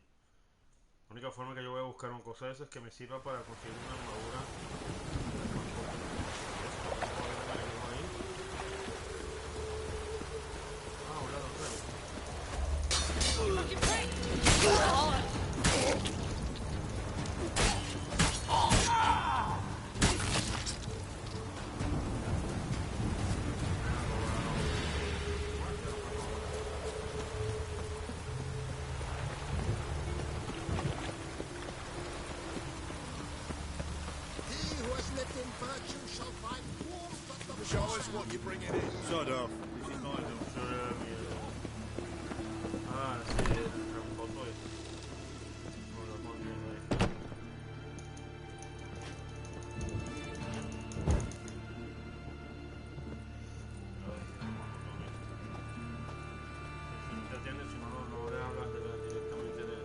La única forma que yo voy a buscar una cosa de eso es que me sirva para conseguir una armadura. Ah, hola, Show us what you're bringing in. Shut up. Ah, sí, el foto es. Si no le hablas directamente de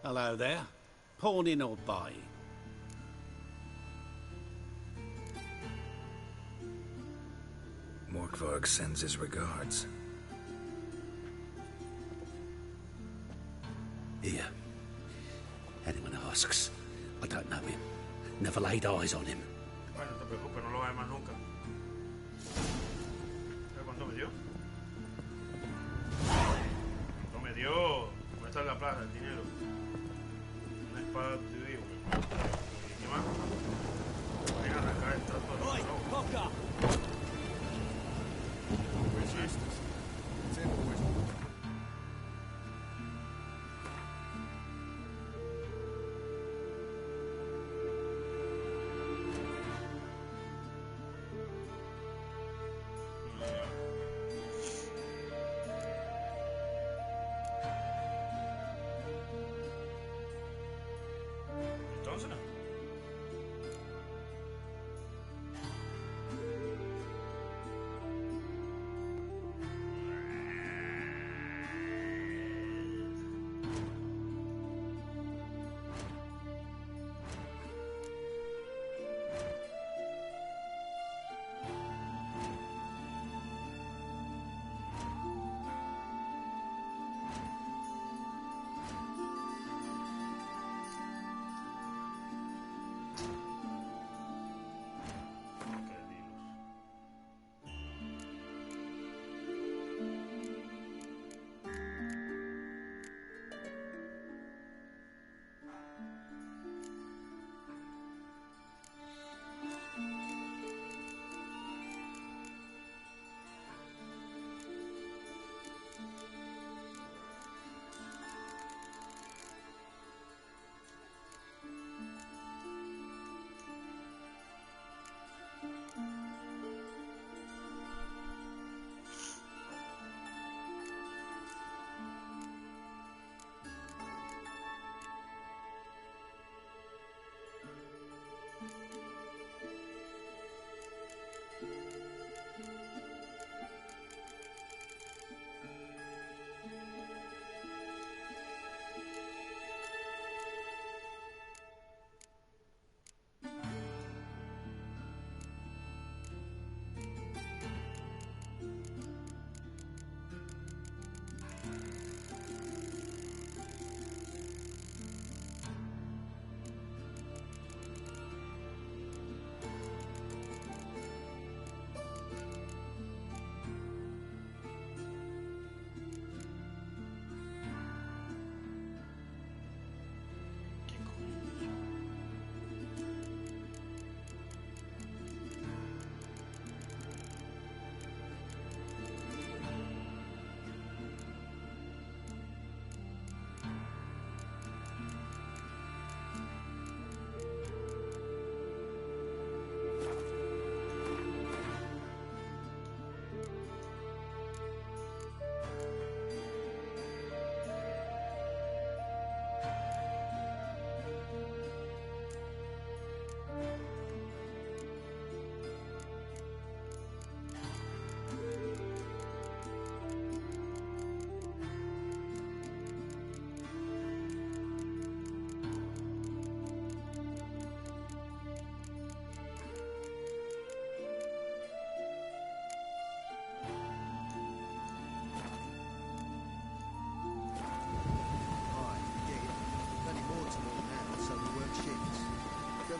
Hello there. Pawning or buying? Morkvarg sends his regards. Here. Anyone asks, I don't know him. Never laid eyes on him. Bueno, no te preocupes, no lo va a ver más nunca. ¿Sabes cuánto me dio? ¿Cuánto me dio? ¿Dónde está la plata, el dinero? Una espada de vivo. ¿Y qué más? Voy a arrancar esta todo. ¡Ay, poca!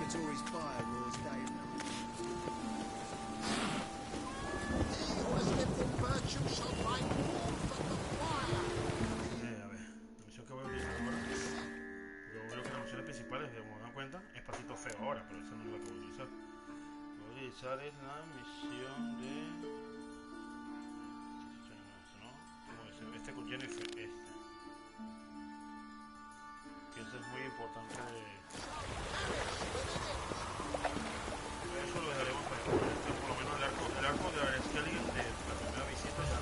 purgatory's fire roars day and night. He who has lived in virtue shall find warmth at the fire. A ver, la misión que voy a utilizar ahora. Yo veo que las misiones principales, como dan cuenta, es Patito Feo ahora, pero esa no es la que voy a utilizar. Lo que voy a utilizar es la misión de. ¿No? ¿Cómo dice? Este con Jennifer, este. Que eso es muy importante. Eso lo dejaremos para después. Por lo menos el arco de Areskelligen de la primera visita ya.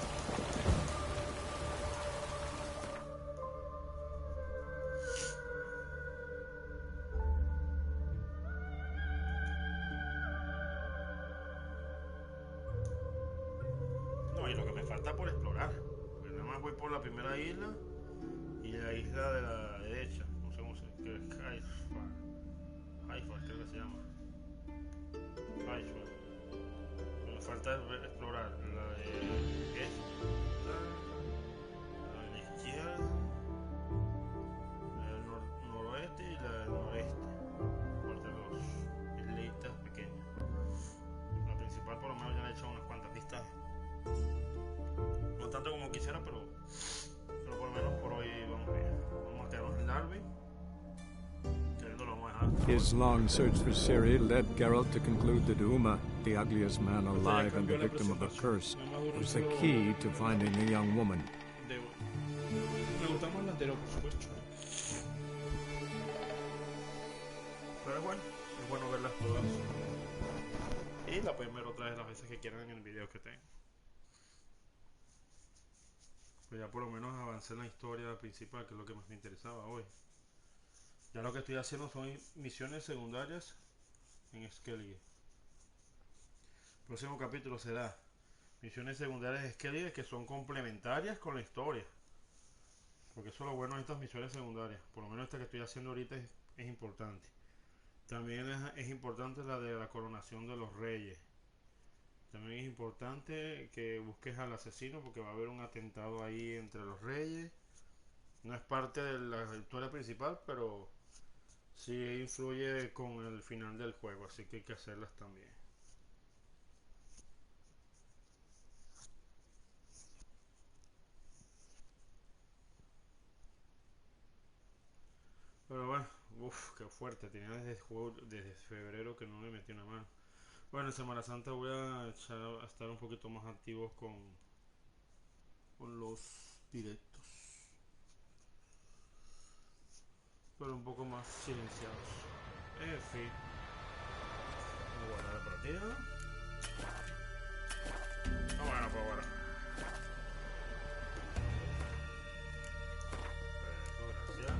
No, y lo que me falta por explorar. Porque nada más voy por la primera isla y la isla de la derecha. No sé cómo se llama. Haifa, creo que se llama. Haifa. Me falta explorar la de esta, la de la izquierda, la del noroeste y la del noreste. Aparte de los islitas pequeñas. La principal por lo menos ya le he hecho unas cuantas vistas. No tanto como quisiera, pero por lo menos por hoy vamos bien. Vamos a quedarnos en Darby. His long search for Ciri led Geralt to conclude that Uma, the ugliest man alive and the victim of a curse, was the key to finding the young woman. Me gusta más la anterior, por supuesto. Pero bueno, es bueno verlas todas. Y la pueden ver otra vez las veces que quieran en el video que tengo. Pues ya por lo menos avancé en la historia principal, que es lo que más me interesaba hoy. Ya lo que estoy haciendo son misiones secundarias en Skellige. El próximo capítulo será misiones secundarias de Skellige que son complementarias con la historia. Porque eso es lo bueno de estas misiones secundarias. Por lo menos esta que estoy haciendo ahorita es importante. También es importante la de la coronación de los reyes. También es importante que busques al asesino porque va a haber un atentado ahí entre los reyes. No es parte de la historia principal, pero sí influye con el final del juego, así que hay que hacerlas también. Pero bueno, uff, qué fuerte. Tenía desde febrero que no me metí una mano. Bueno, en Semana Santa voy a estar un poquito más activos con los directos. Pero un poco más silenciados. En fin. Voy a guardar la partida. No, bueno, pues bueno. Gracias.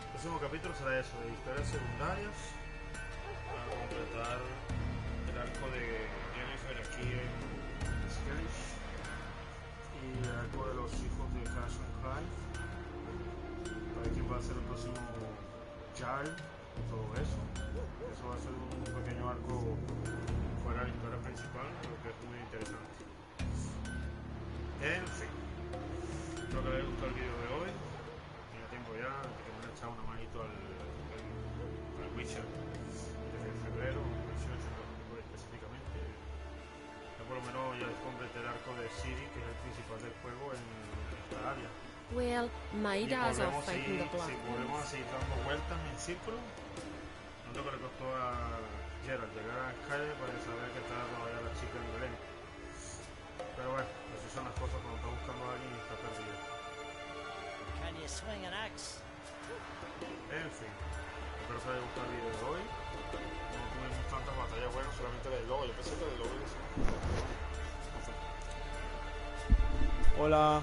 El próximo capítulo será eso, de historias secundarias para completar el arco de Jennifer aquí en Skellige y el arco de los hijos de Carson Hyde, para ver quién va a ser el próximo Jarl y todo eso. Eso va a ser un pequeño arco fuera de la historia principal, pero que es muy interesante. En fin, espero que les haya gustado el video de hoy. Tenía tiempo ya de que me han echado una manito al Witcher desde febrero, 18 específicamente. Ya por lo menos ya completé el arco de Ciri, que es el principal del juego en esta área. Well, my dad's off fighting the Black Si volvemos a seguir dando vueltas en círculo, no lo que le costó a Geralt llegar a Skyler para saber que estaba todavía la chica en Belén. Pero bueno, así son las cosas cuando está buscando a alguien y está perdido. Can you swing an axe? En fin, espero que les haya gustado el video de hoy. No tuvimos tantas batallas buenas, solamente la del lobo. Yo pensé que la del lobo era... Hola.